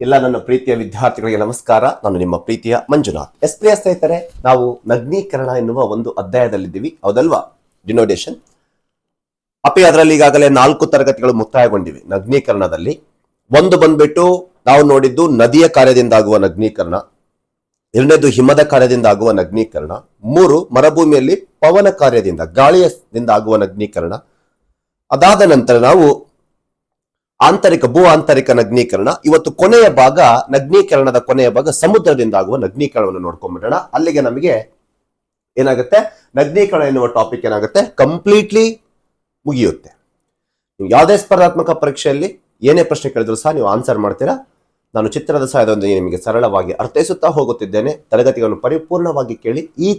ಎಲ್ಲ ನನ್ನ ಪ್ರೀತಿಯ ವಿದ್ಯಾರ್ಥಿಗಳಿಗೆ ನಮಸ್ಕಾರ. ನಾನು ನಿಮ್ಮ ಪ್ರೀತಿಯ ಮಂಜುನಾಥ್. ಪ್ರಿಯ ಸ್ನೇಹಿತರೆ, ನಾವು ನಗ್ನೀಕರಣ ಎನ್ನುವ ಒಂದು ಅಧ್ಯಾಯದಲ್ಲಿದ್ದೀವಿ, ಹೌದಲ್ವಾ? ಡಿನೋಡೇಷನ್ ಅದರಲ್ಲಿ ಈಗಾಗಲೇ 4 ತರಗತಿಗಳು ಮುಕ್ತಾಯಗೊಂಡಿವೆ. ನಗ್ನೀಕರಣದಲ್ಲಿ ಒಂದು ಬಂದ್ಬಿಟ್ಟು ನಾವು ನೋಡಿದ್ದು ನದಿಯ ಕಾರ್ಯದಿಂದಾಗುವ ನಗ್ನೀಕರಣ, 2ನೇದು ಹಿಮದ ಕಾರ್ಯದಿಂದ ಆಗುವ ನಗ್ನೀಕರಣ, 3 ಮರುಭೂಮಿಯಲ್ಲಿ ಪವನ ಕಾರ್ಯದಿಂದ ಗಾಳಿಯಿಂದ ಆಗುವ ನಗ್ನೀಕರಣ. ಅದಾದ ನಂತರ ನಾವು ಭೂ ಆಂತರಿಕ ನಗ್ನೀಕರಣ. ಇವತ್ತು ಕೊನೆಯ ಭಾಗ, ನಗ್ನೀಕರಣದ ಕೊನೆಯ ಭಾಗ ಸಮುದ್ರದಿಂದ ಆಗುವ ನಗ್ನೀಕರಣವನ್ನು ನೋಡ್ಕೊಂಡ್ಬಿಡೋಣ. ಅಲ್ಲಿಗೆ ನಮಗೆ ಏನಾಗುತ್ತೆ, ನಗ್ನೀಕರಣ ಎನ್ನುವ ಟಾಪಿಕ್ ಏನಾಗುತ್ತೆ, ಕಂಪ್ಲೀಟ್ಲಿ ಮುಗಿಯುತ್ತೆ. ನೀವು ಯಾವುದೇ ಸ್ಪರ್ಧಾತ್ಮಕ ಪರೀಕ್ಷೆಯಲ್ಲಿ ಏನೇ ಪ್ರಶ್ನೆ ಕೇಳಿದ್ರು ಸಹ ನೀವು ಆನ್ಸರ್ ಮಾಡ್ತೀರಾ. ನಾನು ಚಿತ್ರದ ಸಹಾಯದೊಂದಿಗೆ ನಿಮಗೆ ಸರಳವಾಗಿ ಅರ್ಥೈಸುತ್ತಾ ಹೋಗುತ್ತಿದ್ದೇನೆ. ತರಗತಿಗಳನ್ನು ಪರಿಪೂರ್ಣವಾಗಿ ಕೇಳಿ. ಈ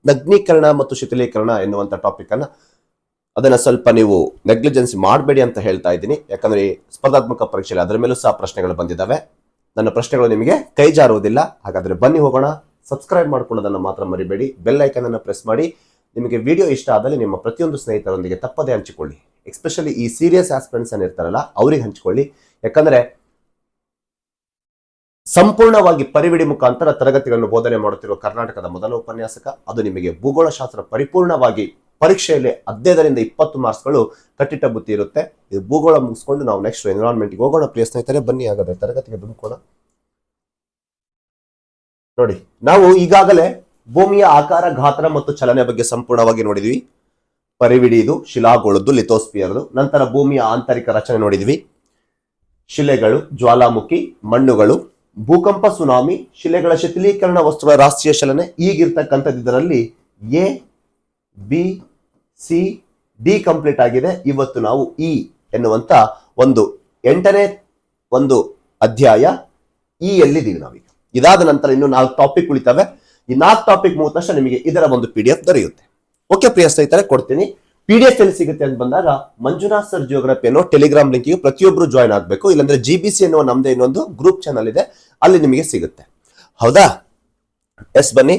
ನಗ್ನೀಕರಣ ಮತ್ತು ಶಿಥಿಲೀಕರಣ ಎನ್ನುವಂತ ಟಾಪಿಕ್ ಅನ್ನ ಅದನ್ನ ಸ್ವಲ್ಪ ನೀವು ನೆಗ್ಲಿಜೆನ್ಸಿ ಮಾಡಬೇಡಿ ಅಂತ ಹೇಳ್ತಾ ಇದ್ದೀನಿ. ಯಾಕಂದ್ರೆ ಸ್ಪರ್ಧಾತ್ಮಕ ಪರೀಕ್ಷೆಯಲ್ಲಿ ಅದರ ಮೇಲೂ ಸಹ ಪ್ರಶ್ನೆಗಳು ಬಂದಿದ್ದಾವೆ. ನನ್ನ ಪ್ರಶ್ನೆಗಳು ನಿಮಗೆ ಕೈ ಜಾರುವುದಿಲ್ಲ. ಹಾಗಾದ್ರೆ ಬನ್ನಿ ಹೋಗೋಣ. ಸಬ್ಸ್ಕ್ರೈಬ್ ಮಾಡ್ಕೊಳ್ಳೋದನ್ನ ಮಾತ್ರ ಮರಿಬೇಡಿ. ಬೆಲ್ ಐಕನ್ ಅನ್ನು ಪ್ರೆಸ್ ಮಾಡಿ. ನಿಮಗೆ ವಿಡಿಯೋ ಇಷ್ಟ ಆದಲ್ಲಿ ನಿಮ್ಮ ಪ್ರತಿಯೊಂದು ಸ್ನೇಹಿತರೊಂದಿಗೆ ತಪ್ಪದೇ ಹಂಚಿಕೊಳ್ಳಿ. ಎಸ್ಪೆಷಲಿ ಈ ಸೀರಿಯಸ್ ಆಸ್ಪಿರೆಂಟ್ಸ್ ಇರ್ತಾರಲ್ಲ, ಅವ್ರಿಗೆ ಹಂಚಿಕೊಳ್ಳಿ. ಯಾಕಂದ್ರೆ ಸಂಪೂರ್ಣವಾಗಿ ಪರಿವಿಡಿ ಮುಖಾಂತರ ತರಗತಿಗಳನ್ನು ಬೋಧನೆ ಮಾಡುತ್ತಿರುವ ಕರ್ನಾಟಕದ ಮೊದಲ ಉಪನ್ಯಾಸಕ. ಅದು ನಿಮಗೆ ಭೂಗೋಳಶಾಸ್ತ್ರ ಪರಿಪೂರ್ಣವಾಗಿ ಪರೀಕ್ಷೆಯಲ್ಲಿ 15ರಿಂದ 20 ಮಾರ್ಕ್ಸ್ಗಳು ಕಟ್ಟಿಟ್ಟ ಬುತ್ತಿ ಇರುತ್ತೆ. ಇದು ಭೂಗೋಳ ಮುಗಿಸ್ಕೊಂಡು ನಾವು ನೆಕ್ಸ್ಟ್ ಎನ್ವಿರಾನ್ಮೆಂಟ್ಗೆ ಹೋಗೋಣ. ಪ್ರಿಯ ಸ್ನೇಹಿತರೆ, ಬನ್ನಿ ಹಾಗಾದ್ರೆ ತರಗತಿಗೆ ಧುಮುಕೋಣ. ನೋಡಿ, ನಾವು ಈಗಾಗಲೇ ಭೂಮಿಯ ಆಕಾರ, ಗಾತ್ರ ಮತ್ತು ಚಲನೆ ಬಗ್ಗೆ ಸಂಪೂರ್ಣವಾಗಿ ನೋಡಿದ್ವಿ. ಪರಿವಿಡಿ, ಇದು ಶಿಲಾಗೋಳದ್ದು, ಲಿಥೋಸ್ಪಿಯರ್ದು. ನಂತರ ಭೂಮಿಯ ಆಂತರಿಕ ರಚನೆ ನೋಡಿದ್ವಿ. ಶಿಲೆಗಳು, ಜ್ವಾಲಾಮುಖಿ, ಮಣ್ಣುಗಳು, ಭೂಕಂಪ, ಸುನಾಮಿ, ಶಿಲೆಗಳ ಶಿಥಿಲೀಕರಣ, ವಸ್ತುಗಳ ರಾಷ್ಟ್ರೀಯ ಚಲನೆ. ಈಗಿರ್ತಕ್ಕಂಥದ್ದು ಇದರಲ್ಲಿ A, B, C, D complete ಆಗಿದೆ. ಇವತ್ತು ನಾವು ಇ ಎನ್ನುವಂತ ಒಂದು 8ನೇ ಒಂದು ಅಧ್ಯಾಯ ಇ ಯಲ್ಲಿದ್ದೀವಿ ನಾವೀಗ. ಇದಾದ ನಂತರ ಇನ್ನು 4 ಟಾಪಿಕ್ ಉಳಿತವೆ. ಈ 4 ಟಾಪಿಕ್ ಮುಗಿದ ತಕ್ಷಣ ನಿಮಗೆ ಇದರ ಒಂದು PDF ದೊರೆಯುತ್ತೆ. ಓಕೆ ಪ್ರಿಯ ಸ್ನೇಹಿತರೆ, ಕೊಡ್ತೀನಿ. PDF ಎಲ್ಲಿ ಸಿಗುತ್ತೆ ಅಂತ ಬಂದಾಗ ಮಂಜುನಾಥ್ ಸರ್ ಜಿಯೋಗ್ರಫಿ ಅನ್ನೋ ಟೆಲಿಗ್ರಾಮ್ ಲಿಂಕ್ಗೆ ಪ್ರತಿಯೊಬ್ಬರು ಜಾಯ್ನ್ ಆಗಬೇಕು. ಇಲ್ಲಾಂದ್ರೆ GBC ಎನ್ನುವ ನಮ್ದೇ ಇನ್ನೊಂದು ಗ್ರೂಪ್ ಚಾನಲ್ ಇದೆ, ಅಲ್ಲಿ ನಿಮಗೆ ಸಿಗುತ್ತೆ. ಹೌದಾ? ಎಸ್, ಬನ್ನಿ.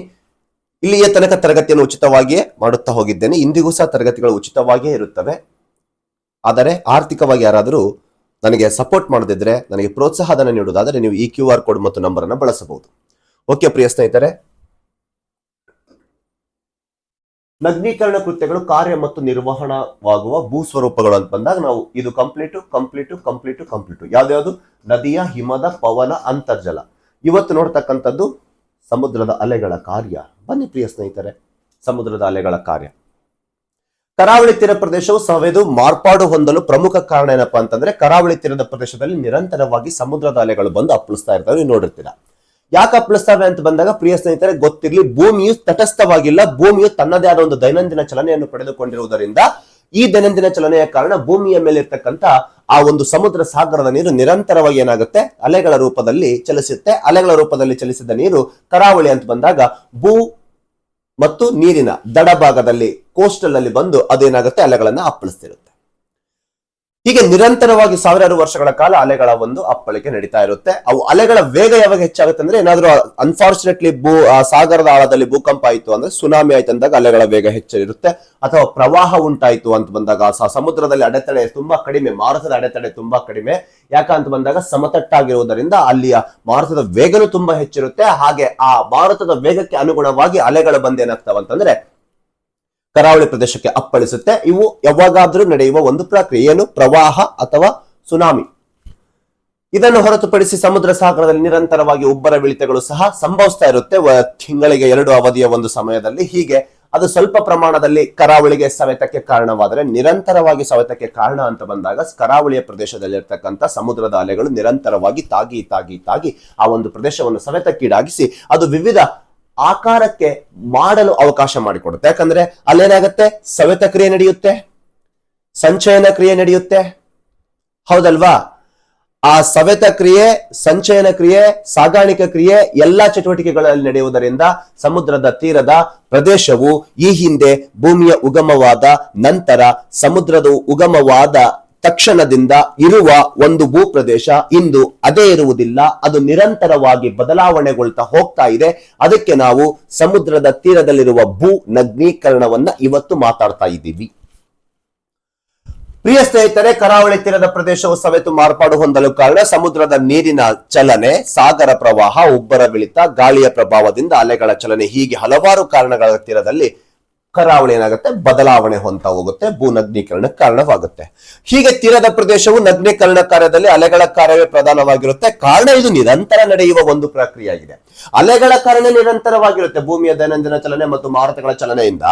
ಇಲ್ಲಿಯ ತನಕ ತರಗತಿಯನ್ನು ಉಚಿತವಾಗಿಯೇ ಮಾಡುತ್ತಾ ಹೋಗಿದ್ದೇನೆ. ಇಂದಿಗೂ ಸಹ ತರಗತಿಗಳು ಉಚಿತವಾಗಿಯೇ ಇರುತ್ತವೆ. ಆದರೆ ಆರ್ಥಿಕವಾಗಿ ಯಾರಾದರೂ ನನಗೆ ಸಪೋರ್ಟ್ ಮಾಡದಿದ್ರೆ, ನನಗೆ ಪ್ರೋತ್ಸಾಹಧನ ನೀಡುವುದಾದರೆ ನೀವು ಈ QR ಕೋಡ್ ಮತ್ತು ನಂಬರ್ ಅನ್ನು ಬಳಸಬಹುದು. ಓಕೆ ಪ್ರಿಯ ಸ್ನೇಹಿತರೆ, ನಗ್ನೀಕರಣ ಕೃತ್ಯಗಳು ಕಾರ್ಯ ಮತ್ತು ನಿರ್ವಹಣವಾಗುವ ಭೂಸ್ವರೂಪಗಳು ಅಂತ ಬಂದಾಗ ನಾವು ಇದು ಕಂಪ್ಲೀಟು ಯಾವ್ದು? ನದಿಯ, ಹಿಮದ, ಪವನ, ಅಂತರ್ಜಲ. ಇವತ್ತು ನೋಡ್ತಕ್ಕಂಥದ್ದು ಸಮುದ್ರದ ಅಲೆಗಳ ಕಾರ್ಯ. ಬನ್ನಿ ಪ್ರಿಯ ಸ್ನೇಹಿತರೆ, ಸಮುದ್ರದ ಅಲೆಗಳ ಕಾರ್ಯ. ಕರಾವಳಿ ತೀರ ಪ್ರದೇಶವು ಸವೆದು ಮಾರ್ಪಾಡು ಹೊಂದಲು ಪ್ರಮುಖ ಕಾರಣ ಏನಪ್ಪಾ ಅಂತಂದ್ರೆ, ಕರಾವಳಿ ತೀರದ ಪ್ರದೇಶದಲ್ಲಿ ನಿರಂತರವಾಗಿ ಸಮುದ್ರದ ಅಲೆಗಳು ಬಂದು ಅಪ್ಪಳಿಸ್ತಾ ಇರ್ತವೆ. ನೀವು ನೋಡಿರ್ತೀರಾ. ಯಾಕೆ ಅಪ್ಪಳಿಸ್ತವೆ ಅಂತ ಬಂದಾಗ ಪ್ರಿಯ ಸ್ನೇಹಿತರೆ ಗೊತ್ತಿರ್ಲಿ, ಭೂಮಿಯು ತಟಸ್ಥವಾಗಿಲ್ಲ. ಭೂಮಿಯು ತನ್ನದೇ ಆದ ಒಂದು ದೈನಂದಿನ ಚಲನೆಯನ್ನು ಪಡೆದುಕೊಂಡಿರುವುದರಿಂದ ಈ ದೈನಂದಿನ ಚಲನೆಯ ಕಾರಣ ಭೂಮಿಯ ಮೇಲೆ ಇರ್ತಕ್ಕಂಥ ಆ ಒಂದು ಸಮುದ್ರ ಸಾಗರದ ನೀರು ನಿರಂತರವಾಗಿ ಏನಾಗುತ್ತೆ, ಅಲೆಗಳ ರೂಪದಲ್ಲಿ ಚಲಿಸುತ್ತೆ. ಅಲೆಗಳ ರೂಪದಲ್ಲಿ ಚಲಿಸಿದ ನೀರು ಕರಾವಳಿ ಅಂತ ಬಂದಾಗ ಭೂ ಮತ್ತು ನೀರಿನ ದಡ ಭಾಗದಲ್ಲಿ, ಕೋಸ್ಟಲ್ ಅಲ್ಲಿ ಬಂದು ಅದೇನಾಗುತ್ತೆ, ಅಲೆಗಳನ್ನ ಅಪ್ಪಳಿಸ್ತಿರುತ್ತೆ. ಹೀಗೆ ನಿರಂತರವಾಗಿ ಸಾವಿರಾರು ವರ್ಷಗಳ ಕಾಲ ಅಲೆಗಳ ಒಂದು ಅಪ್ಪಳಿಕೆ ನಡೀತಾ ಇರುತ್ತೆ. ಅವು ಅಲೆಗಳ ವೇಗ ಯಾವಾಗ ಹೆಚ್ಚಾಗುತ್ತೆ ಅಂದ್ರೆ, ಏನಾದ್ರೂ ಅನ್ಫಾರ್ಚುನೇಟ್ಲಿ ಸಾಗರದ ಆಳದಲ್ಲಿ ಭೂಕಂಪ ಆಯ್ತು ಅಂದ್ರೆ, ಸುನಾಮಿ ಆಯ್ತು ಅಂದಾಗ ಅಲೆಗಳ ವೇಗ ಹೆಚ್ಚಿರುತ್ತೆ. ಅಥವಾ ಪ್ರವಾಹ ಉಂಟಾಯ್ತು ಅಂತ ಬಂದಾಗ ಸಮುದ್ರದಲ್ಲಿ ಅಡೆತಡೆ ತುಂಬಾ ಕಡಿಮೆ, ಮಾರುತದ ಅಡೆತಡೆ ತುಂಬಾ ಕಡಿಮೆ. ಯಾಕಂತ ಬಂದಾಗ ಸಮತಟ್ಟಾಗಿರುವುದರಿಂದ ಅಲ್ಲಿಯ ಮಾರುತದ ವೇಗನೂ ತುಂಬಾ ಹೆಚ್ಚಿರುತ್ತೆ. ಹಾಗೆ ಆ ಮಾರುತದ ವೇಗಕ್ಕೆ ಅನುಗುಣವಾಗಿ ಅಲೆಗಳು ಬಂದೇನಾಗ್ತಾವಂತಂದ್ರೆ ಕರಾವಳಿ ಪ್ರದೇಶಕ್ಕೆ ಅಪ್ಪಳಿಸುತ್ತೆ. ಇವು ಯಾವಾಗಾದ್ರೂ ನಡೆಯುವ ಒಂದು ಪ್ರಕ್ರಿಯೆ. ಏನು? ಪ್ರವಾಹ ಅಥವಾ ಸುನಾಮಿ. ಇದನ್ನು ಹೊರತುಪಡಿಸಿ ಸಮುದ್ರ ಸಾಗರದಲ್ಲಿ ನಿರಂತರವಾಗಿ ಉಬ್ಬರ ಇಳಿತಗಳು ಸಹ ಸಂಭವಿಸ್ತಾ ಇರುತ್ತೆ, ತಿಂಗಳಿಗೆ 2 ಅವಧಿಯ ಒಂದು ಸಮಯದಲ್ಲಿ. ಹೀಗೆ ಅದು ಸ್ವಲ್ಪ ಪ್ರಮಾಣದಲ್ಲಿ ಕರಾವಳಿಗೆ ಸವೆತಕ್ಕೆ ಕಾರಣವಾದರೆ, ನಿರಂತರವಾಗಿ ಸವೆತಕ್ಕೆ ಕಾರಣ ಅಂತ ಬಂದಾಗ ಕರಾವಳಿಯ ಪ್ರದೇಶದಲ್ಲಿ ಇರ್ತಕ್ಕಂಥ ಸಮುದ್ರದ ಅಲೆಗಳು ನಿರಂತರವಾಗಿ ತಾಗಿ ಆ ಒಂದು ಪ್ರದೇಶವನ್ನು ಸವೆತಕ್ಕೀಡಾಗಿಸಿ ಅದು ವಿವಿಧ ಆಕಾರಕ್ಕೆ ಮಾಡಲು ಅವಕಾಶ ಮಾಡಿಕೊಡುತ್ತೆ. ಯಾಕಂದ್ರೆ ಅಲ್ಲೇನಾಗತ್ತೆ, ಸವೆತ ಕ್ರಿಯೆ ನಡೆಯುತ್ತೆ, ಸಂಚಯನ ಕ್ರಿಯೆ ನಡೆಯುತ್ತೆ, ಹೌದಲ್ವಾ? ಆ ಸವೆತ ಕ್ರಿಯೆ, ಸಂಚಯನ ಕ್ರಿಯೆ, ಸಾಗಾಣಿಕೆ ಕ್ರಿಯೆ ಎಲ್ಲಾ ಚಟುವಟಿಕೆಗಳಲ್ಲಿ ನಡೆಯುವುದರಿಂದ ಸಮುದ್ರದ ತೀರದ ಪ್ರದೇಶವು ಈ ಹಿಂದೆ ಭೂಮಿಯ ಉಗಮವಾದ ನಂತರ ಸಮುದ್ರದ ಉಗಮವಾದ ತಕ್ಷಣದಿಂದ ಇರುವ ಒಂದು ಭೂಪ್ರದೇಶ ಇಂದು ಅದೇ ಇರುವುದಿಲ್ಲ. ಅದು ನಿರಂತರವಾಗಿ ಬದಲಾವಣೆಗೊಳ್ತಾ ಹೋಗ್ತಾ ಇದೆ. ಅದಕ್ಕೆ ನಾವು ಸಮುದ್ರದ ತೀರದಲ್ಲಿರುವ ಭೂ ನಗ್ನೀಕರಣವನ್ನ ಇವತ್ತು ಮಾತಾಡ್ತಾ ಇದ್ದೀವಿ. ಪ್ರಿಯ ಸ್ನೇಹಿತರೆ, ಕರಾವಳಿ ತೀರದ ಪ್ರದೇಶವು ಸವೆತು ಮಾರ್ಪಾಡು ಹೊಂದಲು ಕಾರಣ ಸಮುದ್ರದ ನೀರಿನ ಚಲನೆ, ಸಾಗರ ಪ್ರವಾಹ, ಉಬ್ಬರವಿಳಿತ, ಗಾಳಿಯ ಪ್ರಭಾವದಿಂದ ಅಲೆಗಳ ಚಲನೆ, ಹೀಗೆ ಹಲವಾರು ಕಾರಣಗಳ ತೀರದಲ್ಲಿ ಕರಾವಳಿ ಏನಾಗುತ್ತೆ, ಬದಲಾವಣೆ ಹೊಂದ್ತಾ ಹೋಗುತ್ತೆ, ಭೂ ನಗ್ನೀಕರಣಕ್ಕೆ ಕಾರಣವಾಗುತ್ತೆ. ಹೀಗೆ ತೀರದ ಪ್ರದೇಶವು ನಗ್ನೀಕರಣ ಕಾರ್ಯದಲ್ಲಿ ಅಲೆಗಳ ಕಾರ್ಯವೇ ಪ್ರಧಾನವಾಗಿರುತ್ತೆ. ಕಾರಣ ಇದು ನಿರಂತರ ನಡೆಯುವ ಒಂದು ಪ್ರಕ್ರಿಯೆಯಾಗಿದೆ. ಅಲೆಗಳ ಕಾರಣ ನಿರಂತರವಾಗಿರುತ್ತೆ ಭೂಮಿಯ ದೈನಂದಿನ ಚಲನೆ ಮತ್ತು ಮಾರುತಗಳ ಚಲನೆಯಿಂದ.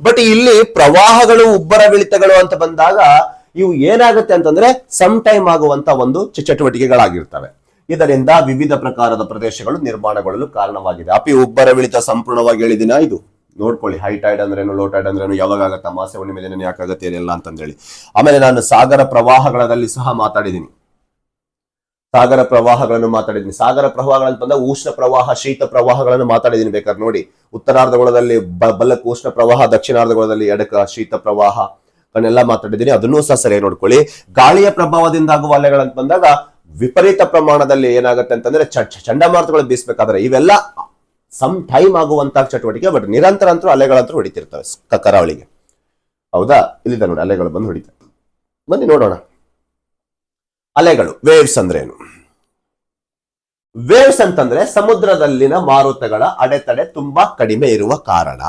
ಬಟ್ ಇಲ್ಲಿ ಪ್ರವಾಹಗಳು, ಉಬ್ಬರವಿಳಿತಗಳು ಅಂತ ಬಂದಾಗ ಇವು ಏನಾಗುತ್ತೆ ಅಂತಂದ್ರೆ ಸಮ್ ಟೈಮ್ ಆಗುವಂತ ಒಂದು ಚಟುವಟಿಕೆಗಳಾಗಿರ್ತವೆ. ಇದರಿಂದ ವಿವಿಧ ಪ್ರಕಾರದ ಪ್ರದೇಶಗಳು ನಿರ್ಮಾಣಗೊಳ್ಳಲು ಕಾರಣವಾಗಿದೆ. ಉಬ್ಬರವಿಳಿತ ಸಂಪೂರ್ಣವಾಗಿ ಹೇಳಿದಿನ ಇದು ನೋಡ್ಕೊಳ್ಳಿ. ಹೈ ಟೈಡ್ ಅಂದ್ರೇನು, ಲೋ ಟೈಡ್ ಅಂದ್ರೇನು, ಯಾವಾಗ ಆಗತ್ತೆ, ಅಮಾವಾಸ್ಯೆ ಹುಣ್ಣಿಮೆ ದಿನ ಯಾಕಾಗತ್ತೆ, ಏನಿಲ್ಲ ಅಂತಂದೇಳಿ. ಆಮೇಲೆ ನಾನು ಸಾಗರ ಪ್ರವಾಹಗಳಲ್ಲಿ ಸಹ ಮಾತಾಡಿದ್ದೀನಿ. ಸಾಗರ ಪ್ರವಾಹಗಳನ್ನು ಮಾತಾಡಿದ್ದೀನಿ. ಸಾಗರ ಪ್ರವಾಹಗಳಂತ ಬಂದಾಗ ಉಷ್ಣ ಪ್ರವಾಹ, ಶೀತ ಪ್ರವಾಹಗಳನ್ನು ಮಾತಾಡಿದ್ದೀನಿ. ಬೇಕಾದ್ರೆ ನೋಡಿ, ಉತ್ತರಾರ್ಧಗೋಳದಲ್ಲಿ ಬಲಕ್ಕೆ ಉಷ್ಣ ಪ್ರವಾಹ, ದಕ್ಷಿಣಾರ್ಧಗೋಳದಲ್ಲಿ ಎಡಕ ಶೀತ ಪ್ರವಾಹ ಎಲ್ಲ ಮಾತಾಡಿದ್ದೀನಿ. ಅದನ್ನೂ ಸಹ ಸರಿಯಾಗಿ ನೋಡ್ಕೊಳ್ಳಿ. ಗಾಳಿಯ ಪ್ರಭಾವದಿಂದ ಆಗುವ ಅಲೆಗಳಂತ ಬಂದಾಗ ವಿಪರೀತ ಪ್ರಮಾಣದಲ್ಲಿ ಏನಾಗುತ್ತೆ ಅಂತಂದ್ರೆ ಚಂಡಮಾರುತಗಳು ಬೀಸ್ಬೇಕಾದ್ರೆ ಇವೆಲ್ಲ ಸಮ್ ಟೈಮ್ ಆಗುವಂತಹ ಚಟುವಟಿಕೆ. ಬಟ್ ನಿರಂತರ ಅಂತೂ ಅಲೆಗಳಂತೂ ಹೊಡಿತಿರ್ತವೆ ಕರಾವಳಿಗೆ. ಹೌದಾ, ಇಲ್ಲಿದೆ ನೋಡಿ ಅಲೆಗಳು ಬಂದು ಹೊಡಿತವೆ. ಬನ್ನಿ ನೋಡೋಣ ಅಲೆಗಳು. ವೇವ್ಸ್ ಅಂದ್ರೆ ಏನು? ವೇವ್ಸ್ ಅಂತಂದ್ರೆ ಸಮುದ್ರದಲ್ಲಿನ ಮಾರುತಗಳ ಅಡೆತಡೆ ತುಂಬಾ ಕಡಿಮೆ ಇರುವ ಕಾರಣ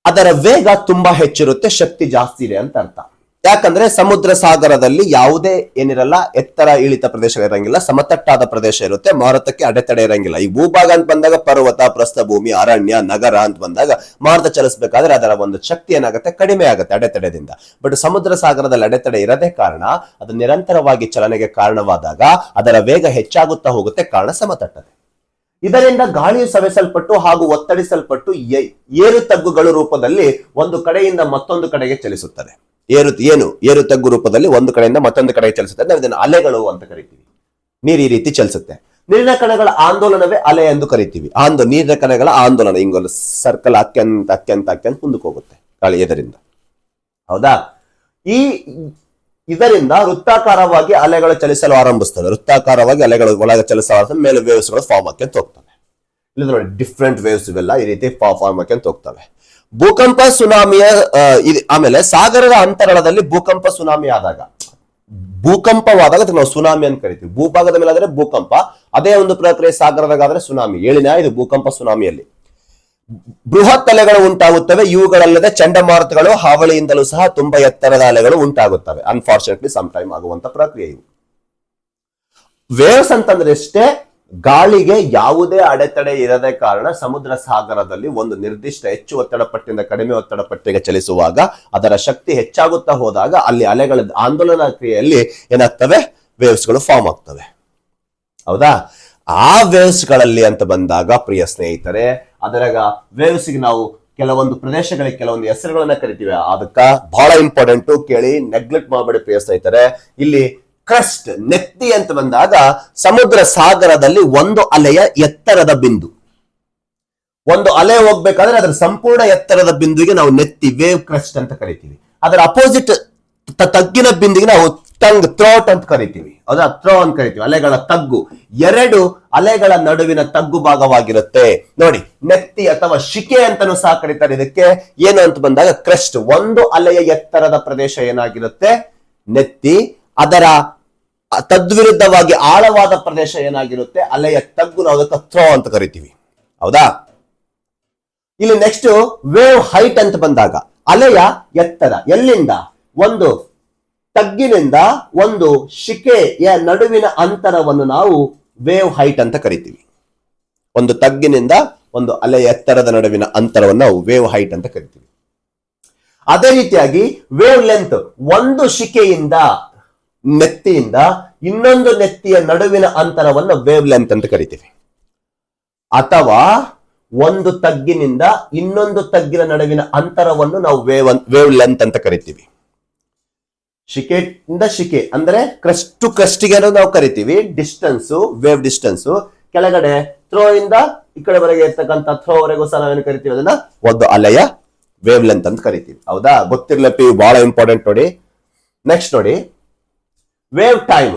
ಅದರ ವೇಗ ತುಂಬಾ ಹೆಚ್ಚಿರುತ್ತೆ, ಶಕ್ತಿ ಜಾಸ್ತಿ ಇದೆ ಅಂತ ಅರ್ಥ. ಯಾಕಂದ್ರೆ ಸಮುದ್ರ ಸಾಗರದಲ್ಲಿ ಯಾವುದೇ ಏನಿರಲ್ಲ, ಎತ್ತರ ಇಳಿತ ಪ್ರದೇಶ ಇರಂಗಿಲ್ಲ, ಸಮತಟ್ಟಾದ ಪ್ರದೇಶ ಇರುತ್ತೆ, ಮಾರುತಕ್ಕೆ ಅಡೆತಡೆ ಇರಂಗಿಲ್ಲ. ಈ ಭೂಭಾಗ ಅಂತ ಬಂದಾಗ ಪರ್ವತ, ಪ್ರಸ್ಥಭೂಮಿ, ಅರಣ್ಯ, ನಗರ ಅಂತ ಬಂದಾಗ ಮಾರುತ ಚಲಿಸಬೇಕಾದ್ರೆ ಅದರ ಒಂದು ಶಕ್ತಿ ಏನಾಗುತ್ತೆ, ಕಡಿಮೆ ಆಗುತ್ತೆ ಅಡೆತಡೆದಿಂದ. ಬಟ್ ಸಮುದ್ರ ಸಾಗರದಲ್ಲಿ ಅಡೆತಡೆ ಇರದೇ ಕಾರಣ ಅದು ನಿರಂತರವಾಗಿ ಚಲನೆಗೆ ಕಾರಣವಾದಾಗ ಅದರ ವೇಗ ಹೆಚ್ಚಾಗುತ್ತಾ ಹೋಗುತ್ತೆ, ಕಾರಣ ಸಮತಟ್ಟದೆ. ಇದರಿಂದ ಗಾಳಿಯು ಸವೆಸಲ್ಪಟ್ಟು ಹಾಗೂ ಒತ್ತಡಿಸಲ್ಪಟ್ಟು ಏರು ತಗ್ಗುಗಳು ರೂಪದಲ್ಲಿ ಒಂದು ಕಡೆಯಿಂದ ಮತ್ತೊಂದು ಕಡೆಗೆ ಚಲಿಸುತ್ತದೆ. ಏರು ತಗ್ಗು ರೂಪದಲ್ಲಿ ಒಂದು ಕಡೆಯಿಂದ ಮತ್ತೊಂದು ಕಡೆಗೆ ಚಲಿಸುತ್ತದೆ. ನಾವು ಇದನ್ನು ಅಲೆಗಳು ಅಂತ ಕರಿತೀವಿ. ನೀರು ಈ ರೀತಿ ಚಲಿಸುತ್ತೆ. ನೀರಿನ ಕಣಗಳ ಆಂದೋಲನವೇ ಅಲೆ ಎಂದು ಕರಿತೀವಿ. ನೀರಿನ ಕಣಗಳ ಆಂದೋಲನ ಹಿಂಗೊಂದು ಸರ್ಕಲ್ ಅತ್ಯಂತ ಮುಂದಕ್ಕೆ ಹೋಗುತ್ತೆ ಗಾಳಿ ಎದರಿಂದ. ಹೌದಾ, ಇದರಿಂದ ವೃತ್ತಾಕಾರವಾಗಿ ಅಲೆಗಳು ಚಲಿಸಲು ಆರಂಭಿಸ್ತವೆ. ವೃತ್ತಾಕಾರವಾಗಿ ಅಲೆಗಳು ಒಳಗೆ ಚಲಿಸಲು ಮೇಲೆ ವೇವ್ಸ್ಗಳು ಫಾರ್ಮ್ ಹಾಕ್ಯಂತ ಹೋಗ್ತವೆ. ಇಲ್ಲಿ ನೋಡಿ ಡಿಫ್ರೆಂಟ್ ವೇವ್ಸ್ ಇವೆಲ್ಲ ಈ ರೀತಿ ಫಾರ್ಮ್ ಹಾಕ್ಯಂತ ಹೋಗ್ತವೆ. ಭೂಕಂಪ, ಸುನಾಮಿಯ ಆಮೇಲೆ ಸಾಗರದ ಅಂತರಾಳದಲ್ಲಿ ಭೂಕಂಪ, ಸುನಾಮಿ ಆದಾಗ, ಭೂಕಂಪವಾದಾಗ ನಾವು ಸುನಾಮಿ ಅಂತ ಕರಿತೀವಿ. ಭೂಭಾಗದ ಮೇಲೆ ಆದ್ರೆ ಭೂಕಂಪ, ಅದೇ ಒಂದು ಪ್ರಕ್ರಿಯೆ ಸಾಗರದಾಗಾದ್ರೆ ಸುನಾಮಿ. ಇದು ಭೂಕಂಪ, ಸುನಾಮಿಯಲ್ಲಿ ಬೃಹತ್ ಅಲೆಗಳು ಉಂಟಾಗುತ್ತವೆ. ಇವುಗಳಲ್ಲದೆ ಚಂಡಮಾರುತಗಳು, ಹಾವಳಿಯಿಂದಲೂ ಸಹ ತುಂಬಾ ಎತ್ತರದ ಅಲೆಗಳು ಉಂಟಾಗುತ್ತವೆ. ಅನ್ಫಾರ್ಚುನೇಟ್ಲಿ ಸಮ್ ಟೈಮ್ ಆಗುವಂತ ಪ್ರಕ್ರಿಯೆ ಇವು. ವೇವ್ಸ್ ಅಂತಂದ್ರೆ ಅಷ್ಟೇ, ಗಾಳಿಗೆ ಯಾವುದೇ ಅಡೆತಡೆ ಇರದೇ ಕಾರಣ ಸಮುದ್ರ ಸಾಗರದಲ್ಲಿ ಒಂದು ನಿರ್ದಿಷ್ಟ ಹೆಚ್ಚು ಒತ್ತಡ ಪಟ್ಟಿಯಿಂದ ಕಡಿಮೆ ಒತ್ತಡ ಪಟ್ಟಿಗೆ ಚಲಿಸುವಾಗ ಅದರ ಶಕ್ತಿ ಹೆಚ್ಚಾಗುತ್ತಾ ಹೋದಾಗ ಅಲ್ಲಿ ಅಲೆಗಳ ಆಂದೋಲನ ಕ್ರಿಯೆಯಲ್ಲಿ ಏನಾಗ್ತವೆ, ವೇವ್ಸ್ಗಳು ಫಾರ್ಮ್ ಆಗ್ತವೆ. ಹೌದಾ, ಆ ವೇವ್ಸ್ ಗಳಲ್ಲಿ ಅಂತ ಬಂದಾಗ ಪ್ರಿಯ ಸ್ನೇಹಿತರೆ, ಅದರಾಗ ವೇವ್ಸ್ ಗೆ ನಾವು ಕೆಲವೊಂದು ಪ್ರದೇಶಗಳಿಗೆ ಕೆಲವೊಂದು ಹೆಸರುಗಳನ್ನ ಕರಿತೀವಿ. ಅದಕ್ಕ ಬಹಳ ಇಂಪಾರ್ಟೆಂಟ್, ಕೇಳಿ, ನೆಗ್ಲೆಕ್ಟ್ ಮಾಡಬೇಡಿ ಪ್ರಿಯ ಸ್ನೇಹಿತರೆ. ಇಲ್ಲಿ ಕ್ರಸ್ಟ್, ನೆತ್ತಿ ಅಂತ ಬಂದಾಗ ಸಮುದ್ರ ಸಾಗರದಲ್ಲಿ ಒಂದು ಅಲೆಯ ಎತ್ತರದ ಬಿಂದು. ಒಂದು ಅಲೆ ಹೋಗ್ಬೇಕಾದ್ರೆ ಅದರ ಸಂಪೂರ್ಣ ಎತ್ತರದ ಬಿಂದುವಿಗೆ ನಾವು ನೆತ್ತಿ, ವೇವ್ ಕ್ರಸ್ಟ್ ಅಂತ ಕರಿತೀವಿ. ಅದರ ಅಪೋಸಿಟ್ ತಗ್ಗಿನ ಬಿಂದುವಿಗೆ ನಾವು ಥ್ರೋಟ್ ಅಂತ ಕರಿತೀವಿ. ಹೌದಾ, ಥ್ರೋ ಅಂತ ಕರಿತೀವಿ. ಅಲೆಗಳ ತಗ್ಗು ಎರಡು ಅಲೆಗಳ ನಡುವಿನ ತಗ್ಗು ಭಾಗವಾಗಿರುತ್ತೆ ನೋಡಿ. ನೆತ್ತಿ ಅಥವಾ ಶಿಕೆ ಅಂತಾನೂ ಸಹ ಕರೀತಾರೆ ಇದಕ್ಕೆ. ಏನು ಅಂತ ಬಂದಾಗ ಕ್ರಸ್ಟ್, ಒಂದು ಅಲೆಯ ಎತ್ತರದ ಪ್ರದೇಶ ಏನಾಗಿರುತ್ತೆ ನೆತ್ತಿ, ಅದರ ತದ್ವಿರುದ್ಧವಾಗಿ ಆಳವಾದ ಪ್ರದೇಶ ಏನಾಗಿರುತ್ತೆ ಅಲೆಯ ತಗ್ಗು, ನಾವು ಅದಕ್ಕೆ ಥ್ರೋ ಅಂತ ಕರಿತೀವಿ. ಹೌದಾ, ಇಲ್ಲಿ ನೆಕ್ಸ್ಟ್ ವೇವ್ ಹೈಟ್ ಅಂತ ಬಂದಾಗ ಅಲೆಯ ಎತ್ತರ, ಎಲ್ಲಿಂದ, ಒಂದು ತಗ್ಗಿನಿಂದ ಒಂದು ಶಿಕೆಯ ನಡುವಿನ ಅಂತರವನ್ನು ನಾವು ವೇವ್ ಹೈಟ್ ಅಂತ ಕರಿತೀವಿ. ಒಂದು ತಗ್ಗಿನಿಂದ ಒಂದು ಅಲೆಯ ಎತ್ತರದ ನಡುವಿನ ಅಂತರವನ್ನು ನಾವು ವೇವ್ ಹೈಟ್ ಅಂತ ಕರಿತೀವಿ. ಅದೇ ರೀತಿಯಾಗಿ ವೇವ್ ಲೆಂತ್, ಒಂದು ಶಿಕೆಯಿಂದ ನೆತ್ತಿಯಿಂದ ಇನ್ನೊಂದು ನೆತ್ತಿಯ ನಡುವಿನ ಅಂತರವನ್ನು ವೇವ್ ಲೆಂತ್ ಅಂತ ಕರಿತೀವಿ. ಅಥವಾ ಒಂದು ತಗ್ಗಿನಿಂದ ಇನ್ನೊಂದು ತಗ್ಗಿನ ನಡುವಿನ ಅಂತರವನ್ನು ನಾವು ವೇವ್ ಲೆಂತ್ ಅಂತ ಕರಿತೀವಿ. ಶಿಕೆಯಿಂದ ಶಿಕೆ ಅಂದ್ರೆ ಕ್ರಸ್ಟ್ ಟು ಕ್ರಸ್ಟಿಗೆ ನಾವು ಕರಿತೀವಿ ಡಿಸ್ಟೆನ್ಸ್, ವೇವ್ ಡಿಸ್ಟೆನ್ಸ್. ಕೆಳಗಡೆ ಥ್ರೋ ಇಂದ ಈ ಕಡೆವರೆಗೆ ಇರ್ತಕ್ಕಂಥ ಥ್ರೋ ವರೆಗೂ ಸಹ ನಾವೇನು ಕರಿತೀವಿ, ಅದನ್ನ ಒಂದು ಅಲೆಯ ವೇವ್ ಲೆಂತ್ ಅಂತ ಕರಿತೀವಿ. ಹೌದಾ, ಗೊತ್ತಿರ್ಲಪ್ಪಿ, ಬಹಳ ಇಂಪಾರ್ಟೆಂಟ್ ನೋಡಿ. ನೆಕ್ಸ್ಟ್ ನೋಡಿ, ವೇವ್ ಟೈಮ್.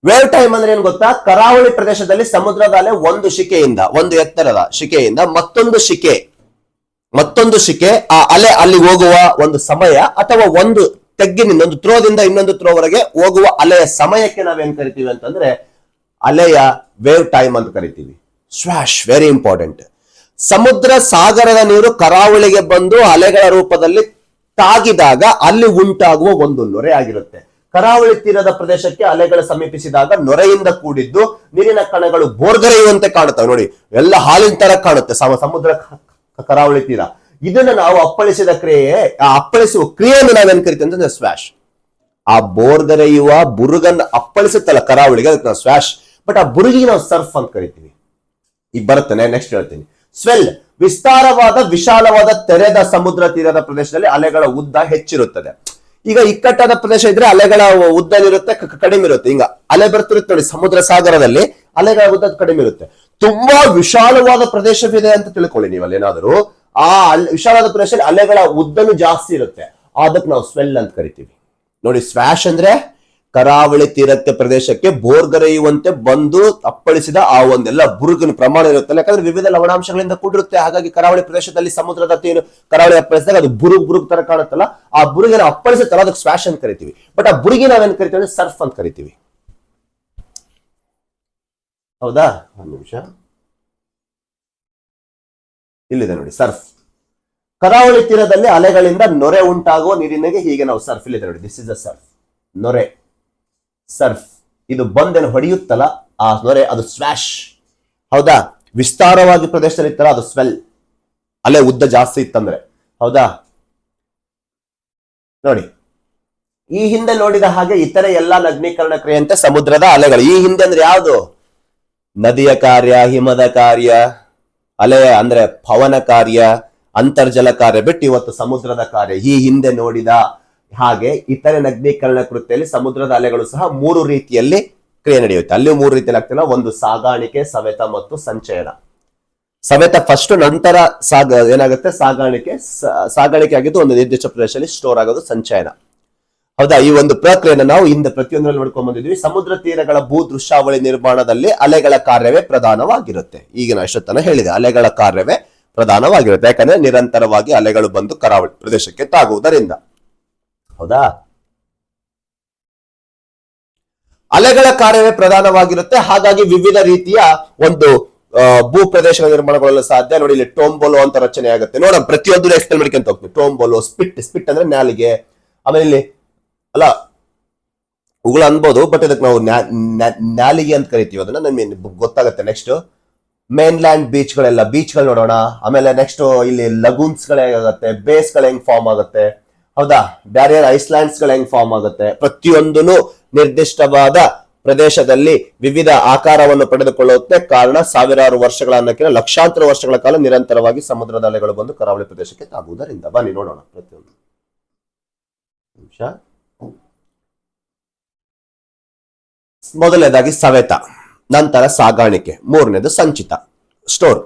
ವೇವ್ ಟೈಮ್ ಅಂದ್ರೆ ಏನ್ ಗೊತ್ತಾ, ಕರಾವಳಿ ಪ್ರದೇಶದಲ್ಲಿ ಸಮುದ್ರದ ಅಲೆ ಒಂದು ಶಿಕೆಯಿಂದ, ಒಂದು ಎತ್ತರದ ಶಿಕೆಯಿಂದ ಮತ್ತೊಂದು ಶಿಕೆ ಆ ಅಲೆ ಅಲ್ಲಿ ಹೋಗುವ ಒಂದು ಸಮಯ ಅಥವಾ ಒಂದು ತಗ್ಗಿನ ಇನ್ನೊಂದು ಥ್ರೋದಿಂದ ಇನ್ನೊಂದು ಥ್ರೋವರೆಗೆ ಹೋಗುವ ಅಲೆಯ ಸಮಯಕ್ಕೆ ನಾವೇನ್ ಕರಿತೀವಿ ಅಂತಂದ್ರೆ ಅಲೆಯ ವೇವ್ ಟೈಮ್ ಅಂತ ಕರಿತೀವಿ. ಸ್ವಾಶ್, ವೆರಿ ಇಂಪಾರ್ಟೆಂಟ್. ಸಮುದ್ರ ಸಾಗರದ ನೀರು ಕರಾವಳಿಗೆ ಬಂದು ಅಲೆಗಳ ರೂಪದಲ್ಲಿ ತಾಗಿದಾಗ ಅಲ್ಲಿ ಉಂಟಾಗುವ ಒಂದು ನೊರೆ ಆಗಿರುತ್ತೆ. ಕರಾವಳಿ ತೀರದ ಪ್ರದೇಶಕ್ಕೆ ಅಲೆಗಳು ಸಮೀಪಿಸಿದಾಗ ನೊರೆಯಿಂದ ಕೂಡಿದ್ದು ನೀರಿನ ಕಣಗಳು ಬೋರ್ಗರೆಯುವಂತೆ ಕಾಣುತ್ತವೆ. ನೋಡಿ, ಎಲ್ಲ ಹಾಲಿನ ತರ ಕಾಣುತ್ತೆ ಸಮುದ್ರ ಕರಾವಳಿ ತೀರ. ಇದನ್ನ ನಾವು ಅಪ್ಪಳಿಸಿದ ಕ್ರಿಯೆ, ಆ ಅಪ್ಪಳಿಸುವ ಕ್ರಿಯೆಯನ್ನು ನಾವೇನ್ ಕರಿತೀವಿ ಅಂತಂದ್ರೆ ಸ್ವಾಶ್. ಆ ಬೋರ್ಗರೆಯುವ ಬುರುಗನ್ನು ಅಪ್ಪಳಿಸುತ್ತಲ್ಲ ಕರಾವಳಿಗೆ, ಅದಕ್ಕೆ ನಾವು ಸ್ವಾಶ್. ಬಟ್ ಆ ಬುರುಗಿಗೆ ನಾವು ಸರ್ಫ್ ಅಂತ ಕರಿತೀವಿ. ಈಗ ಬರುತ್ತೇನೆ, ನೆಕ್ಸ್ಟ್ ಹೇಳ್ತೀನಿ. ಸ್ವೆಲ್, ವಿಸ್ತಾರವಾದ ವಿಶಾಲವಾದ ತೆರೆದ ಸಮುದ್ರ ತೀರದ ಪ್ರದೇಶದಲ್ಲಿ ಅಲೆಗಳ ಉದ್ದ ಹೆಚ್ಚಿರುತ್ತದೆ. ಈಗ ಇಕ್ಕಟ್ಟಾದ ಪ್ರದೇಶ ಇದ್ರೆ ಅಲೆಗಳ ಉದ್ದ ಇರುತ್ತೆ, ಕಡಿಮೆ ಇರುತ್ತೆ. ಈಗ ಅಲೆ ಬರ್ತಿರುತ್ತೆ ನೋಡಿ, ಸಮುದ್ರ ಸಾಗರದಲ್ಲಿ ಅಲೆಗಳ ಉದ್ದ ಕಡಿಮೆ ಇರುತ್ತೆ. ತುಂಬಾ ವಿಶಾಲವಾದ ಪ್ರದೇಶವಿದೆ ಅಂತ ತಿಳ್ಕೊಳ್ಳಿ ನೀವಲ್ಲಿ ಏನಾದರೂ, ಆ ವಿಶಾಲವಾದ ಪ್ರದೇಶದಲ್ಲಿ ಅಲೆಗಳ ಉದ್ದನು ಜಾಸ್ತಿ ಇರುತ್ತೆ, ಅದಕ್ಕೆ ನಾವು ಸ್ವೆಲ್ ಅಂತ ಕರಿತೀವಿ. ನೋಡಿ, ಸ್ವಾಶ್ ಅಂದ್ರೆ ಕರಾವಳಿ ತೀರಕ್ಕೆ ಪ್ರದೇಶಕ್ಕೆ ಬೋರ್ಗರೆಯುವಂತೆ ಬಂದು ಅಪ್ಪಳಿಸಿದ ಆ ಒಂದೆಲ್ಲ ಬುರುಗಿನ ಪ್ರಮಾಣ ಇರುತ್ತಲ್ಲ, ಯಾಕಂದ್ರೆ ವಿವಿಧ ಲವಣಾಂಶಗಳಿಂದ ಕೂಡಿರುತ್ತೆ. ಹಾಗಾಗಿ ಕರಾವಳಿ ಪ್ರದೇಶದಲ್ಲಿ ಸಮುದ್ರದ ತೀರ ಕರಾವಳಿ ಅಪ್ಪಳಿಸಿದಾಗ ಅದು ಬುರುಗ್ ತರ ಕಾಣುತ್ತಲ್ಲ, ಆ ಬುರುಗಿನ ಅಪ್ಪಳಿಸುತ್ತಲ್ಲ, ಅದಕ್ಕೆ ಸ್ವಾಶ್ ಅಂತ ಕರಿತೀವಿ. ಬಟ್ ಆ ಬುರುಗಿ ನಾವೇನ್ ಕರಿತೀವಿ ಅಂದ್ರೆ ಸರ್ಫ್ ಅಂತ ಕರಿತೀವಿ. ಹೌದಾ? ಒಂದು ನಿಮಿಷ, ಇಲ್ಲಿದೆ ನೋಡಿ, ಸರ್ಫ್. ಕರಾವಳಿ ತೀರದಲ್ಲಿ ಅಲೆಗಳಿಂದ ನೊರೆ ಉಂಟಾಗುವ ನೀರಿನಿಗೆ ಹೀಗೆ ನಾವು ಸರ್ಫ್, ಇಲ್ಲಿದೆ ನೋಡಿ, ದಿಸ್ ಇಸ್ ಅ ಸರ್ಫ್. ನೊರೆ, ಸರ್ಫ್. ಇದು ಬಂದೇನು ಹೊಡೆಯುತ್ತಲ್ಲ ಆ ನೊರೆ, ಅದು ಸ್ವಾಶ್. ಹೌದಾ? ವಿಸ್ತಾರವಾಗಿ ಪ್ರದೇಶದಲ್ಲಿ ಇತ್ತಲ್ಲ, ಅದು ಸ್ವೆಲ್. ಅಲೆ ಉದ್ದ ಜಾಸ್ತಿ ಇತ್ತಂದ್ರೆ. ಹೌದಾ? ನೋಡಿ, ಈ ಹಿಂದೆ ನೋಡಿದ ಹಾಗೆ ಇತರೆ ಎಲ್ಲಾ ನಗ್ನೀಕರಣ ಕ್ರಿಯೆಯಂತೆ ಸಮುದ್ರದ ಅಲೆಗಳು. ಈ ಹಿಂದೆ ಅಂದ್ರೆ ಯಾವುದು? ನದಿಯ ಕಾರ್ಯ, ಹಿಮದ ಕಾರ್ಯ, ಅಲೆ ಅಂದ್ರೆ ಪವನ ಕಾರ್ಯ, ಅಂತರ್ಜಲ ಕಾರ್ಯ ಬಿಟ್ಟು ಇವತ್ತು ಸಮುದ್ರದ ಕಾರ್ಯ. ಈ ಹಿಂದೆ ನೋಡಿದ ಹಾಗೆ ಇತರೆ ನಗ್ನೀಕರಣ ಕೃತ್ಯದಲ್ಲಿ ಸಮುದ್ರದ ಅಲೆಗಳು ಸಹ 3 ರೀತಿಯಲ್ಲಿ ಕ್ರಿಯೆ ನಡೆಯುತ್ತೆ. ಅಲ್ಲಿ 3 ರೀತಿಯಲ್ಲಿ ಆಗ್ತಿಲ್ಲ. ಒಂದು ಸಾಗಾಣಿಕೆ, ಸವೆತ ಮತ್ತು ಸಂಚಯನ. ಸವೆತ ಫಸ್ಟ್, ನಂತರ ಏನಾಗುತ್ತೆ ಸಾಗಾಣಿಕೆ ಆಗಿದ್ದು ಒಂದು ನಿರ್ದಿಷ್ಟ ಪ್ರದೇಶದಲ್ಲಿ ಸ್ಟೋರ್ ಆಗೋದು ಸಂಚಯನ. ಹೌದಾ? ಈ ಒಂದು ಪ್ರಕ್ರಿಯೆಯನ್ನು ನಾವು ಹಿಂದೆ ಪ್ರತಿಯೊಂದರಲ್ಲಿ ನೋಡ್ಕೊಂಡ್ ಬಂದಿದ್ವಿ. ಸಮುದ್ರ ತೀರಗಳ ಭೂ ದೃಶ್ಯಾವಳಿ ನಿರ್ಮಾಣದಲ್ಲಿ ಅಲೆಗಳ ಕಾರ್ಯವೇ ಪ್ರಧಾನವಾಗಿರುತ್ತೆ. ಈಗಿನ ಅಷ್ಟೊತ್ತನ ಹೇಳಿದೆ, ಅಲೆಗಳ ಕಾರ್ಯವೇ ಪ್ರಧಾನವಾಗಿರುತ್ತೆ. ಯಾಕಂದ್ರೆ ನಿರಂತರವಾಗಿ ಅಲೆಗಳು ಬಂದು ಕರಾವಳಿ ಪ್ರದೇಶಕ್ಕೆ ತಾಗುವುದರಿಂದ. ಹೌದಾ? ಅಲೆಗಳ ಕಾರ್ಯವೇ ಪ್ರಧಾನವಾಗಿರುತ್ತೆ. ಹಾಗಾಗಿ ವಿವಿಧ ರೀತಿಯ ಒಂದು ಭೂ ಪ್ರದೇಶಗಳ ನಿರ್ಮಾಣಗೊಳ್ಳಲು ಸಾಧ್ಯ. ನೋಡಿ, ಇಲ್ಲಿ ಟೋಂಬೋಲೋ ಅಂತ ರಚನೆ ಆಗುತ್ತೆ. ನೋಡ, ಪ್ರತಿಯೊಂದು ಎಕ್ಸ್ಪ್ಲೇನ್ ಮಾಡ್ಕೊಂತ ಹೋಗ್ತೀವಿ. ಟೋಂಬೋಲೋ, ಸ್ಪಿಟ್ ಅಂದ್ರೆ ನಾಲಿಗೆ. ಆಮೇಲೆ ಇಲ್ಲಿ ಅಲ್ಲ ಉಗುಳು ಅನ್ಬೋದು, ಬಟ್ ಇದಕ್ಕೆ ನಾವು ನಾಲಿಗೆ ಅಂತ ಕರಿತೀವಿ. ಅದನ್ನ ನಮ್ಗೆ ಗೊತ್ತಾಗುತ್ತೆ. ನೆಕ್ಸ್ಟ್ ಮೇನ್ಲ್ಯಾಂಡ್ ಬೀಚ್ಗಳು ನೋಡೋಣ. ಆಮೇಲೆ ನೆಕ್ಸ್ಟ್ ಇಲ್ಲಿ ಲಗೂನ್ಸ್ ಗಳು ಹೇಗಾಗುತ್ತೆ, ಬೇಸ್ ಗಳು ಹೆಂಗ್ ಫಾರ್ಮ್ ಆಗುತ್ತೆ. ಹೌದಾ? ಬ್ಯಾರಿಯರ್ ಐಸ್ಲ್ಯಾಂಡ್ಸ್ ಗಳು ಹೆಂಗ್ ಫಾರ್ಮ್ ಆಗುತ್ತೆ. ಪ್ರತಿಯೊಂದನ್ನು ನಿರ್ದಿಷ್ಟವಾದ ಪ್ರದೇಶದಲ್ಲಿ ವಿವಿಧ ಆಕಾರವನ್ನು ಪಡೆದುಕೊಳ್ಳುತ್ತೆ. ಕಾರಣ ಸಾವಿರಾರು ವರ್ಷಗಳ ಅನ್ನಕ್ಕಿಂತ ಲಕ್ಷಾಂತರ ವರ್ಷಗಳ ಕಾಲ ನಿರಂತರವಾಗಿ ಸಮುದ್ರದ ಅಲೆಗಳು ಬಂದು ಕರಾವಳಿ ಪ್ರದೇಶಕ್ಕೆ ತಾಗುವುದರಿಂದ. ಬನ್ನಿ ನೋಡೋಣ ಪ್ರತಿಯೊಂದು ನಿಮಿಷ. ಮೊದಲನೇದಾಗಿ ಸವೆತ, ನಂತರ ಸಾಗಾಣಿಕೆ, ಮೂರನೇದು ಸಂಚಿತ, ಸ್ಟೋರ್.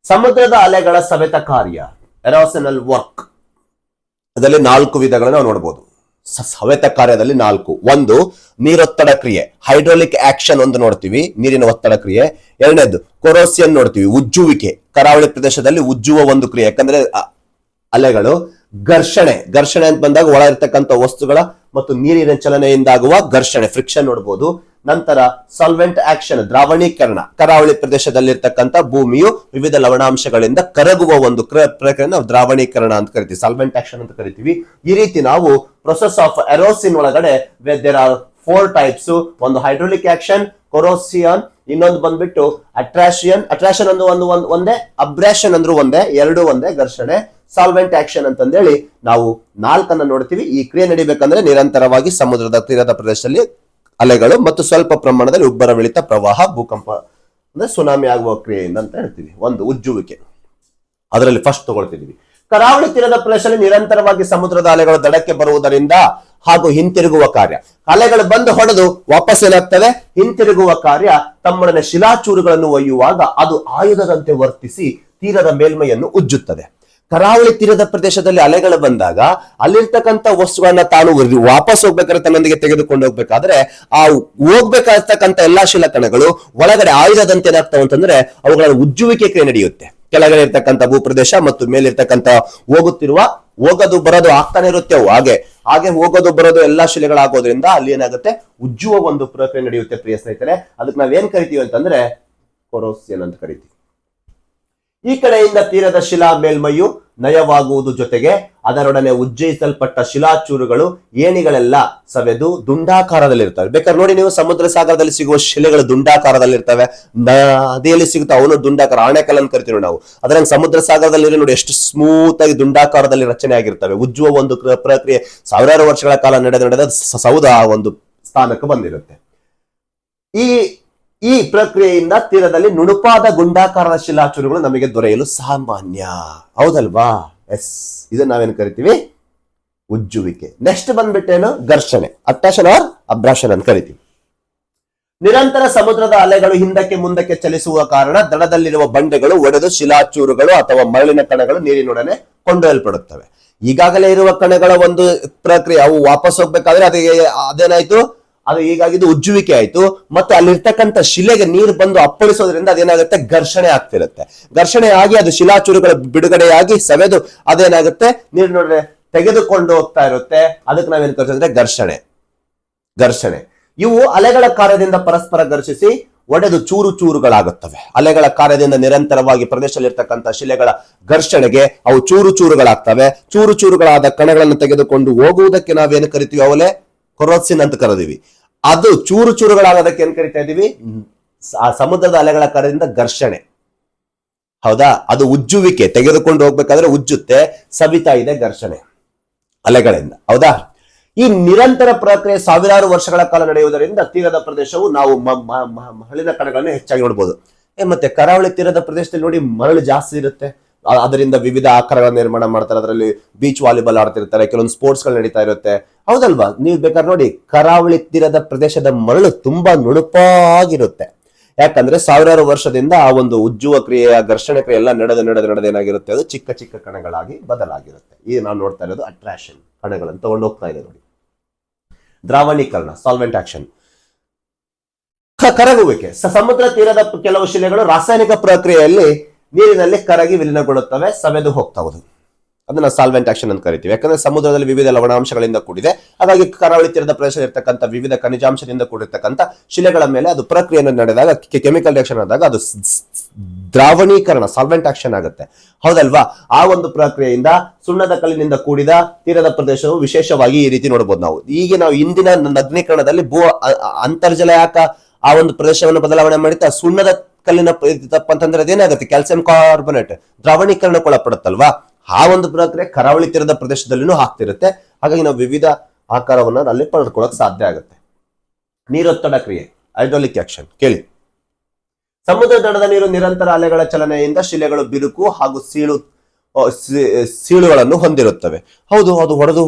ಸಮುದ್ರದ ಅಲೆಗಳ ಸವೆತ ಕಾರ್ಯ, ಎರೋಸನಲ್ ವರ್ಕ್, ಅದರಲ್ಲಿ 4 ವಿಧಗಳನ್ನು ನಾವು ನೋಡಬಹುದು. ಸವೆತ ಕಾರ್ಯದಲ್ಲಿ 4. ಒಂದು, ನೀರೊತ್ತಡ ಕ್ರಿಯೆ, ಹೈಡ್ರೋಲಿಕ್ ಆಕ್ಷನ್ ಒಂದು ನೋಡ್ತೀವಿ, ನೀರಿನ ಒತ್ತಡ ಕ್ರಿಯೆ. ಎರಡನೇದು ಕೊರೋಸಿಯನ್ ನೋಡ್ತೀವಿ, ಉಜ್ಜುವಿಕೆ, ಕರಾವಳಿ ಪ್ರದೇಶದಲ್ಲಿ ಉಜ್ಜುವ ಒಂದು ಕ್ರಿಯೆ. ಯಾಕಂದ್ರೆ ಅಲೆಗಳು. ಘರ್ಷಣೆ ಅಂತ ಬಂದಾಗ ಒಳ ಇರ್ತಕ್ಕಂಥ ವಸ್ತುಗಳ ಮತ್ತು ನೀರಿನ ಚಲನೆಯಿಂದಾಗುವ ಘರ್ಷಣೆ, ಫ್ರಿಕ್ಷನ್ ನೋಡಬಹುದು. ನಂತರ ಸಾಲ್ವೆಂಟ್ ಆಕ್ಷನ್, ದ್ರಾವಣೀಕರಣ, ಕರಾವಳಿ ಪ್ರದೇಶದಲ್ಲಿರ್ತಕ್ಕಂಥ ಭೂಮಿಯು ವಿವಿಧ ಲವಣಾಂಶಗಳಿಂದ ಕರಗುವ ಒಂದು ಪ್ರಕ್ರಿಯೆ ನಾವು ದ್ರಾವಣೀಕರಣ ಅಂತ ಕರಿತೀವಿ, ಸಾಲ್ವೆಂಟ್ ಆಕ್ಷನ್ ಅಂತ ಕರಿತೀವಿ. ಈ ರೀತಿ ನಾವು ಪ್ರೊಸೆಸ್ ಆಫ್ ಎರೋಸಿನ್ ಒಳಗಡೆ ದೇರ್ ಆರ್ 4 ಟೈಪ್ಸ್. ಒಂದು ಹೈಡ್ರೋಲಿಕ್ ಆಕ್ಷನ್, ಕೊರೋಸಿಯನ್, ಇನ್ನೊಂದು ಬಂದ್ಬಿಟ್ಟು ಅಟ್ರಾಕ್ಷನ್ ಅಂದ್ರೆ ಒಂದೇ, ಅಬ್ರಾಷನ್ ಅಂದ್ರೂ ಒಂದೇ, ಎರಡು ಒಂದೇ, ಘರ್ಷಣೆ, ಸಾಲ್ವೆಂಟ್ ಆಕ್ಷನ್ ಅಂತಂದೇಳಿ ನಾವು 4 ನೋಡ್ತೀವಿ. ಈ ಕ್ರಿಯೆ ನಡಿಬೇಕಂದ್ರೆ ನಿರಂತರವಾಗಿ ಸಮುದ್ರದ ತೀರದ ಪ್ರದೇಶದಲ್ಲಿ ಅಲೆಗಳು ಮತ್ತು ಸ್ವಲ್ಪ ಪ್ರಮಾಣದಲ್ಲಿ ಉಬ್ಬರವಿಳಿತ, ಪ್ರವಾಹ, ಭೂಕಂಪ ಅಂದ್ರೆ ಸುನಾಮಿ ಆಗುವ ಕ್ರಿಯೆಯಿಂದ ಅಂತ ಹೇಳ್ತೀವಿ. ಒಂದು ಉಜ್ಜುವಿಕೆ, ಅದರಲ್ಲಿ ಫಸ್ಟ್ ತಗೊಳ್ತಿದೀವಿ. ಕರಾವಳಿ ತೀರದ ಪ್ರದೇಶದಲ್ಲಿ ನಿರಂತರವಾಗಿ ಸಮುದ್ರದ ಅಲೆಗಳು ದಡಕ್ಕೆ ಬರುವುದರಿಂದ ಹಾಗೂ ಹಿಂತಿರುಗುವ ಕಾರ್ಯ. ಅಲೆಗಳು ಬಂದು ಹೊಡೆದು ವಾಪಸ್ ಏನಾಗ್ತವೆ, ಹಿಂತಿರುಗುವ ಕಾರ್ಯ. ತಮ್ಮೊಡನೆ ಶಿಲಾಚೂರುಗಳನ್ನು ಒಯ್ಯುವಾಗ ಅದು ಆಯುಧದಂತೆ ವರ್ತಿಸಿ ತೀರದ ಮೇಲ್ಮೈಯನ್ನು ಉಜ್ಜುತ್ತದೆ. ಕರಾವಳಿ ತೀರದ ಪ್ರದೇಶದಲ್ಲಿ ಅಲೆಗಳು ಬಂದಾಗ ಅಲ್ಲಿರ್ತಕ್ಕಂಥ ವಸ್ತುಗಳನ್ನ ತಾನು ವಾಪಸ್ ಹೋಗ್ಬೇಕಾದ್ರೆ ತನ್ನೊಂದಿಗೆ ತೆಗೆದುಕೊಂಡು ಹೋಗ್ಬೇಕಾದ್ರೆ ಆ ಹೋಗ್ಬೇಕಾಗಿರ್ತಕ್ಕಂಥ ಎಲ್ಲಾ ಶಿಲಾಕಣಗಳು ಒಳಗಡೆ ಆಯುಧದಂತೆ ಏನಾಗ್ತಾವ ಅಂತಂದ್ರೆ ಅವುಗಳ ಉಜ್ಜುವಿಕೆ ಕ್ರಿಯೆ ನಡೆಯುತ್ತೆ. ಕೆಳಗಡೆ ಇರ್ತಕ್ಕಂಥ ಭೂಪ್ರದೇಶ ಮತ್ತು ಮೇಲಿರ್ತಕ್ಕಂಥ ಹೋಗೋದು ಬರೋದು ಆಗ್ತಾನೆ ಇರುತ್ತೆ. ಅವು ಹಾಗೆ ಹಾಗೆ ಹೋಗೋದು ಬರೋದು ಎಲ್ಲಾ ಶಿಲೆಗಳಾಗೋದ್ರಿಂದ ಅಲ್ಲಿ ಏನಾಗುತ್ತೆ, ಉಜ್ಜುವ ಒಂದು ಪ್ರಕ್ರಿಯೆ ನಡೆಯುತ್ತೆ ಪ್ರಿಯ ಸ್ನೇಹಿತರೆ. ಅದಕ್ಕೆ ನಾವೇನ್ ಕರಿತೀವಿ ಅಂತಂದ್ರೆ ಕೊರೋಸಿಯನ್ ಅಂತ ಕರಿತೀವಿ. ಈ ಕಡೆಯಿಂದ ತೀರದ ಶಿಲಾ ಮೇಲ್ಮೈಯು ನಯವಾಗುವುದು ಜೊತೆಗೆ ಅದರೊಡನೆ ಉಜ್ಜಯಿಸಲ್ಪಟ್ಟ ಶಿಲಾಚೂರುಗಳು ಏಣಿಗಳೆಲ್ಲ ಸವೆದು ದುಂಡಾಕಾರದಲ್ಲಿರ್ತವೆ. ಬೇಕಾದ್ರೆ ನೋಡಿ ನೀವು, ಸಮುದ್ರ ಸಾಗರದಲ್ಲಿ ಸಿಗುವ ಶಿಲೆಗಳು ದುಂಡಾಕಾರದಲ್ಲಿರ್ತವೆ, ನದಿಯಲ್ಲಿ ಸಿಗುತ್ತೆ ಅವನು ದುಂಡಾಕಾರ, ಆಣೆಕಲ್ ಅಂತ ಕರಿತೀವಿ ನಾವು. ಅದರಂಗೆ ಸಮುದ್ರ ಸಾಗರದಲ್ಲಿ ನೋಡಿ ಎಷ್ಟು ಸ್ಮೂತ್ ಆಗಿ ದುಂಡಾಕಾರದಲ್ಲಿ ರಚನೆ ಆಗಿರ್ತವೆ. ಉಜ್ಜುವ ಒಂದು ಪ್ರಕ್ರಿಯೆ ಸಾವಿರಾರು ವರ್ಷಗಳ ಕಾಲ ನಡೆದ ಸೌಧ ಆ ಒಂದು ಸ್ಥಾನಕ್ಕೆ ಬಂದಿರುತ್ತೆ. ಈ ಪ್ರಕ್ರಿಯೆಯಿಂದ ತೀರದಲ್ಲಿ ನುಣುಪಾದ ಗುಂಡಾಕಾರದ ಶಿಲಾಚೂರುಗಳು ನಮಗೆ ದೊರೆಯಲು ಸಾಮಾನ್ಯ. ಹೌದಲ್ವಾ? ಎಸ್, ಇದನ್ನ ನಾವೇನು ಕರಿತೀವಿ, ಉಜ್ಜುವಿಕೆ. ನೆಕ್ಸ್ಟ್ ಬಂದ್ಬಿಟ್ಟೇನು, ಘರ್ಷಣೆ, ಅಟ್ರಾಕ್ಷನ್ ಆರ್ ಅಬ್ರಾಷನ್ ಅಂತ ಕರಿತೀವಿ. ನಿರಂತರ ಸಮುದ್ರದ ಅಲೆಗಳು ಹಿಂದಕ್ಕೆ ಮುಂದಕ್ಕೆ ಚಲಿಸುವ ಕಾರಣ ದಡದಲ್ಲಿರುವ ಬಂಡೆಗಳು ಒಡೆದು ಶಿಲಾಚೂರುಗಳು ಅಥವಾ ಮರಳಿನ ಕಣಗಳು ನೀರಿನೊಡನೆ ಕೊಂಡೊಯ್ಯಲ್ಪಡುತ್ತವೆ. ಈಗಾಗಲೇ ಇರುವ ಕಣಗಳ ಒಂದು ಪ್ರಕ್ರಿಯೆ, ಅವು ವಾಪಸ್ ಹೋಗ್ಬೇಕಾದ್ರೆ ಅದೇನಾಯ್ತು, ಅದು ಹೀಗಾಗಿದ್ದು ಉಜ್ಜುವಿಕೆ ಆಯ್ತು. ಮತ್ತೆ ಅಲ್ಲಿರ್ತಕ್ಕಂಥ ಶಿಲೆಗೆ ನೀರು ಬಂದು ಅಪ್ಪಳಿಸೋದ್ರಿಂದ ಅದೇನಾಗುತ್ತೆ, ಘರ್ಷಣೆ ಆಗ್ತಿರುತ್ತೆ. ಘರ್ಷಣೆ ಆಗಿ ಅದು ಶಿಲಾಚೂರುಗಳ ಬಿಡುಗಡೆಯಾಗಿ ಸವೆದು ಅದೇನಾಗುತ್ತೆ, ನೀರಿನೊಡನೆ ತೆಗೆದುಕೊಂಡು ಹೋಗ್ತಾ ಇರುತ್ತೆ. ಅದಕ್ಕೆ ನಾವೇನ್ ಕರಿತೀವಿ ಅಂದ್ರೆ ಘರ್ಷಣೆ. ಇವು ಅಲೆಗಳ ಕಾರ್ಯದಿಂದ ಪರಸ್ಪರ ಘರ್ಷಿಸಿ ಒಡೆದು ಚೂರು ಚೂರುಗಳಾಗುತ್ತವೆ. ಅಲೆಗಳ ಕಾರ್ಯದಿಂದ ನಿರಂತರವಾಗಿ ಪ್ರದೇಶದಲ್ಲಿರ್ತಕ್ಕಂಥ ಶಿಲೆಗಳ ಘರ್ಷಣೆಗೆ ಅವು ಚೂರು ಚೂರುಗಳಾಗ್ತವೆ. ಚೂರು ಚೂರುಗಳಾದ ಕಣಗಳನ್ನು ತೆಗೆದುಕೊಂಡು ಹೋಗುವುದಕ್ಕೆ ನಾವೇನು ಕರಿತೀವಿ, ಅವಲೇ ಕೊರೋಸಿನ್ ಅಂತ ಕರೆದಿವಿ. ಅದು ಚೂರು ಚೂರುಗಳಾಗೋದಕ್ಕೆ ಏನ್ ಕರಿತಾ ಇದೀವಿ, ಆ ಸಮುದ್ರದ ಅಲೆಗಳ ಕಾರ್ಯದಿಂದ ಘರ್ಷಣೆ. ಹೌದಾ? ಅದು ಉಜ್ಜುವಿಕೆ, ತೆಗೆದುಕೊಂಡು ಹೋಗ್ಬೇಕಾದ್ರೆ ಉಜ್ಜುತ್ತೆ, ಸವಿತಾ ಇದೆ ಘರ್ಷಣೆ ಅಲೆಗಳಿಂದ. ಹೌದಾ? ಈ ನಿರಂತರ ಪ್ರಕ್ರಿಯೆ ಸಾವಿರಾರು ವರ್ಷಗಳ ಕಾಲ ನಡೆಯುವುದರಿಂದ ತೀರದ ಪ್ರದೇಶವು ನಾವು ಮರಳಿನ ಕಣಗಳನ್ನು ಹೆಚ್ಚಾಗಿ ನೋಡಬಹುದು. ಮತ್ತೆ ಕರಾವಳಿ ತೀರದ ಪ್ರದೇಶದಲ್ಲಿ ನೋಡಿ ಮರಳು ಜಾಸ್ತಿ ಇರುತ್ತೆ. ಅದರಿಂದ ವಿವಿಧ ಆಕಾರಗಳ ನಿರ್ಮಾಣ ಮಾಡ್ತಾರೆ. ಅದರಲ್ಲಿ ಬೀಚ್ ವಾಲಿಬಾಲ್ ಆಡ್ತಿರ್ತಾರೆ, ಕೆಲವೊಂದು ಸ್ಪೋರ್ಟ್ಸ್ ಗಳು ನಡೀತಾ ಇರುತ್ತೆ. ಹೌದಲ್ವಾ? ನೀವು ಬೇಕಾದ್ರೆ ನೋಡಿ, ಕರಾವಳಿ ತೀರದ ಪ್ರದೇಶದ ಮರಳು ತುಂಬಾ ನುಣುಪಾಗಿರುತ್ತೆ. ಯಾಕಂದ್ರೆ ಸಾವಿರಾರು ವರ್ಷದಿಂದ ಆ ಒಂದು ಉಜ್ಜುವ ಕ್ರಿಯೆಯ ಘರ್ಷಣೆ ಕ್ರಿಯೆ ಎಲ್ಲ ನಡೆದ ಏನಾಗಿರುತ್ತೆ, ಅದು ಚಿಕ್ಕ ಚಿಕ್ಕ ಕಣಗಳಾಗಿ ಬದಲಾಗಿರುತ್ತೆ. ಈಗ ನಾವು ನೋಡ್ತಾ ಇರೋದು ಅಟ್ರಾಕ್ಷನ್, ಕಣಗಳನ್ನು ತಗೊಂಡು ಹೋಗ್ತಾ ಇದೆ ನೋಡಿ. ದ್ರಾವಣೀಕರಣ, ಸಾಲ್ವೆಂಟ್ ಆಕ್ಷನ್. ಕರಗುವಿಕೆ, ಸಮುದ್ರ ತೀರದ ಕೆಲವು ಶಿಲೆಗಳು ರಾಸಾಯನಿಕ ಪ್ರಕ್ರಿಯೆಯಲ್ಲಿ ನೀರಿನಲ್ಲಿ ಕರಗಿ ವಿಲೀನಗೊಳ್ಳುತ್ತವೆ, ಸವೆದು ಹೋಗ್ತಾವುದು. ಅದನ್ನ ಸಾಲ್ವೆಂಟ್ ಆಕ್ಷನ್ ಅಂತ ಕರಿತೀವಿ. ಯಾಕಂದ್ರೆ ಸಮುದ್ರದಲ್ಲಿ ವಿವಿಧ ಲವಣಾಂಶಗಳಿಂದ ಕೂಡಿದೆ. ಹಾಗಾಗಿ ಕರಾವಳಿ ತೀರದ ಪ್ರದೇಶದಲ್ಲಿ ಇರ್ತಕ್ಕಂಥ ವಿವಿಧ ಖನಿಜಾಂಶದಿಂದ ಕೂಡಿರ್ತಕ್ಕಂಥ ಶಿಲೆಗಳ ಮೇಲೆ ಅದು ಪ್ರಕ್ರಿಯೆಯನ್ನು ನಡೆದಾಗ, ಕೆಮಿಕಲ್ ರಿಯಾಕ್ಷನ್ ಆದಾಗ ಅದು ದ್ರಾವಣೀಕರಣ, ಸಾಲ್ವೆಂಟ್ ಆಕ್ಷನ್ ಆಗುತ್ತೆ. ಹೌದಲ್ವಾ? ಆ ಒಂದು ಪ್ರಕ್ರಿಯೆಯಿಂದ ಸುಣ್ಣದ ಕಲ್ಲಿನಿಂದ ಕೂಡಿದ ತೀರದ ಪ್ರದೇಶವು ವಿಶೇಷವಾಗಿ ಈ ರೀತಿ ನೋಡಬಹುದು ನಾವು. ಈಗ ನಾವು ಇಂದಿನ ನಗ್ನೀಕರಣದಲ್ಲಿ ಅಂತರ್ಜಲ ಯಾಕ ಆ ಒಂದು ಪ್ರದೇಶವನ್ನು ಬದಲಾವಣೆ ಮಾಡಿತಾ, ಸುಣ್ಣದ ಕಲ್ಲಿನ ತಪ್ಪ ಅಂತಂದ್ರೆ ಅದೇನಾಗುತ್ತೆ, ಕ್ಯಾಲ್ಸಿಯಂ ಕಾರ್ಬೊನೇಟ್ ದ್ರಾವಣೀಕರಣಕ್ಕೊಳಪಡುತ್ತಲ್ವಾ? ಆ ಒಂದು ಪ್ರಕ್ರಿಯೆ ಕರಾವಳಿ ತೀರದ ಪ್ರದೇಶದಲ್ಲಿನೂ ಆಗ್ತಿರುತ್ತೆ. ಹಾಗಾಗಿ ನಾವು ವಿವಿಧ ಆಕಾರವನ್ನು ಅಲ್ಲಿ ಪಡೆದುಕೊಳ್ಳಕ್ ಸಾಧ್ಯ ಆಗುತ್ತೆ. ನೀರೊತ್ತಡ ಕ್ರಿಯೆ, ಹೈಡ್ರಾಲಿಕ್ ಆಕ್ಷನ್ ಕೇಳಿ. ಸಮುದ್ರ ದಡದ ನೀರು ನಿರಂತರ ಅಲೆಗಳ ಚಲನೆಯಿಂದ ಶಿಲೆಗಳು ಬಿರುಕು ಹಾಗೂ ಸೀಳುಗಳನ್ನು ಹೊಂದಿರುತ್ತವೆ. ಹೌದು, ಅದು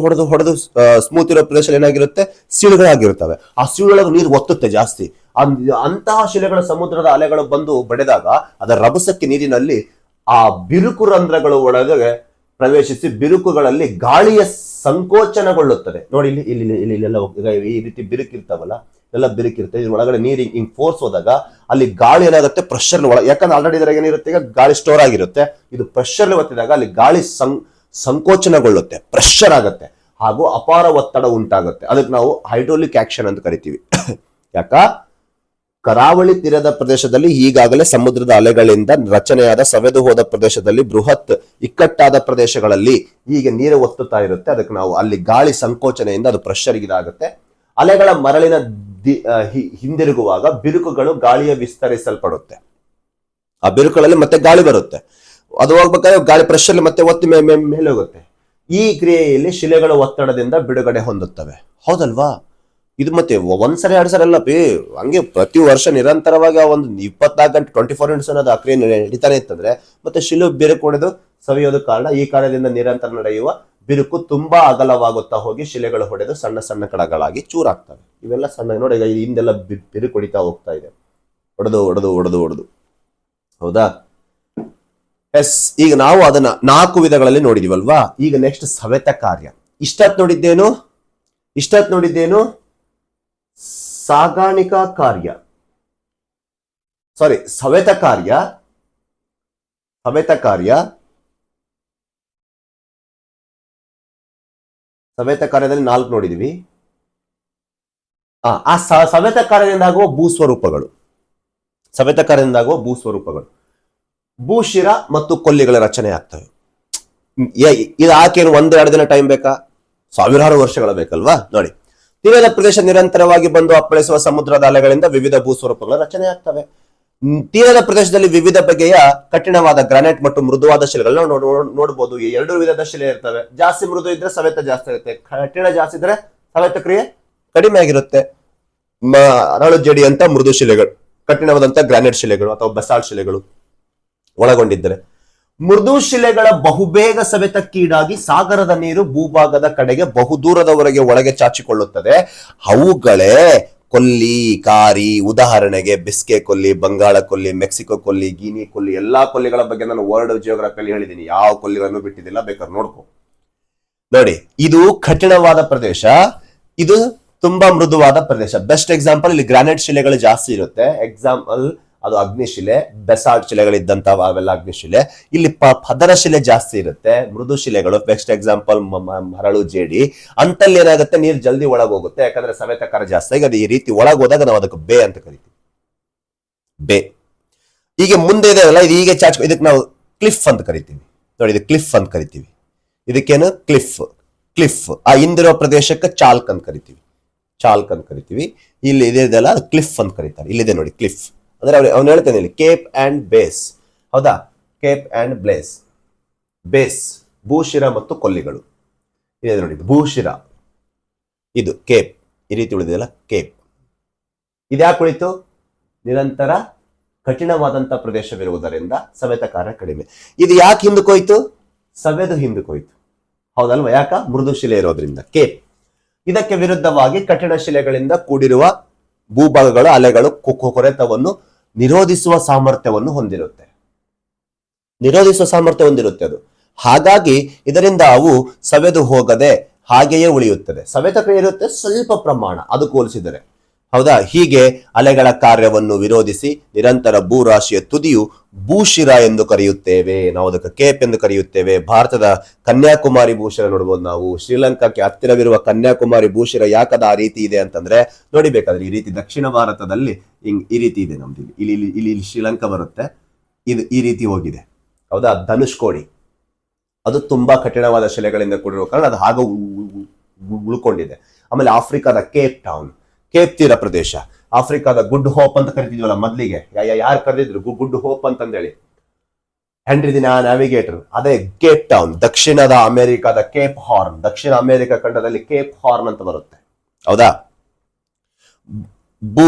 ಹೊಡೆದು ಸ್ಮೂತ್ ಇರೋ ಪ್ರದೇಶ ಏನಾಗಿರುತ್ತೆ, ಸೀಳುಗಳಾಗಿರುತ್ತವೆ. ಆ ಸೀಳುಗಳಿಗೆ ನೀರು ಒತ್ತುತ್ತೆ ಜಾಸ್ತಿ. ಅಂತಹ ಶಿಲೆಗಳ ಸಮುದ್ರದ ಅಲೆಗಳು ಬಂದು ಬಡಿದಾಗ ಅದರ ರಭಸಕ್ಕೆ ನೀರಿನಲ್ಲಿ ಆ ಬಿರುಕು ರಂಧ್ರಗಳು ಒಳಗೆ ಪ್ರವೇಶಿಸಿ ಬಿರುಕುಗಳಲ್ಲಿ ಗಾಳಿಯ ಸಂಕೋಚನಗೊಳ್ಳುತ್ತದೆ. ನೋಡಿ ಇಲ್ಲೆಲ್ಲ ಈ ರೀತಿ ಬಿರುಕಿರ್ತಾವಲ್ಲ, ಎಲ್ಲ ಬಿರುಕಿರುತ್ತೆ. ಇದ್ರ ಒಳಗಡೆ ನೀರು ಹಿಂಗ್ ಫೋರ್ಸ್ ಹೋದಾಗ ಅಲ್ಲಿ ಗಾಳಿ ಏನಾಗುತ್ತೆ, ಪ್ರೆಷರ್ ಒಳಗೆ, ಯಾಕಂದ್ರೆ ಆಲ್ರೆಡಿ ಇದ್ರಾಗ ಏನಿರುತ್ತೆ, ಈಗ ಗಾಳಿ ಸ್ಟೋರ್ ಆಗಿರುತ್ತೆ. ಇದು ಪ್ರೆಷರ್ ಒತ್ತಿದಾಗ ಅಲ್ಲಿ ಗಾಳಿ ಸಂಕೋಚನಗೊಳ್ಳುತ್ತೆ, ಪ್ರೆಷರ್ ಆಗುತ್ತೆ, ಹಾಗೂ ಅಪಾರ ಒತ್ತಡ ಉಂಟಾಗುತ್ತೆ. ಅದಕ್ಕೆ ನಾವು ಹೈಡ್ರಾಲಿಕ್ ಆಕ್ಷನ್ ಅಂತ ಕರಿತೀವಿ. ಯಾಕ, ಕರಾವಳಿ ತೀರದ ಪ್ರದೇಶದಲ್ಲಿ ಈಗಾಗಲೇ ಸಮುದ್ರದ ಅಲೆಗಳಿಂದ ರಚನೆಯಾದ ಸವೆದು ಹೋದ ಪ್ರದೇಶದಲ್ಲಿ ಬೃಹತ್ ಇಕ್ಕಟ್ಟಾದ ಪ್ರದೇಶಗಳಲ್ಲಿ ಈಗ ನೀರು ಒತ್ತುತ್ತಾ ಇರುತ್ತೆ. ಅದಕ್ಕೆ ನಾವು ಅಲ್ಲಿ ಗಾಳಿ ಸಂಕೋಚನೆಯಿಂದ ಅದು ಪ್ರೆಷರ್ ಇದಾಗುತ್ತೆ. ಅಲೆಗಳ ಮರಳಿನ ಹಿಂದಿರುಗುವಾಗ ಬಿರುಕುಗಳು ಗಾಳಿಯ ವಿಸ್ತರಿಸಲ್ಪಡುತ್ತೆ. ಆ ಬಿರುಕುಗಳಲ್ಲಿ ಮತ್ತೆ ಗಾಳಿ ಬರುತ್ತೆ. ಅದು ಹೋಗ್ಬೇಕಾದ್ರೆ ಗಾಳಿ ಪ್ರೆಷರ್ ಮತ್ತೆ ಒತ್ತಿ ಮೇಲೆ ಹೋಗುತ್ತೆ. ಈ ಕ್ರಿಯೆಯಲ್ಲಿ ಶಿಲೆಗಳ ಒತ್ತಡದಿಂದ ಬಿಡುಗಡೆ ಹೊಂದುತ್ತವೆ. ಹೌದಲ್ವಾ? ಇದು ಮತ್ತೆ ಒಂದ್ಸರಿ 2 ಸರಿ ಅಲ್ಲ ಹಂಗೆ ಪ್ರತಿ ವರ್ಷ ನಿರಂತರವಾಗಿ ಆ ಒಂದು 24 ಗಂಟೆ 24 ಇಂಟು ಅನ್ನೋದು ಆ ಕ್ರಿಯೆ ನಡೀತಾನೆ ಇತ್ತಂದ್ರೆ ಮತ್ತೆ ಶಿಲು ಬಿರುಕು ಹೊಡೆದು ಸವಿಯೋದು ಕಾರಣ. ಈ ಕಾರ್ಯದಿಂದ ನಿರಂತರ ನಡೆಯುವ ಬಿರುಕು ತುಂಬಾ ಅಗಲವಾಗುತ್ತಾ ಹೋಗಿ ಶಿಲೆಗಳು ಹೊಡೆದು ಸಣ್ಣ ಸಣ್ಣ ಕಣಗಳಾಗಿ ಚೂರಾಗ್ತವೆ. ಇವೆಲ್ಲ ಸಣ್ಣ ನೋಡಿ, ಈಗ ಹಿಂದೆಲ್ಲ ಬಿರುಕು ಹೊಡಿತಾ ಹೋಗ್ತಾ ಇದೆ, ಹೊಡೆದು. ಹೌದಾ? ಎಸ್, ಈಗ ನಾವು ಅದನ್ನ 4 ವಿಧಗಳಲ್ಲಿ ನೋಡಿದೀವಲ್ವಾ. ಈಗ ನೆಕ್ಸ್ಟ್ ಸವೆತ ಕಾರ್ಯ. ಇಷ್ಟತ್ ನೋಡಿದ್ದೇನು ಸಾಗಾಣಿಕಾ ಕಾರ್ಯ, ಸವೆತ ಕಾರ್ಯ ಸವೆತ ಕಾರ್ಯದಲ್ಲಿ 4 ನೋಡಿದೀವಿ. ಆ ಸವೆತ ಕಾರ್ಯದಿಂದ ಆಗುವ ಭೂಸ್ವರೂಪಗಳು, ಸವೆತ ಕಾರ್ಯದಿಂದ ಆಗುವ ಭೂಸ್ವರೂಪಗಳು, ಭೂಶಿರ ಮತ್ತು ಕೊಲ್ಲಿಗಳ ರಚನೆ ಆಗ್ತವೆ. ಇದು ಆಕೇನು 1-2 ದಿನ ಟೈಮ್ ಬೇಕಾ? ಸಾವಿರಾರು ವರ್ಷಗಳ ಬೇಕಲ್ವಾ? ನೋಡಿ, ತೀರದ ಪ್ರದೇಶ ನಿರಂತರವಾಗಿ ಬಂದು ಅಪ್ಪಳಿಸುವ ಸಮುದ್ರದ ಅಲೆಗಳಿಂದ ವಿವಿಧ ಭೂಸ್ವರೂಪಗಳ ರಚನೆ ಆಗ್ತವೆ. ತೀರದ ಪ್ರದೇಶದಲ್ಲಿ ವಿವಿಧ ಬಗೆಯ ಕಠಿಣವಾದ ಗ್ರಾನೈಟ್ ಮತ್ತು ಮೃದುವಾದ ಶಿಲೆಗಳನ್ನ ನೋಡಬಹುದು. ಈ 2 ವಿಧದ ಶಿಲೆ ಇರ್ತವೆ. ಜಾಸ್ತಿ ಮೃದು ಇದ್ರೆ ಸವೆತ ಜಾಸ್ತಿ ಇರುತ್ತೆ, ಕಠಿಣ ಜಾಸ್ತಿ ಇದ್ರೆ ಸವೆತ ಕ್ರಿಯೆ ಕಡಿಮೆ ಆಗಿರುತ್ತೆ. ಅರಳು ಜಡಿ ಅಂತ ಮೃದು ಶಿಲೆಗಳು, ಕಠಿಣವಾದಂತ ಗ್ರಾನೈಟ್ ಶಿಲೆಗಳು ಅಥವಾ ಬಸಾಲ್ಟ್ ಶಿಲೆಗಳು ಒಳಗೊಂಡಿದ್ದರೆ, ಮೃದು ಶಿಲೆಗಳ ಬಹುಬೇಗ ಸವೆತಕ್ಕೀಡಾಗಿ ಸಾಗರದ ನೀರು ಭೂಭಾಗದ ಕಡೆಗೆ ಬಹುದೂರದವರೆಗೆ ಒಳಗೆ ಚಾಚಿಕೊಳ್ಳುತ್ತದೆ. ಅವುಗಳೇ ಕೊಲ್ಲಿ, ಕಾರಿ. ಉದಾಹರಣೆಗೆ ಬಿಸ್ಕೆ ಕೊಲ್ಲಿ, ಬಂಗಾಳ ಕೊಲ್ಲಿ, ಮೆಕ್ಸಿಕೋ ಕೊಲ್ಲಿ, ಗೀನಿ ಕೊಲ್ಲಿ, ಎಲ್ಲಾ ಕೊಲ್ಲಿಗಳ ಬಗ್ಗೆ ನಾನು ವರ್ಲ್ಡ್ ಜಿಯೋಗ್ರಫಿಯಲ್ಲಿ ಹೇಳಿದ್ದೀನಿ. ಯಾವ ಕೊಲ್ಲಿಗಳನ್ನು ಬಿಟ್ಟಿದ್ದಿಲ್ಲ, ಬೇಕಾದ್ರೆ ನೋಡ್ಕೊ. ನೋಡಿ, ಇದು ಕಠಿಣವಾದ ಪ್ರದೇಶ, ಇದು ತುಂಬಾ ಮೃದುವಾದ ಪ್ರದೇಶ. ಬೆಸ್ಟ್ ಎಕ್ಸಾಂಪಲ್, ಇಲ್ಲಿ ಗ್ರಾನೈಟ್ ಶಿಲೆಗಳು ಜಾಸ್ತಿ ಇರುತ್ತೆ. ಎಕ್ಸಾಂಪಲ್ ಅದು ಅಗ್ನಿಶಿಲೆ, ಬೆಸಾಲ್ಟ್ ಶಿಲೆಗಳಿದ್ದಂತ ಅವೆಲ್ಲ ಅಗ್ನಿಶಿಲೆ. ಇಲ್ಲಿ ಪದರ ಶಿಲೆ ಜಾಸ್ತಿ ಇರುತ್ತೆ, ಮೃದು ಶಿಲೆಗಳು. ಬೆಸ್ಟ್ ಎಕ್ಸಾಂಪಲ್ ಮರಳು, ಜೇಡಿ. ಅಂತಲ್ಲಿ ಏನಾಗುತ್ತೆ, ನೀರು ಜಲ್ದಿ ಒಳಗೋಗುತ್ತೆ, ಯಾಕಂದ್ರೆ ಸವೆತಕಾರ ಜಾಸ್ತಿ ಆಗಿ ಅದು ಈ ರೀತಿ ಒಳಗೋದಾಗ ನಾವು ಅದಕ್ಕೆ ಬೇ ಅಂತ ಕರಿತೀವಿ. ಬೇ. ಈಗ ಮುಂದೆ ಇದೆ ಅಲ್ಲ, ಇದು ಹೀಗೆ ಚಾಚ್, ಇದಕ್ಕೆ ನಾವು ಕ್ಲಿಫ್ ಅಂತ ಕರಿತೀವಿ. ನೋಡಿ, ಇದು ಕ್ಲಿಫ್ ಅಂತ ಕರಿತೀವಿ. ಇದಕ್ಕೇನು ಕ್ಲಿಫ್. ಕ್ಲಿಫ್. ಆ ಹಿಂದಿರೋ ಪ್ರದೇಶಕ್ಕೆ ಚಾಲ್ಕ್ ಅಂತ ಕರಿತೀವಿ. ಚಾಲ್ಕ್ ಅಂತ ಕರಿತೀವಿ. ಇಲ್ಲಿ ಇದೆಲ್ಲ ಅದು ಕ್ಲಿಫ್ ಅಂತ ಕರೀತಾರೆ. ಇಲ್ಲಿದೆ ನೋಡಿ ಕ್ಲಿಫ್ ಅಂದ್ರೆ ಅವ್ನು ಹೇಳ್ತಾನೆ ಇಲ್ಲಿ ಕೇಪ್ ಅಂಡ್ ಬೇಸ್. ಹೌದಾ? Cape and bless. ಬೇಸ್ ಭೂಶಿರ ಮತ್ತು ಕೊಲ್ಲಿಗಳು ಇದೆ ನೋಡಿ. ಭೂಶಿರ, ಇದು ಕೇಪ್. ಈ ರೀತಿ ಉಳಿದಿದೆಯಲ್ಲ ಕೇಪ್. ಇದ್ಯಾಕೆ ಉಳಿತು? ನಿರಂತರ ಕಠಿಣವಾದಂತ ಪ್ರದೇಶವಿರುವುದರಿಂದ ಸವೆತ ಕಾರ್ಯ ಕಡಿಮೆ. ಇದು ಯಾಕೆ ಹಿಂದಕ್ಕೋಯ್ತು? ಸವೆದು ಹಿಂದಕ್ಕೋಯ್ತು. ಹೌದಲ್ವಾ? ಯಾಕ? ಮೃದು ಶಿಲೆ ಇರೋದ್ರಿಂದ. ಕೇಪ್. ಇದಕ್ಕೆ ವಿರುದ್ಧವಾಗಿ ಕಠಿಣ ಶಿಲೆಗಳಿಂದ ಕೂಡಿರುವ ಭೂಭಾಗಗಳು, ಅಲೆಗಳು ಕೊರೆತವನ್ನು ನಿರೋಧಿಸುವ ಸಾಮರ್ಥ್ಯವನ್ನು ಹೊಂದಿರುತ್ತೆ. ಅದು. ಹಾಗಾಗಿ ಇದರಿಂದ ಅವು ಸವೆದು ಹೋಗದೆ ಹಾಗೆಯೇ ಉಳಿಯುತ್ತದೆ. ಸವೆತ ಕ್ರಿಯೆ ಇರುತ್ತೆ ಸ್ವಲ್ಪ ಪ್ರಮಾಣ, ಅದು ಹೋಲಿಸಿದರೆ. ಹೌದಾ? ಹೀಗೆ ಅಲೆಗಳ ಕಾರ್ಯವನ್ನು ವಿರೋಧಿಸಿ ನಿರಂತರ ಭೂರಾಶಿಯ ತುದಿಯು ಭೂಶಿರ ಎಂದು ಕರೆಯುತ್ತೇವೆ. ನಾವು ಅದಕ್ಕೆ ಕೇಪ್ ಎಂದು ಕರೆಯುತ್ತೇವೆ. ಭಾರತದ ಕನ್ಯಾಕುಮಾರಿ ಭೂಶಿರ ನೋಡ್ಬೋದು ನಾವು. ಶ್ರೀಲಂಕಾಕ್ಕೆ ಹತ್ತಿರವಿರುವ ಕನ್ಯಾಕುಮಾರಿ ಭೂಶಿರ ಯಾಕದ ಆ ರೀತಿ ಇದೆ ಅಂತಂದ್ರೆ, ನೋಡಿಬೇಕಾದ್ರೆ ಈ ರೀತಿ ದಕ್ಷಿಣ ಭಾರತದಲ್ಲಿ ಈ ರೀತಿ ಇದೆ ನಮ್ದು. ಇಲ್ಲಿ ಶ್ರೀಲಂಕಾ ಬರುತ್ತೆ, ಇದು ಈ ರೀತಿ ಹೋಗಿದೆ. ಹೌದಾ? ಧನುಷ್ಕೋಡಿ ಅದು ತುಂಬಾ ಕಠಿಣವಾದ ಶಿಲೆಗಳಿಂದ ಕೂಡಿರುವ ಕಾರಣ ಅದು ಹಾಗೆ ಉಳ್ಕೊಂಡಿದೆ. ಆಮೇಲೆ ಆಫ್ರಿಕಾದ ಕೇಪ್ ಟೌನ್, ಕೇಪ್ ತೀರ ಪ್ರದೇಶ, ಆಫ್ರಿಕಾದ ಗುಡ್ ಹೋಪ್ ಅಂತ ಕರಿತಿದ್ವಲ್ಲ ಮೊದ್ಲಿಗೆ. ಯಾರು ಕರೆದಿದ್ರು ಗುಡ್ ಹೋಪ್ ಅಂತಂದೇಳಿ? Henry the navigator. ಅದೇ ಕೇಪ್ ಟೌನ್. ದಕ್ಷಿಣದ ಅಮೆರಿಕಾದ ಕೇಪ್ ಹಾರ್ನ್, ದಕ್ಷಿಣ ಅಮೆರಿಕ ಖಂಡದಲ್ಲಿ ಕೇಪ್ ಹಾರ್ನ್ ಅಂತ ಬರುತ್ತೆ. ಹೌದಾ? ಭೂ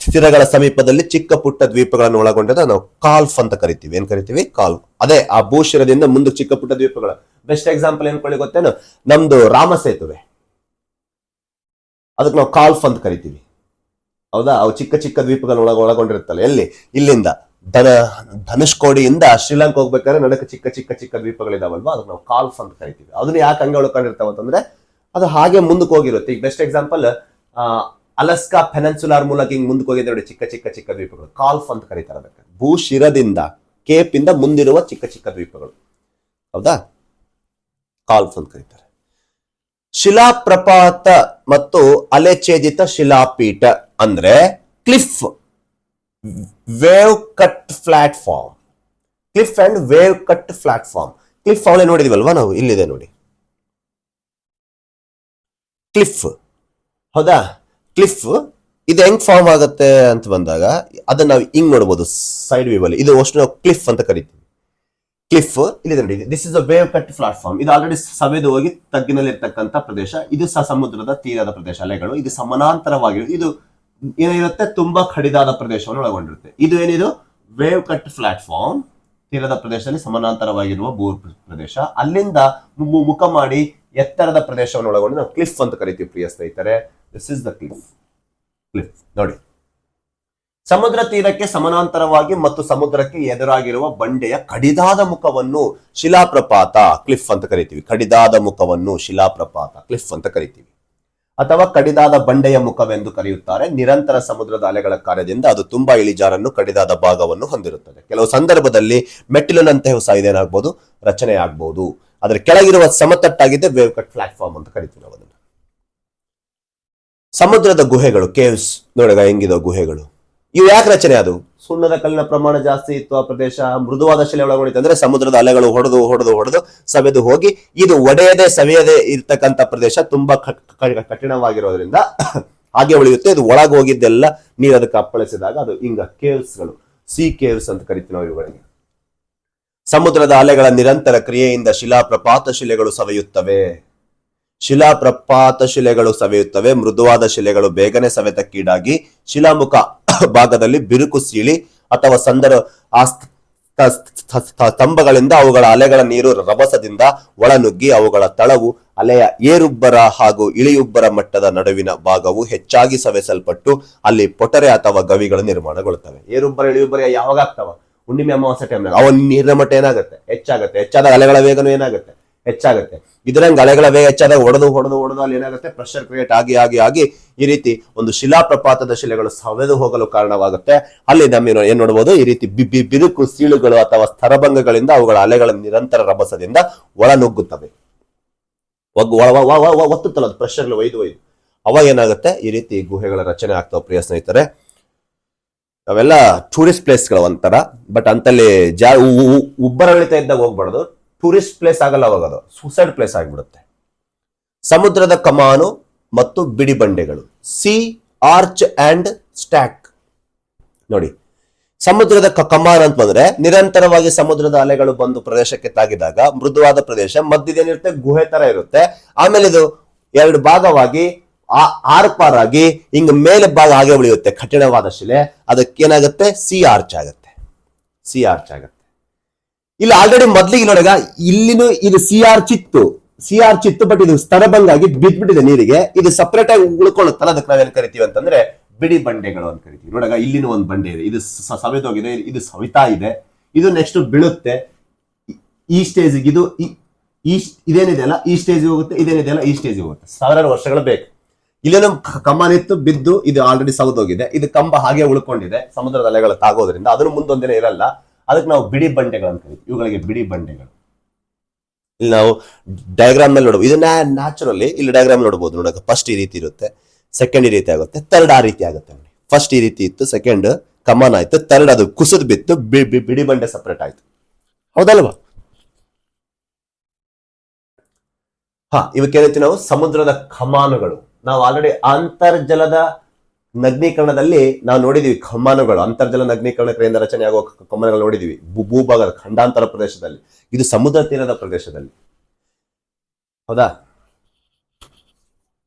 ತೀರಗಳ ಸಮೀಪದಲ್ಲಿ ಚಿಕ್ಕ ಪುಟ್ಟ ದ್ವೀಪಗಳನ್ನು ಒಳಗೊಂಡಿದ್ದ ನಾವು ಕಾಲ್ಫ್ ಅಂತ ಕರಿತೀವಿ. ಏನ್ ಕರಿತೀವಿ? ಕಾಲ್ಫ್. ಅದೇ ಆ ಭೂಶಿರದಿಂದ ಮುಂದೆ ಚಿಕ್ಕ ಪುಟ್ಟ ದ್ವೀಪಗಳ ಬೆಸ್ಟ್ ಎಕ್ಸಾಂಪಲ್ ಏನ್ಕೊಳ್ಳಿ ಗೊತ್ತೇನು? ನಮ್ದು ರಾಮ ಸೇತುವೆ, ಅದಕ್ಕೆ ನಾವು ಕಾಲ್ಫ್ ಅಂತ ಕರಿತೀವಿ. ಹೌದಾ? ಅವು ಚಿಕ್ಕ ಚಿಕ್ಕ ದ್ವೀಪಗಳನ್ನ ಒಳಗೊಂಡಿರುತ್ತಲ್ಲ. ಎಲ್ಲಿ? ಇಲ್ಲಿಂದ ಧನುಷ್ಕೋಡಿಯಿಂದ ಶ್ರೀಲಂಕಾ ಹೋಗ್ಬೇಕಾದ್ರೆ ನಡಕ ಚಿಕ್ಕ ಚಿಕ್ಕ ಚಿಕ್ಕ ದ್ವೀಪಗಳಿದಾವಲ್ವಾ, ಅದಕ್ಕೆ ನಾವು ಕಾಲ್ಫ್ ಅಂತ ಕರಿತೀವಿ. ಅದನ್ನ ಯಾಕೆ ಹಂಗೆ ಉಳ್ಕೊಂಡಿರ್ತಾವ ಅಂತಂದ್ರೆ ಅದು ಹಾಗೆ ಮುಂದಕ್ಕೆ ಹೋಗಿರುತ್ತೆ. ಈಗ ಬೆಸ್ಟ್ ಎಕ್ಸಾಂಪಲ್ ಅಲಸ್ಕಾ ಪೆನನ್ಸುಲಾರ್ ಮೂಲಕ ಹಿಂಗ್ ಮುಂದಕ್ಕೆ ಹೋಗಿದೆ ನೋಡಿ, ಚಿಕ್ಕ ಚಿಕ್ಕ ಚಿಕ್ಕ ದ್ವೀಪಗಳು. ಕಾಲ್ಫ್ ಅಂತ ಕರೀತಾರೆ ಅದಕ್ಕೆ. ಭೂಶಿರದಿಂದ, ಕೇಪ್ ಇಂದ ಮುಂದಿರುವ ಚಿಕ್ಕ ಚಿಕ್ಕ ದ್ವೀಪಗಳು. ಹೌದಾ? ಕಾಲ್ಫ್ ಅಂತ ಕರೀತಾರೆ. ಶಿಲಾಪ್ರಪಾತ ಮತ್ತು ಅಲೆಛೇದಿತ ಶಿಲಾಪೀಠ ಅಂದ್ರೆ cliff, wave cut platform. Cliff and wave cut platform. Cliff ಅವಳೆ ನೋಡಿದಿವಲ್ವಾ ನಾವು, ಇಲ್ಲಿದೆ ನೋಡಿ ಕ್ಲಿಫ್. ಹೌದಾ? ಕ್ಲಿಫ್ ಇದು ಹೆಂಗ್ ಫಾರ್ಮ್ ಆಗುತ್ತೆ ಅಂತ ಬಂದಾಗ ಅದನ್ನ ನಾವು ಹಿಂಗ್ ನೋಡ್ಬೋದು ಸೈಡ್ ವ್ಯೂ ಅಲ್ಲಿ. ಇದು ಅಷ್ಟು ನಾವು ಕ್ಲಿಫ್ ಅಂತ ಕರಿತೀವಿ. ಕ್ಲಿಫ್ ಇಲ್ಲಿ ನೋಡಿ, this is a wave cut platform. ಇದು ಆಲ್ರೆಡಿ ಸವೆದು ಹೋಗಿ ತಗ್ಗಿನಲ್ಲಿ ಇರ್ತಕ್ಕಂಥ ಪ್ರದೇಶ. ಇದು ಸಹ ಸಮುದ್ರದ ತೀರದ ಪ್ರದೇಶ. ಅಲೆಗಳು ಇದು ಸಮಾನಾಂತರವಾಗಿ, ಇದು ಏನಿರುತ್ತೆ ತುಂಬಾ ಕಡಿದಾದ ಪ್ರದೇಶವನ್ನು ಒಳಗೊಂಡಿರುತ್ತೆ. ಇದು ಏನಿದು ವೇವ್ ಕಟ್ ಪ್ಲಾಟ್ಫಾರ್ಮ್, ತೀರದ ಪ್ರದೇಶದಲ್ಲಿ ಸಮಾನಾಂತರವಾಗಿರುವ ಭೂ ಪ್ರದೇಶ. ಅಲ್ಲಿಂದ ಮುಖ ಮಾಡಿ ಎತ್ತರದ ಪ್ರದೇಶವನ್ನು ಒಳಗೊಂಡು ನಾವು ಕ್ಲಿಫ್ ಅಂತ ಕರಿತೀವಿ ಪ್ರಿಯ ಸ್ನೇಹಿತರೆ. This is the cliff. Cliff ನೋಡಿ, ಸಮುದ್ರ ತೀರಕ್ಕೆ ಸಮಾನಾಂತರವಾಗಿ ಮತ್ತು ಸಮುದ್ರಕ್ಕೆ ಎದುರಾಗಿರುವ ಬಂಡೆಯ ಕಡಿದಾದ ಮುಖವನ್ನು ಶಿಲಾಪ್ರಪಾತ, ಕ್ಲಿಫ್ ಅಂತ ಕರಿತೀವಿ. ಕಡಿದಾದ ಮುಖವನ್ನು ಶಿಲಾಪ್ರಪಾತ, ಕ್ಲಿಫ್ ಅಂತ ಕರಿತೀವಿ. ಅಥವಾ ಕಡಿದಾದ ಬಂಡೆಯ ಮುಖವೆಂದು ಕರೆಯುತ್ತಾರೆ. ನಿರಂತರ ಸಮುದ್ರದ ಅಲೆಗಳ ಕಾರ್ಯದಿಂದ ಅದು ತುಂಬಾ ಇಳಿಜಾರನ್ನು, ಕಡಿದಾದ ಭಾಗವನ್ನು ಹೊಂದಿರುತ್ತದೆ. ಕೆಲವು ಸಂದರ್ಭದಲ್ಲಿ ಮೆಟ್ಟಿಲಿನಂತೆ ಸಹ ಇದೇನಾಗಬಹುದು, ರಚನೆ ಆಗ್ಬಹುದು. ಅದರ ಕೆಳಗಿರುವ ಸಮತಟ್ಟಾಗಿದೆ ವೇವ್ ಕಟ್ ಪ್ಲಾಟ್ಫಾರ್ಮ್ ಅಂತ ಕರಿತೀವಿ ನಾವು ಅದನ್ನ. ಸಮುದ್ರದ ಗುಹೆಗಳು, ಕೇವ್ಸ್ ನೋಡಿಗ ಹೆಂಗಿದೋ ಗುಹೆಗಳು, ಇವು ಯಾಕೆ ರಚನೆ? ಅದು ಸುಣ್ಣದ ಕಲ್ಲಿನ ಪ್ರಮಾಣ ಜಾಸ್ತಿ ಇತ್ತು ಆ ಪ್ರದೇಶ, ಮೃದುವಾದ ಶಿಲೆ ಒಳಗೊಂಡಿತ್ತು. ಅಂದ್ರೆ ಸಮುದ್ರದ ಅಲೆಗಳು ಹೊಡೆದು ಹೊಡೆದು ಹೊಡೆದು ಸವೆದು ಹೋಗಿ ಇದು ಒಡೆಯದೆ ಸವೆಯದೆ ಇರ್ತಕ್ಕಂಥ ಪ್ರದೇಶ ತುಂಬಾ ಕಠಿಣವಾಗಿರೋದ್ರಿಂದ ಹಾಗೆ ಉಳಿಯುತ್ತೆ. ಇದು ಒಳಗೆ ಹೋಗಿದ್ದೆಲ್ಲ ನೀರು ಅದಕ್ಕೆ ಅಪ್ಪಳಿಸಿದಾಗ ಅದು ಹಿಂಗ ಕೇವ್ಸ್ಗಳು, ಸಿ ಕೇವ್ಸ್ ಅಂತ ಕರಿತೀವಿ ನಾವು ಇವುಗಳಿಗೆ. ಸಮುದ್ರದ ಅಲೆಗಳ ನಿರಂತರ ಕ್ರಿಯೆಯಿಂದ ಶಿಲಾಪ್ರಪಾತ ಶಿಲೆಗಳು ಸವೆಯುತ್ತವೆ. ಶಿಲಾಪ್ರಪಾತ ಶಿಲೆಗಳು ಸವೆಯುತ್ತವೆ. ಮೃದುವಾದ ಶಿಲೆಗಳು ಬೇಗನೆ ಸವೆತಕ್ಕೀಡಾಗಿ ಶಿಲಾಮುಖ ಭಾಗದಲ್ಲಿ ಬಿರುಕು ಸೀಳಿ ಅಥವಾ ಸ್ತಂಭಗಳಿಂದ ಅವುಗಳ ಅಲೆಗಳ ನೀರು ರಭಸದಿಂದ ಒಳನುಗ್ಗಿ ಅವುಗಳ ತಳವು ಅಲೆಯ ಏರುಬ್ಬರ ಹಾಗೂ ಇಳಿಯುಬ್ಬರ ಮಟ್ಟದ ನಡುವಿನ ಭಾಗವು ಹೆಚ್ಚಾಗಿ ಸವೆಸಲ್ಪಟ್ಟು ಅಲ್ಲಿ ಪೊಟರೆ ಅಥವಾ ಗವಿಗಳು ನಿರ್ಮಾಣಗೊಳ್ಳುತ್ತವೆ. ಏರುಬ್ಬರ ಇಳಿಯುಬ್ಬರ ಯಾವಾಗ ಆಗ್ತಾವ? ಹುಣ್ಣಿಮೆ ಅಮಾವಾಸ್ಯೆ ಟೈಮ್ನಾಗ ಅವ ನೀರಿನ ಮಟ್ಟ ಏನಾಗುತ್ತೆ? ಹೆಚ್ಚಾಗುತ್ತೆ. ಹೆಚ್ಚಾದಾಗ ಅಲೆಗಳ ವೇಗನೂ ಏನಾಗುತ್ತೆ? ಹೆಚ್ಚಾಗುತ್ತೆ. ಇದರಂಗ ಅಲೆಗಳ ವೇಗ ಹೆಚ್ಚಾದಾಗ ಹೊಡೆದು ಹೊಡೆದು ಹೊಡೆದು ಅಲ್ಲಿ ಏನಾಗುತ್ತೆ? ಪ್ರೆಷರ್ ಕ್ರಿಯೇಟ್ ಆಗಿ ಆಗಿ ಆಗಿ ಈ ರೀತಿ ಒಂದು ಶಿಲಾಪ್ರಪಾತದ ಶಿಲೆಗಳು ಸವೆದು ಹೋಗಲು ಕಾರಣವಾಗುತ್ತೆ. ಅಲ್ಲಿ ನಮ್ಮ ಏನ್ ನೋಡಬಹುದು, ಈ ರೀತಿ ಬಿರುಕು ಸೀಳುಗಳು ಅಥವಾ ಸ್ತರಭಂಗಗಳಿಂದ ಅವುಗಳ ಅಲೆಗಳ ನಿರಂತರ ರಭಸದಿಂದ ಒಳನುಗ್ಗುತ್ತವೆ. ಒತ್ತುತ್ತಲ್ಲ ಅದು ಪ್ರೆಷರ್ ಒಯ್ದು ಅವಾಗ ಏನಾಗುತ್ತೆ? ಈ ರೀತಿ ಗುಹೆಗಳ ರಚನೆ ಆಗ್ತಾವ. ಪ್ರಿಯ ಸ್ನೇಹಿತರೆ, ಅವೆಲ್ಲ ಟೂರಿಸ್ಟ್ ಪ್ಲೇಸ್ಗಳು ಒಂಥರ, ಬಟ್ ಅಂತಲ್ಲಿ ಉಬ್ಬರಳಿತ ಇದ್ದಾಗ ಹೋಗ್ಬಾರ್ದು. ಟೂರಿಸ್ಟ್ ಪ್ಲೇಸ್ ಆಗಲ್ಲ, ಅವಾಗ ಅದು ಸೂಸೈಡ್ ಪ್ಲೇಸ್ ಆಗಿಬಿಡುತ್ತೆ. ಸಮುದ್ರದ ಕಮಾನು ಮತ್ತು ಬಿಡಿ ಬಂಡೆಗಳು, ಸಿ ಆರ್ಚ್ ಅಂಡ್ ಸ್ಟ್ಯಾಕ್. ನೋಡಿ, ಸಮುದ್ರದ ಕಮಾನ್ ಅಂತ ಬಂದ್ರೆ ನಿರಂತರವಾಗಿ ಸಮುದ್ರದ ಅಲೆಗಳು ಬಂದು ಪ್ರದೇಶಕ್ಕೆ ತಾಗಿದಾಗ ಮೃದುವಾದ ಪ್ರದೇಶ ಮಧ್ಯದೇನಿರುತ್ತೆ? ಗುಹೆ ತರ ಇರುತ್ತೆ. ಆಮೇಲೆ ಇದು ಎರಡು ಭಾಗವಾಗಿ ಆರ್ಪಾರಾಗಿ ಹಿಂಗ ಮೇಲೆ ಭಾಗ ಹಾಗೆ ಉಳಿಯುತ್ತೆ, ಕಠಿಣವಾದ ಶಿಲೆ. ಅದಕ್ಕೇನಾಗುತ್ತೆ? ಸಿ ಆರ್ಚ್ ಆಗುತ್ತೆ. ಸಿ ಆರ್ಚ್ ಆಗುತ್ತೆ. ಇಲ್ಲಿ ಆಲ್ರೆಡಿ ಮೊದ್ಲಿಗೆ ನೋಡಾಗ ಇಲ್ಲಿನೂ ಇದು ಸಿ ಆರ್ಚ್ ಇತ್ತು, ಬಟ್ ಇದು ಸ್ತರಭಂಗಾಗಿ ಬಿದ್ಬಿಟ್ಟಿದೆ ನೀರಿಗೆ. ಇದು ಸಪರೇಟ್ ಆಗಿ ಉಳ್ಕೊಳ್ಳುತ್ತಲ್ಲ, ಅದಕ್ಕೆ ನಾವೇನ್ ಕರಿತೀವಿ ಅಂತಂದ್ರೆ ಬಿಡಿ ಬಂಡೆಗಳು ಅಂತ ಕರಿತೀವಿ. ನೋಡಾಗ ಇಲ್ಲಿನೂ ಒಂದು ಬಂಡೆ ಇದೆ, ಇದು ಸವೆದೋಗಿದೆ, ಇದು ಸವಿತಾ ಇದೆ, ಇದು ನೆಕ್ಸ್ಟ್ ಬೀಳುತ್ತೆ. ಈ ಸ್ಟೇಜಿಗೆ ಇದು ಇದೇನಿದೆ ಅಲ್ಲ ಈ ಸ್ಟೇಜ್ ಹೋಗುತ್ತೆ, ಇದೇನಿದೆ ಅಲ್ಲ ಈ ಸ್ಟೇಜ್ ಹೋಗುತ್ತೆ. ಸಾವಿರಾರು ವರ್ಷಗಳು ಬೇಕು. ಇಲ್ಲೇನೋ ಕಮಾನಿತ್ತು, ಬಿದ್ದು ಇದು ಆಲ್ರೆಡಿ ಸೌದೋಗಿದೆ. ಇದು ಕಂಬ ಹಾಗೆ ಉಳ್ಕೊಂಡಿದೆ ಸಮುದ್ರದ ಅಲೆಗಳು ತಾಗೋದ್ರಿಂದ. ಅದ್ರ ಮುಂದೊಂದಿನ ಇರಲ್ಲ. ಅದಕ್ಕೆ ನಾವು ಬಿಡಿ ಬಂಡೆಗಳು ಅಂತ ಕರಿತೀವಿ. ಇವುಗಳಿಗೆ ಬಿಡಿ ಬಂಡೆಗಳು. ಇಲ್ಲಿ ನಾವು ಡಯಾಗ್ರಾಮ್ ನಲ್ಲಿ ನೋಡಬಹುದು. ಇದು ನ್ಯಾಚುರಲಿ ಇಲ್ಲಿ ಡಯಾಗ್ರಾಮ್ ನೋಡಬಹುದು. ನೋಡಕ್ಕೆ ಫಸ್ಟ್ ಈ ರೀತಿ ಇರುತ್ತೆ, ಸೆಕೆಂಡ್ ಈ ರೀತಿ ಆಗುತ್ತೆ, ಥರ್ಡ್ ಆ ರೀತಿ ಆಗುತ್ತೆ. ನೋಡಿ, ಫಸ್ಟ್ ಈ ರೀತಿ ಇತ್ತು, ಸೆಕೆಂಡ್ ಕಮಾನ್ ಆಯ್ತು, ಥರ್ಡ್ ಅದು ಕುಸಿದ್ ಬಿತ್ತು, ಬಿಡಿ ಬಂಡೆ ಸಪರೇಟ್ ಆಯ್ತು. ಹೌದಲ್ವಾ? ಇವಕ್ಕೇನೈತಿ ನಾವು ಸಮುದ್ರದ ಕಮಾನುಗಳು. ನಾವು ಆಲ್ರೆಡಿ ಅಂತರ್ಜಲದ ನಗ್ನೀಕರಣದಲ್ಲಿ ನಾವು ನೋಡಿದೀವಿ ಕಮಾನುಗಳು. ಅಂತರ್ಜಲ ನಗ್ನೀಕರಣದಿಂದ ರಚನೆ ಆಗುವ ಕಮಾನುಗಳು ನೋಡಿದೀವಿ ಭೂಭಾಗದ ಖಂಡಾಂತರ ಪ್ರದೇಶದಲ್ಲಿ. ಇದು ಸಮುದ್ರ ತೀರದ ಪ್ರದೇಶದಲ್ಲಿ. ಹೌದಾ?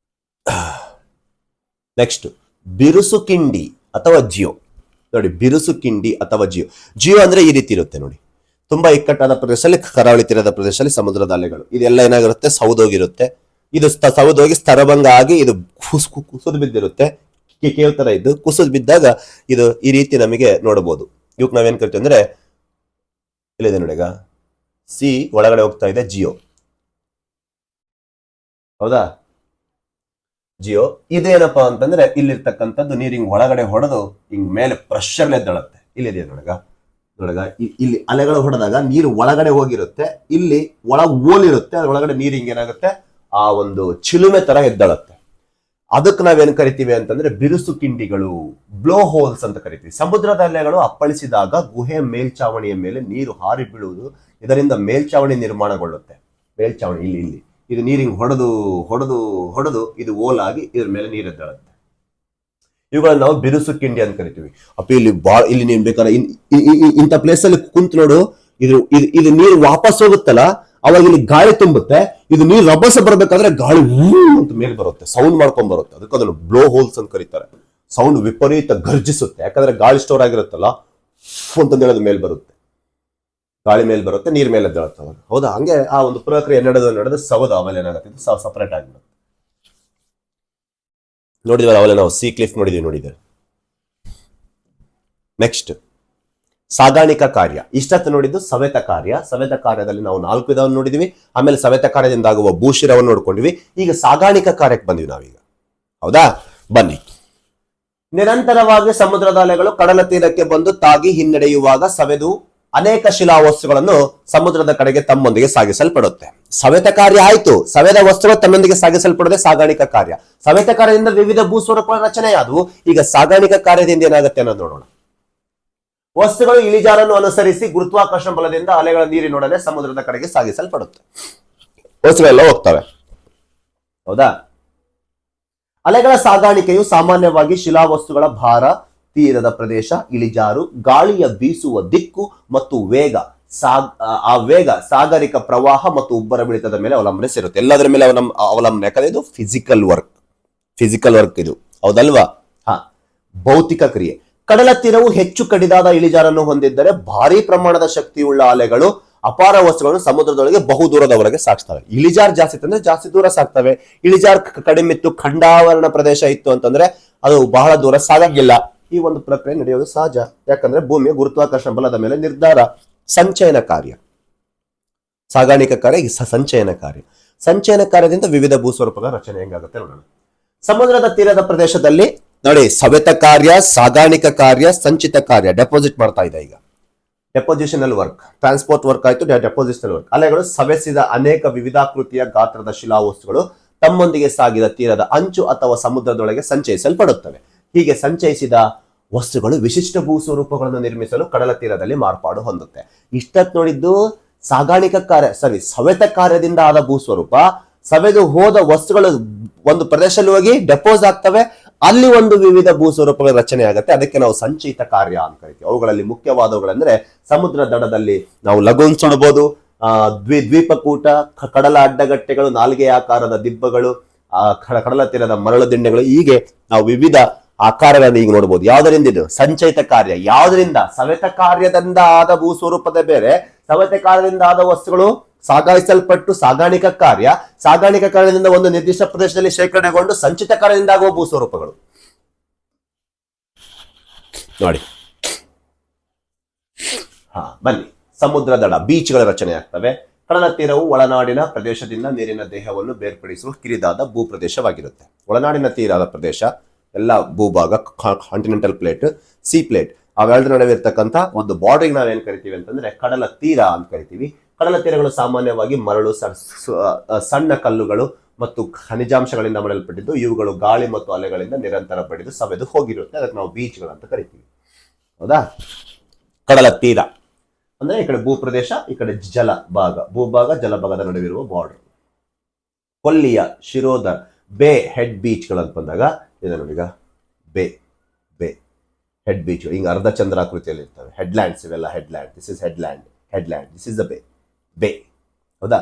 ನೆಕ್ಸ್ಟ್ ಬಿರುಸು ಕಿಂಡಿ ಅಥವಾ ಜಿಯೋ. ನೋಡಿ, ಬಿರುಸು ಕಿಂಡಿ ಅಥವಾ ಜಿಯೋ ಅಂದ್ರೆ ಈ ರೀತಿ ಇರುತ್ತೆ. ನೋಡಿ, ತುಂಬಾ ಇಕ್ಕಟ್ಟಾದ ಪ್ರದೇಶದಲ್ಲಿ, ಕರಾವಳಿ ತೀರದ ಪ್ರದೇಶದಲ್ಲಿ ಸಮುದ್ರದ ಅಲೆಗಳು ಇದೆಲ್ಲ ಏನಾಗಿರುತ್ತೆ? ಸೌದೋಗಿರುತ್ತೆ. ಇದು ಸೌದೋಗಿ ಸ್ತರಭಂಗ ಆಗಿ ಇದು ಕುಸಿದು ಬಿದ್ದಿರುತ್ತೆ. ಕೇವ್ ತರ ಇದ್ದು ಕುಸಿದು ಬಿದ್ದಾಗ ಇದು ಈ ರೀತಿ ನಮಗೆ ನೋಡಬಹುದು. ಇವಕ್ಕೆ ನಾವೇನ್ ಕರಿತೀವಿ ಅಂದ್ರೆ, ಇಲ್ಲಿದೆ ನೋಡಿಗ ಸಿ ಒಳಗಡೆ ಹೋಗ್ತಾ ಇದೆ ಜಿಯೋ. ಹೌದಾ? ಜಿಯೋ ಇದೇನಪ್ಪಾ ಅಂತಂದ್ರೆ ಇಲ್ಲಿರ್ತಕ್ಕಂಥದ್ದು ನೀರು ಹಿಂಗ್ ಒಳಗಡೆ ಹೊಡೆದು ಹಿಂಗ್ ಮೇಲೆ ಪ್ರೆಷರ್ ಎದ್ದಳುತ್ತೆ. ಇಲ್ಲಿದೆ ನೋಡಗ ಇಲ್ಲಿ ಅಲೆಗಳು ಹೊಡೆದಾಗ ನೀರು ಒಳಗಡೆ ಹೋಗಿರುತ್ತೆ, ಇಲ್ಲಿ ಓಲಿರುತ್ತೆ, ಅದ್ರೊಳಗಡೆ ನೀರು ಹಿಂಗೇನಾಗುತ್ತೆ? ಆ ಒಂದು ಚಿಲುಮೆ ತರ ಎದ್ದಳುತ್ತೆ. ಅದಕ್ಕೆ ನಾವೇನ್ ಕರಿತೀವಿ ಅಂತಂದ್ರೆ ಬಿರುಸು ಕಿಂಡಿಗಳು, ಬ್ಲೋ ಹೋಲ್ಸ್ ಅಂತ ಕರಿತೀವಿ. ಸಮುದ್ರದ ಅಲೆಗಳು ಅಪ್ಪಳಿಸಿದಾಗ ಗುಹೆ ಮೇಲ್ಚಾವಣಿಯ ಮೇಲೆ ನೀರು ಹಾರಿ ಬೀಳುವುದು, ಇದರಿಂದ ಮೇಲ್ಚಾವಣಿ ನಿರ್ಮಾಣಗೊಳ್ಳುತ್ತೆ. ಮೇಲ್ಚಾವಣಿ ಇಲ್ಲಿ ಇದು ನೀರಿಂಗ್ ಹೊಡೆದು ಹೊಡೆದು ಹೊಡೆದು ಇದು ಓಲಾಗಿ ಇದ್ರ ಮೇಲೆ ನೀರು ಎದ್ದಳುತ್ತೆ. ಇವುಗಳನ್ನ ನಾವು ಬಿರುಸು ಕಿಂಡಿ ಅಂತ ಕರಿತೀವಿ. ಅಪ್ಪ ಇಲ್ಲಿ ನೀನ್ ಬೇಕಾದ್ರೆ ಇಂಥ ಪ್ಲೇಸ್ ಅಲ್ಲಿ ಕುಂತ್ ನೋಡು, ಇದು ನೀರು ವಾಪಸ್ ಹೋಗುತ್ತಲ್ಲ, ಅವಾಗ ಇಲ್ಲಿ ಗಾಳಿ ತುಂಬುತ್ತೆ. ಇದು ನೀರು ರಭಸ ಬರ್ಬೇಕಾದ್ರೆ ಗಾಳಿ ಅಂತ ಮೇಲೆ ಬರುತ್ತೆ, ಸೌಂಡ್ ಮಾಡ್ಕೊಂಡ್ ಬರುತ್ತೆ. ಅದಕ್ಕೆ ಅದನ್ನು ಬ್ಲೋ ಹೋಲ್ಸ್ ಅಂತ ಕರೀತಾರೆ. ಸೌಂಡ್ ವಿಪರೀತ ಗರ್ಜಿಸುತ್ತೆ, ಯಾಕಂದ್ರೆ ಗಾಳಿ ಸ್ಟೋರ್ ಆಗಿರುತ್ತಲ್ಲ ಅಂತಂದು ಹೇಳೋದು ಮೇಲೆ ಬರುತ್ತೆ, ಗಾಳಿ ಮೇಲೆ ಬರುತ್ತೆ, ನೀರ್ ಮೇಲೆ ಎದ್ದೇಳುತ್ತೆ. ಹೌದಾ? ಹಂಗೆ ಆ ಒಂದು ಪ್ರಕ್ರಿಯೆ ನಡೆದು ಸೌದ ಆಮೇಲೆ ಏನಾಗುತ್ತೆ? ಇದು ಸಪರೇಟ್ ಆಗಿಬಿಡುತ್ತೆ. ನೋಡಿದ್ವಲ್ಲ ಅವೆಲ್ಲ ನಾವು ಸಿ ಕ್ಲಿಫ್ ನೋಡಿದ್ದೇವೆ. ನೆಕ್ಸ್ಟ್ ಸಾಗಾಣಿಕಾ ಕಾರ್ಯ. ಇಷ್ಟತ್ತು ನೋಡಿದ್ದು ಸವೆತ ಕಾರ್ಯ. ಸವೆತ ಕಾರ್ಯದಲ್ಲಿ ನಾವು 4 ವಿಧವನ್ನು ನೋಡಿದ್ವಿ. ಆಮೇಲೆ ಸವೆತ ಕಾರ್ಯದಿಂದ ಆಗುವ ಭೂಶಿರವನ್ನು ನೋಡ್ಕೊಂಡಿವಿ. ಈಗ ಸಾಗಾಣಿಕಾ ಕಾರ್ಯಕ್ಕೆ ಬಂದ್ವಿ ನಾವೀಗ. ಹೌದಾ? ಬನ್ನಿ. ನಿರಂತರವಾಗಿ ಸಮುದ್ರದ ಅಲೆಗಳು ಕಡಲ ತೀರಕ್ಕೆ ಬಂದು ತಾಗಿ ಹಿನ್ನಡೆಯುವಾಗ ಸವೆದು ಅನೇಕ ಶಿಲಾವಸ್ತುಗಳನ್ನು ಸಮುದ್ರದ ಕಡೆಗೆ ತಮ್ಮೊಂದಿಗೆ ಸಾಗಿಸಲ್ಪಡುತ್ತೆ. ಸವೆತ ಕಾರ್ಯ ಆಯ್ತು, ಸವೆದ ವಸ್ತುಗಳು ತಮ್ಮೊಂದಿಗೆ ಸಾಗಿಸಲ್ಪಡದೆ ಸಾಗಾಣಿಕಾ ಕಾರ್ಯ. ಸವೆತ ಕಾರ್ಯದಿಂದ ವಿವಿಧ ಭೂಸ್ವರೂಪಗಳ ರಚನೆಯಾದವು. ಈಗ ಸಾಗಾಣಿಕಾ ಕಾರ್ಯದಿಂದ ಏನಾಗುತ್ತೆ ಅನ್ನೋದು ನೋಡೋಣ. ವಸ್ತುಗಳು ಇಳಿಜಾರನ್ನು ಅನುಸರಿಸಿ ಗುರುತ್ವಾಕರ್ಷಣ ಬಲದಿಂದ ಅಲೆಗಳ ನೀರಿನೊಡನೆ ಸಮುದ್ರದ ಕಡೆಗೆ ಸಾಗಿಸಲ್ಪಡುತ್ತೆ. ವಸ್ತುಗಳೆಲ್ಲ ಹೋಗ್ತವೆ, ಹೌದಾ? ಅಲೆಗಳ ಸಾಗಾಣಿಕೆಯು ಸಾಮಾನ್ಯವಾಗಿ ಶಿಲಾವಸ್ತುಗಳ ಭಾರ, ತೀರದ ಪ್ರದೇಶ, ಇಳಿಜಾರು, ಗಾಳಿಯ ಬೀಸುವ ದಿಕ್ಕು ಮತ್ತು ವೇಗ, ಆ ವೇಗ, ಸಾಗರಿಕ ಪ್ರವಾಹ ಮತ್ತು ಉಬ್ಬರವಿಳಿತದ ಮೇಲೆ ಅವಲಂಬನಿಸಿರುತ್ತೆ. ಎಲ್ಲದರ ಮೇಲೆ ಅವಲಂಬನೆ. ಯಾಕಂದ್ರೆ ಇದು ಫಿಸಿಕಲ್ ವರ್ಕ್ ಇದು, ಹೌದಲ್ವಾ? ಭೌತಿಕ ಕ್ರಿಯೆ. ಕಡಲ ತೀರವು ಹೆಚ್ಚು ಕಡಿದಾದ ಇಳಿಜಾರನ್ನು ಹೊಂದಿದ್ದರೆ ಭಾರಿ ಪ್ರಮಾಣದ ಶಕ್ತಿಯುಳ್ಳ ಅಲೆಗಳು ಅಪಾರ ವಸ್ತುಗಳನ್ನು ಸಮುದ್ರದೊಳಗೆ ಬಹು ದೂರದವರೆಗೆ ಸಾಗಿಸ್ತವೆ. ಇಳಿಜಾರ್ ಜಾಸ್ತಿ ಇತ್ತಂದ್ರೆ ಜಾಸ್ತಿ ದೂರ ಸಾಕ್ತವೆ. ಇಳಿಜಾರ್ ಕಡಿಮೆ ಇತ್ತು, ಖಂಡಾವರಣ ಪ್ರದೇಶ ಇತ್ತು ಅಂತಂದ್ರೆ ಅದು ಬಹಳ ದೂರ ಸಾಗಂಗಿಲ್ಲ. ಈ ಒಂದು ಪ್ರಕ್ರಿಯೆ ನಡೆಯೋದು ಸಹಜ. ಯಾಕಂದ್ರೆ ಭೂಮಿಯ ಗುರುತ್ವಾಕರ್ಷಣ ಬಲದ ಮೇಲೆ ನಿರ್ಧಾರ. ಸಂಚಯನ ಕಾರ್ಯ, ಸಾಗಾಣಿಕಾ ಕಾರ್ಯ, ಸಂಚಯನ ಕಾರ್ಯ. ಸಂಚಯನ ಕಾರ್ಯದಿಂದ ವಿವಿಧ ಭೂಸ್ವರೂಪಗಳ ರಚನೆ ಹೆಂಗಾಗುತ್ತೆ ನೋಡೋಣ. ಸಮುದ್ರದ ತೀರದ ಪ್ರದೇಶದಲ್ಲಿ ನೋಡಿ, ಸವೆತ ಕಾರ್ಯ, ಸಾಗಾಣಿಕಾ ಕಾರ್ಯ, ಸಂಚಿತ ಕಾರ್ಯ. ಡೆಪಾಸಿಟ್ ಮಾಡ್ತಾ ಇದೆ ಈಗ. ಡೆಪೋಸಿಷನಲ್ ವರ್ಕ್, ಟ್ರಾನ್ಸ್ಪೋರ್ಟ್ ವರ್ಕ್ ಆಯ್ತು, ಡೆಪೋಸಿಷನಲ್ ವರ್ಕ್. ಅಲೆಗಳು ಸವೆಸಿದ ಅನೇಕ ವಿವಿಧಾಕೃತಿಯ ಗಾತ್ರದ ಶಿಲಾವಸ್ತುಗಳು ತಮ್ಮೊಂದಿಗೆ ಸಾಗಿದ ತೀರದ ಅಂಚು ಅಥವಾ ಸಮುದ್ರದೊಳಗೆ ಸಂಚಯಿಸಲ್ಪಡುತ್ತವೆ. ಹೀಗೆ ಸಂಚಯಿಸಿದ ವಸ್ತುಗಳು ವಿಶಿಷ್ಟ ಭೂಸ್ವರೂಪಗಳನ್ನು ನಿರ್ಮಿಸಲು ಕಡಲ ತೀರದಲ್ಲಿ ಮಾರ್ಪಾಡು ಹೊಂದುತ್ತೆ. ಇಷ್ಟಕ್ಕೆ ನೋಡಿದ್ದು ಸಾಗಾಣಿಕಾ ಕಾರ್ಯ, ಸವೆತ ಕಾರ್ಯದಿಂದ ಆದ ಭೂಸ್ವರೂಪ. ಸವೆದು ಹೋದ ವಸ್ತುಗಳು ಒಂದು ಪ್ರದೇಶದಲ್ಲಿ ಹೋಗಿ ಡೆಪೋಸ್ ಆಗ್ತವೆ, ಅಲ್ಲಿ ಒಂದು ವಿವಿಧ ಭೂಸ್ವರೂಪಗಳ ರಚನೆ ಆಗುತ್ತೆ. ಅದಕ್ಕೆ ನಾವು ಸಂಚಿತ ಕಾರ್ಯ ಅಂತ ಕರಿತೀವಿ. ಅವುಗಳಲ್ಲಿ ಮುಖ್ಯವಾದವುಗಳೆಂದ್ರೆ ಸಮುದ್ರ ದಡದಲ್ಲಿ ನಾವು ಲಗೂನ್ಸ್ ನೋಡಬಹುದು, ದ್ವೀಪಕೂಟ, ಕಡಲ ಅಡ್ಡಗಟ್ಟೆಗಳು, ನಾಲ್ಗೆ ಆಕಾರದ ದಿಬ್ಬಗಳು, ಕಡಲ ತೀರದ ಮರಳು ದಿಂಡೆಗಳು. ಹೀಗೆ ನಾವು ವಿವಿಧ ಆಕಾರಗಳನ್ನು ಈಗ ನೋಡಬಹುದು. ಯಾವುದರಿಂದ ಇದು ಸಂಚಯಿತ ಕಾರ್ಯ? ಯಾವುದರಿಂದ? ಸವೆತ ಕಾರ್ಯದಿಂದ ಆದ ಭೂಸ್ವರೂಪದ ಬೇರೆ, ಸವೆತ ಕಾರ್ಯದಿಂದ ಆದ ವಸ್ತುಗಳು ಸಾಗಾಯಿಸಲ್ಪಟ್ಟು ಸಾಗಾಣಿಕಾ ಕಾರ್ಯ, ಸಾಗಾಣಿಕಾ ಕಾರ್ಯದಿಂದ ಒಂದು ನಿರ್ದಿಷ್ಟ ಪ್ರದೇಶದಲ್ಲಿ ಶೇಖರಣೆಗೊಂಡು ಸಂಚಿತ ಕಾರ್ಯದಿಂದ ಆಗುವ ಭೂಸ್ವರೂಪಗಳು ನೋಡಿ. ಬನ್ನಿ. ಸಮುದ್ರ ದಡ, ಬೀಚ್ಗಳ ರಚನೆ ಆಗ್ತವೆ. ಕಡಲ ತೀರವು ಒಳನಾಡಿನ ಪ್ರದೇಶದಿಂದ ನೀರಿನ ದೇಹವನ್ನು ಬೇರ್ಪಡಿಸುವ ಕಿರಿದಾದ ಭೂಪ್ರದೇಶವಾಗಿರುತ್ತೆ. ಒಳನಾಡಿನ ತೀರದ ಪ್ರದೇಶ ಎಲ್ಲ ಭೂಭಾಗ, ಕಾಂಟಿನೆಂಟಲ್ ಪ್ಲೇಟ್, ಸಿ ಪ್ಲೇಟ್, ಅವೆರಡರ ನಡುವೆ ಇರ್ತಕ್ಕಂಥ ಒಂದು ಬಾರ್ಡರಿಂಗ್ ನಾವೇನ್ ಕರಿತೀವಿ ಅಂತಂದ್ರೆ ಕಡಲ ತೀರ ಅಂತ ಕರಿತೀವಿ. ಕಡಲ ತೀರಗಳು ಸಾಮಾನ್ಯವಾಗಿ ಮರಳು, ಸಣ್ಣ ಕಲ್ಲುಗಳು ಮತ್ತು ಖನಿಜಾಂಶಗಳಿಂದ ಮಾಡಲ್ಪಟ್ಟಿದ್ದು. ಇವುಗಳು ಗಾಳಿ ಮತ್ತು ಅಲೆಗಳಿಂದ ನಿರಂತರ ಬಡಿದು ಸವೆದು ಹೋಗಿರುತ್ತೆ. ಅದಕ್ಕೆ ನಾವು ಬೀಚ್ಗಳು ಅಂತ ಕರಿತೀವಿ, ಹೌದಾ? ಕಡಲ ತೀರ ಅಂದ್ರೆ ಈ ಕಡೆ ಭೂಪ್ರದೇಶ, ಈ ಕಡೆ ಜಲ ಭಾಗ, ಭೂಭಾಗ ಜಲಭಾಗದ ನಡುವಿರುವ ಬಾರ್ಡರ್. ಕೊಲ್ಲಿಯ, ಶಿರೋದರ್, ಬೇ, ಹೆಡ್ ಬೀಚ್ಗಳು ಅಂತ ಬಂದಾಗ ಇದೆ ನೋಡಿ. ಈಗ ಬೇ ಹೆಡ್ ಬೀಚ್ ಹಿಂಗೆ ಅರ್ಧ ಚಂದ್ರಾಕೃತಿಯಲ್ಲಿ ಇರ್ತವೆ. ಹೆಡ್ಲ್ಯಾಂಡ್ಸ್ ಇವೆಲ್ಲ headland. This is headland, this is the bay, ಹೌದಾ?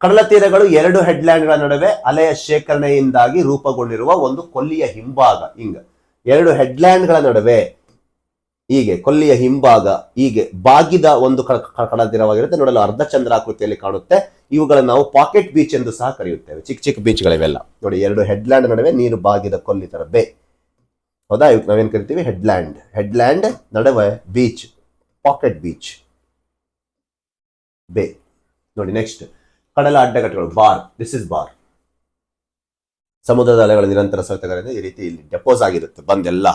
ಕಡಲ ತೀರಗಳು ಎರಡು ಹೆಡ್ಲ್ಯಾಂಡ್ಗಳ ನಡುವೆ ಅಲೆಯ ಶೇಖರಣೆಯಿಂದಾಗಿ ರೂಪುಗೊಂಡಿರುವ ಒಂದು ಕೊಲ್ಲಿಯ ಹಿಂಭಾಗ. ಹಿಂಗ ಎರಡು ಹೆಡ್ಲ್ಯಾಂಡ್ಗಳ ನಡುವೆ ಹೀಗೆ ಕೊಲ್ಲಿಯ ಹಿಂಭಾಗ ಹೀಗೆ ಬಾಗಿದ ಒಂದು ಕಡಲ ತೀರವಾಗಿರುತ್ತೆ. ನೋಡಲು ಅರ್ಧ ಚಂದ್ರಾಕೃತಿಯಲ್ಲಿ ಕಾಣುತ್ತೆ. ಇವುಗಳನ್ನು ನಾವು ಪಾಕೆಟ್ ಬೀಚ್ ಎಂದು ಸಹ ಕರೆಯುತ್ತೇವೆ. ಚಿಕ್ಕ ಚಿಕ್ಕ ಬೀಚ್ಗಳಿವೆಲ್ಲ ನೋಡಿ. ಎರಡು ಹೆಡ್ಲ್ಯಾಂಡ್ ನಡುವೆ ನೀರು ಬಾಗಿದ ಕೊಲ್ಲಿ ತರ ಬೇ, ಹೌದಾ? ಇವಕ್ಕೆ ನಾವೇನ್ ಕರಿತೀವಿ? ಹೆಡ್ಲ್ಯಾಂಡ್ ನಡುವೆ ಬೀಚ್, ಪಾಕೆಟ್ ಬೀಚ್, ಬೇ ನೋಡಿ. ನೆಕ್ಸ್ಟ್ ಕಡಲ ಅಡ್ಡಗಟ್ಟೆಗಳು, ಬಾರ್. This is bar. ಸಮುದ್ರದ ಅಲೆಗಳ ನಿರಂತರ ಸವೆತಗಳಿಂದ ಈ ರೀತಿ ಇಲ್ಲಿ ಡೆಪೋಸ್ ಆಗಿರುತ್ತೆ ಬಂದೆಲ್ಲ,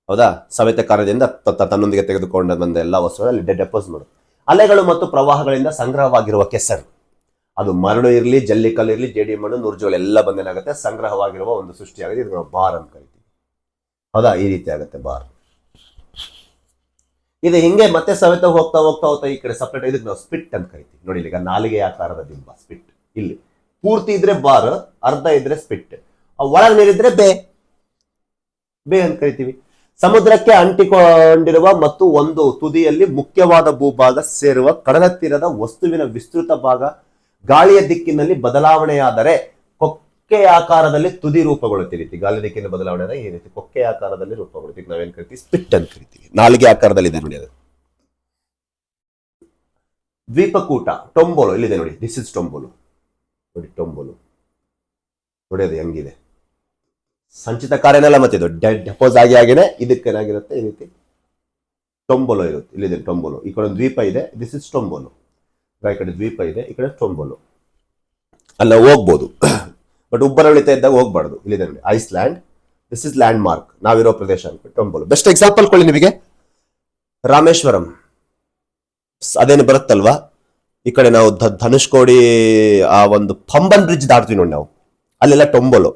ಹೌದಾ? ಸವೆತ ಕಾರ್ಯದಿಂದ ತನ್ನೊಂದಿಗೆ ತೆಗೆದುಕೊಂಡ ಬಂದ ಎಲ್ಲ ವಸ್ತುಗಳಲ್ಲಿ ಡೆಪೋಸ್ ಮಾಡುತ್ತೆ. ಅಲೆಗಳು ಮತ್ತು ಪ್ರವಾಹಗಳಿಂದ ಸಂಗ್ರಹವಾಗಿರುವ ಕೆಸರು, ಅದು ಮರಳು ಇರಲಿ, ಜಲ್ಲಿಕಲ್ಲು ಇರಲಿ, ಜೇಡಿ ಮಣ್ಣು, ನುರ್ಜುಗಳು ಎಲ್ಲ ಬಂದೇನಾಗುತ್ತೆ ಸಂಗ್ರಹವಾಗಿರುವ ಒಂದು ಸೃಷ್ಟಿಯಾಗಿದೆ. ಇದು ನಾವು ಬಾರ್ ಅಂತ ಕರಿತೀವಿ, ಹೌದಾ? ಈ ರೀತಿ ಆಗುತ್ತೆ ಬಾರ್. ಇದು ಹಿಂಗೆ ಮತ್ತೆ ಸವೆತ ಹೋಗ್ತಾ ಈ ಕಡೆ ಸಪ್ರೇಟ್. ಇದಕ್ಕೆ ನಾವು ಸ್ಪಿಟ್ ಅಂತ ಕರಿತೀವಿ ನೋಡಿ. ಈಗ ನಾಲಿಗೆ ಆಕಾರದ ದಿಬ್ಬ, ಸ್ಪಿಟ್. ಇಲ್ಲಿ ಪೂರ್ತಿ ಇದ್ರೆ ಬಾರ್, ಅರ್ಧ ಇದ್ರೆ ಸ್ಪಿಟ್. ಒಳಗೆ ನೀರಿದ್ರೆ ಬೇ ಅಂತ ಕರಿತೀವಿ. ಸಮುದ್ರಕ್ಕೆ ಅಂಟಿಕೊಂಡಿರುವ ಮತ್ತು ಒಂದು ತುದಿಯಲ್ಲಿ ಮುಖ್ಯವಾದ ಭೂಭಾಗ ಸೇರುವ ಕಡಲ ತೀರದ ವಸ್ತುವಿನ ವಿಸ್ತೃತ ಭಾಗ ಗಾಳಿಯ ದಿಕ್ಕಿನಲ್ಲಿ ಬದಲಾವಣೆಯಾದರೆ ಕೊಕ್ಕೆ ಆಕಾರದಲ್ಲಿ ತುದಿ ರೂಪುಗೊಳ್ಳುತ್ತೆ. ರೀತಿ ಗಾಳಿ ದಿಕ್ಕಿನ ಬದಲಾವಣೆ ಆದಾಗ ಈ ರೀತಿ ಕೊಕ್ಕೆ ಆಕಾರದಲ್ಲಿ ರೂಪುಗೊಳ್ಳುತ್ತೆ. ನಾವೇನ್ ಕರಿತೀವಿ? ಸ್ಪಿಟ್ ಅಂತ ಕರಿತೀವಿ. ನಾಲಿಗೆ ಆಕಾರದಲ್ಲಿ ಇದೆ ನೋಡಿ ಅದು. ದ್ವೀಪಕೂಟ, ಟೊಂಬೋಲು ಇಲ್ಲಿದೆ ನೋಡಿ. ದಿಸ್ ಇಸ್ ಟೊಂಬೋಲು ನೋಡಿ. ಟೊಂಬೋಲು ನೋಡಿ ಅದು ಹೆಂಗಿದೆ. ಸಂಚಿತ ಕಾರ್ಯನೆಲ್ಲ ಮತ್ತೆ ಇದು ಡೆಪೋಸ್ ಆಗಿನೇ ಇದಕ್ಕೇನಾಗಿರುತ್ತೆ ಈ ರೀತಿ ಟೊಂಬೋಲು ಇರುತ್ತೆ. ಇಲ್ಲಿದೆ ಟೊಂಬೋಲು. ಈ ಕಡೆ ದ್ವೀಪ ಇದೆ, ದಿಸ್ ಇಸ್ ಟೊಂಬೋಲು. ಈ ಕಡೆ ದ್ವೀಪ ಇದೆ, ಈ ಕಡೆ ಟೊಂಬೋಲು. ಅಲ್ಲ ಹೋಗ್ಬೋದು, ಬಟ್ ಉಬ್ಬರಳಿತ ಇದ್ದಾಗ ಹೋಗ್ಬಾರ್ದು. ಇಲ್ಲಿದೆ ನೋಡಿ Iceland, this is landmark, ನಾವಿರೋ ಪ್ರದೇಶ ಅಂತ ಟೊಂಬೋಲು. ಬೆಸ್ಟ್ ಎಕ್ಸಾಂಪಲ್ ಕೊಳ್ಳಿ ನಿಮಗೆ ರಾಮೇಶ್ವರಂ. ಅದೇನು ಬರುತ್ತಲ್ವಾ, ಈ ಕಡೆ ನಾವು ಧನುಷ್ಕೋಡಿ ಆ ಒಂದು ಪಂಬನ್ ಬ್ರಿಡ್ಜ್ ದಾಟ್ತೀವಿ ನೋಡಿ ನಾವು, ಅಲ್ಲೆಲ್ಲ ಟೊಂಬಲು,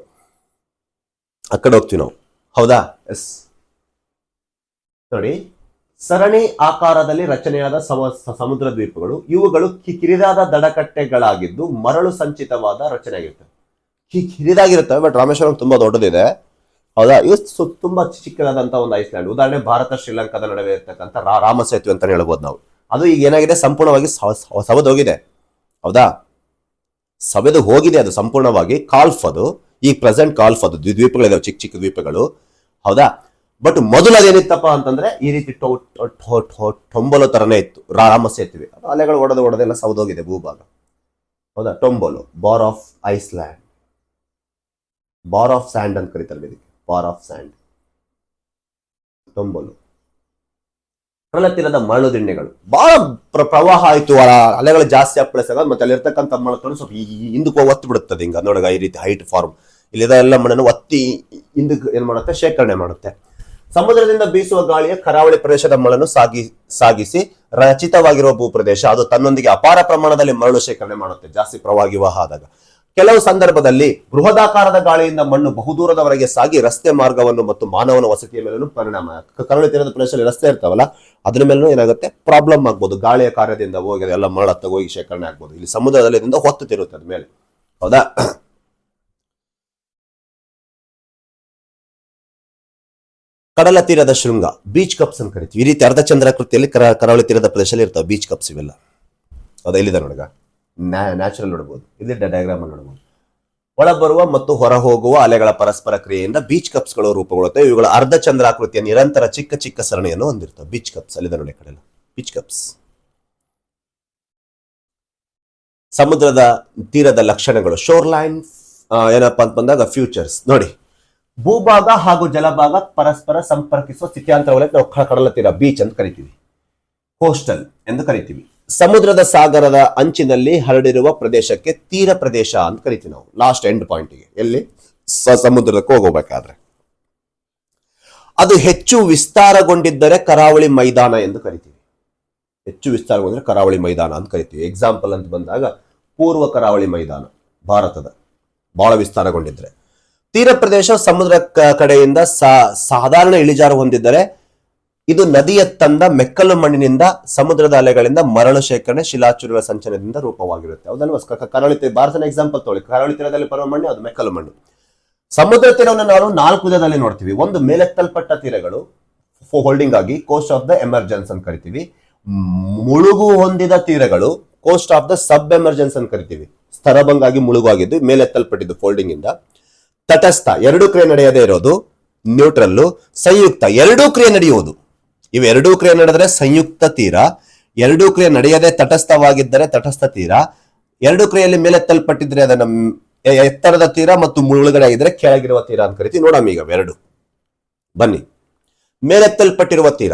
ಆ ಕಡೆ ಹೋಗ್ತೀವಿ ನಾವು. ಹೌದಾ? ಎಸ್ ನೋಡಿ, ಸರಣಿ ಆಕಾರದಲ್ಲಿ ರಚನೆಯಾದ ಸಮುದ್ರ ದ್ವೀಪಗಳು, ಇವುಗಳು ಕಿರಿದಾದ ದಡಕಟ್ಟೆಗಳಾಗಿದ್ದು ಮರಳು ಸಂಚಿತವಾದ ರಚನೆ ಆಗಿರ್ತವೆ. ಕಿರಿದಾಗಿರ್ತವೆ, ಬಟ್ ರಾಮೇಶ್ವರಂ ತುಂಬಾ ದೊಡ್ಡದಿದೆ. ಹೌದಾ? ಇವು ತುಂಬಾ ಚಿಕ್ಕದಾದಂತಹ ಒಂದು ಐಸ್ಲ್ಯಾಂಡ್. ಉದಾಹರಣೆ ಭಾರತ ಶ್ರೀಲಂಕಾದ ನಡುವೆ ಇರ್ತಕ್ಕಂಥ ರಾಮ ಸೇತುವೆ ಅಂತ ಹೇಳ್ಬೋದು ನಾವು. ಅದು ಈಗ ಏನಾಗಿದೆ, ಸಂಪೂರ್ಣವಾಗಿ ಸವದು ಹೋಗಿದೆ. ಹೌದಾ? ಸವೆದು ಹೋಗಿದೆ ಅದು ಸಂಪೂರ್ಣವಾಗಿ. ಕಾಲ್ಫ್ ಅದು, ಈ ಪ್ರೆಸೆಂಟ್ ಕಾಲ್ಫ್ ಅದು, ದ್ವೀಪಗಳಿದಾವೆ, ಚಿಕ್ಕ ಚಿಕ್ಕ ದ್ವೀಪಗಳು. ಹೌದಾ? ಬಟ್ ಮೊದಲು ಅದೇನಿತ್ತಪ್ಪ ಅಂತಂದ್ರೆ ಈ ರೀತಿ ಟೊಂಬೊಲೋ ತರನೇ ಇತ್ತು ರಾಮ ಸೇತುವೆ. ಅಲೆಗಳು ಒಡೆದೆಲ್ಲ ಸೌದೋಗಿದೆ ಭೂಭಾಗ. ಹೌದಾ? Tombolo, bar of island, bar of sand ಅಂತ ಕರೀತಾರೆ ಇದಕ್ಕೆ, ಬಾರ್ ಆಫ್ ಸ್ಯಾಂಡ್, ಟೊಂಬೊಲೋ. ಕಡಲ ತೀರದ ಮರಳು ದಿಣ್ಣೆಗಳು ಬಹಳ ಪ್ರವಾಹ ಆಯ್ತು, ಅಲೆಗಳು ಜಾಸ್ತಿ ಅಪ್ಪಳಿಸಾಗ ಮತ್ತೆ ಅಲ್ಲಿರ್ತಕ್ಕಂಥ ಮಣ್ಣು ತೊಗೊಂಡು ಸ್ವಲ್ಪ ಹಿಂದಕ್ಕೆ ಒತ್ತಿ ಬಿಡುತ್ತದೆ. ಹಿಂಗ ನೋಡಗ ಈ ರೀತಿ ಹೈಟ್ ಫಾರ್ಮ್, ಇಲ್ಲಿದ ಎಲ್ಲ ಮಣ್ಣನ್ನು ಒತ್ತಿ ಹಿಂದಕ್ಕೆ ಏನ್ ಮಾಡುತ್ತೆ, ಶೇಖರಣೆ ಮಾಡುತ್ತೆ. ಸಮುದ್ರದಿಂದ ಬೀಸುವ ಗಾಳಿಯ ಕರಾವಳಿ ಪ್ರದೇಶದ ಮಣ್ಣನ್ನು ಸಾಗಿಸಿ ರಚಿತವಾಗಿರುವ ಭೂಪ್ರದೇಶ ಅದು ತನ್ನೊಂದಿಗೆ ಅಪಾರ ಪ್ರಮಾಣದಲ್ಲಿ ಮರಳು ಶೇಖರಣೆ ಮಾಡುತ್ತೆ ಜಾಸ್ತಿ ಪ್ರವಾಹ ಆದಾಗ. ಕೆಲವು ಸಂದರ್ಭದಲ್ಲಿ ಬೃಹದಾಕಾರದ ಗಾಳಿಯಿಂದ ಮಣ್ಣು ಬಹುದೂರದವರೆಗೆ ಸಾಗಿ ರಸ್ತೆ ಮಾರ್ಗವನ್ನು ಮತ್ತು ಮಾನವನ ವಸತಿಯ ಮೇಲೂ ಪರಿಣಾಮ. ಕರಾವಳಿ ತೀರದ ಪ್ರದೇಶದಲ್ಲಿ ರಸ್ತೆ ಇರ್ತಾವಲ್ಲ, ಅದ್ರ ಮೇಲೂ ಏನಾಗುತ್ತೆ, ಪ್ರಾಬ್ಲಮ್ ಆಗ್ಬೋದು. ಗಾಳಿಯ ಕಾರ್ಯದಿಂದ ಹೋಗಿ ಎಲ್ಲ ಮರಳ ಹೋಗಿ ಶೇಖರಣೆ ಆಗ್ಬೋದು. ಇಲ್ಲಿ ಸಮುದ್ರದಲ್ಲಿ ಹೊತ್ತು ತಿರುತ್ತೆ ಅದ ಮೇಲೆ. ಹೌದಾ? ಕಡಲ ತೀರದ ಶೃಂಗ, ಬೀಚ್ ಕಪ್ಸ್ ಅಂತ ಕರಿತೀವಿ. ಈ ರೀತಿ ಅರ್ಧಚಂದ್ರಾಕೃತಿಯಲ್ಲಿ ಕರಾವಳಿ ತೀರದ ಪ್ರದೇಶದಲ್ಲಿ ಇರ್ತಾವೆ ಬೀಚ್ ಕಪ್ಸ್ ಇವೆಲ್ಲ. ಹೌದಾ? ಇಲ್ಲಿದೆ ನೋಡಗ, ನ್ಯಾಚುರಲ್ ನೋಡಬಹುದು, ಇಲ್ಲಿ ಡಯಾಗ್ರಾಮ್ ನೋಡಬಹುದು. ಒಳಬರುವ ಮತ್ತು ಹೊರ ಹೋಗುವ ಅಲೆಗಳ ಪರಸ್ಪರ ಕ್ರಿಯೆಯಿಂದ ಬೀಚ್ ಕಪ್ಸ್ಗಳು ರೂಪುಗೊಳ್ಳುತ್ತವೆ. ಇವುಗಳು ಅರ್ಧಚಂದ್ರಾಕೃತಿಯ ನಿರಂತರ ಚಿಕ್ಕ ಚಿಕ್ಕ ಸರಣಿಯನ್ನು ಹೊಂದಿರ್ತವೆ. ಬೀಚ್ ಕಪ್ಸ್ ಅಲ್ಲಿದೆ ನೋಡಿ, ಕಡೆ ಬೀಚ್ ಕಪ್ಸ್. ಸಮುದ್ರದ ತೀರದ ಲಕ್ಷಣಗಳು, ಶೋರ್ ಲೈನ್ ಏನಪ್ಪಾ ಅಂತ ಬಂದಾಗ ಫ್ಯೂಚರ್ಸ್ ನೋಡಿ, ಭೂಭಾಗ ಹಾಗೂ ಜಲಭಾಗ ಪರಸ್ಪರ ಸಂಪರ್ಕಿಸುವ ಸ್ಥಿತ್ಯಾಂತರ ವಲಯಕ್ಕೆ ನಾವು ಕಡಲ ತೀರ ಬೀಚ್ ಅಂತ ಕರಿತೀವಿ, ಕೋಸ್ಟಲ್ ಎಂದು ಕರಿತೀವಿ. ಸಮುದ್ರದ ಸಾಗರದ ಅಂಚಿನಲ್ಲಿ ಹರಡಿರುವ ಪ್ರದೇಶಕ್ಕೆ ತೀರ ಪ್ರದೇಶ ಅಂತ ಕರಿತೀವಿ ನಾವು. ಲಾಸ್ಟ್ ಎಂಡ್ ಪಾಯಿಂಟ್ಗೆ, ಎಲ್ಲಿ ಸಮುದ್ರಕ್ಕೆ ಹೋಗಬೇಕಾದ್ರೆ ಅದು ಹೆಚ್ಚು ವಿಸ್ತಾರಗೊಂಡಿದ್ದರೆ ಕರಾವಳಿ ಮೈದಾನ ಎಂದು ಕರಿತೀವಿ. ಹೆಚ್ಚು ವಿಸ್ತಾರಗೊಂಡ್ರೆ ಕರಾವಳಿ ಮೈದಾನ ಅಂತ ಕರಿತೀವಿ. ಎಕ್ಸಾಂಪಲ್ ಅಂತ ಬಂದಾಗ ಪೂರ್ವ ಕರಾವಳಿ ಮೈದಾನ ಭಾರತದ ಬಹಳ ವಿಸ್ತಾರಗೊಂಡಿದ್ರೆ. ತೀರ ಪ್ರದೇಶ ಸಮುದ್ರ ಕಡೆಯಿಂದ ಸಾಧಾರಣ ಇಳಿಜಾರು ಹೊಂದಿದ್ದರೆ ಇದು ನದಿಯ ತಂದ ಮೆಕ್ಕಲು ಮಣ್ಣಿನಿಂದ ಸಮುದ್ರದ ಅಲೆಗಳಿಂದ ಮರಳು ಶೇಖರಣೆ ಶಿಲಾಚುರುಗಳ ಸಂಚಲನದಿಂದ ರೂಪವಾಗಿರುತ್ತೆ. ಹೌದಲ್ವಾ? ಕರಾವಳಿ ಭಾರತದ ಎಕ್ಸಾಂಪಲ್ ತೊಗೊಳ್ಳಿ. ಕರಾವಳಿ ತೀರದಲ್ಲಿ ಬರುವ ಮಣ್ಣು ಅದು ಮೆಕ್ಕಲು ಮಣ್ಣು. ಸಮುದ್ರ ತೀರವನ್ನು ನಾವು 4 ವಿಧದಲ್ಲಿ ನೋಡ್ತೀವಿ. ಒಂದು, ಮೇಲೆತ್ತಲ್ಪಟ್ಟ ತೀರಗಳು, ಹೋಲ್ಡಿಂಗ್ ಆಗಿ ಕೋಸ್ಟ್ ಆಫ್ ದ ಎಮರ್ಜೆನ್ಸ್ ಅಂತ ಕರಿತೀವಿ. ಮುಳುಗು ಹೊಂದಿದ ತೀರಗಳು, coast of the submergence ಅಂತ ಕರಿತೀವಿ. ಸ್ತರಭಂಗಾಗಿ ಮುಳುಗಾಗಿದ್ದು, ಮೇಲೆತ್ತಲ್ಪಟ್ಟಿದ್ದು ಫೋಲ್ಡಿಂಗ್ ಇಂದ. ತಟಸ್ಥ, ಎರಡೂ ಕ್ರಿಯೆ ನಡೆಯದೇ ಇರೋದು, ನ್ಯೂಟ್ರಲ್ಲು. ಸಂಯುಕ್ತ, ಎರಡೂ ಕ್ರಿಯೆ ನಡೆಯುವುದು. ಇವೆರಡೂ ಕ್ರಿಯೆ ನಡೆದರೆ ಸಂಯುಕ್ತ ತೀರ. ಎರಡೂ ಕ್ರಿಯೆ ನಡೆಯದೆ ತಟಸ್ಥವಾಗಿದ್ದರೆ ತಟಸ್ಥ ತೀರ. ಎರಡೂ ಕ್ರಿಯೆಯಲ್ಲಿ ಮೇಲೆತ್ತಲ್ಪಟ್ಟಿದ್ರೆ ಅದನ್ನ ಎತ್ತರದ ತೀರ ಮತ್ತು ಮುಳುಗಡೆ ಆಗಿದ್ರೆ ಕೆಳಗಿರುವ ತೀರ ಅಂತ ಕರಿತೀವಿ. ನೋಡಮ್ಮ ಈಗ ಎರಡು ಬನ್ನಿ. ಮೇಲೆತ್ತಲ್ಪಟ್ಟಿರುವ ತೀರ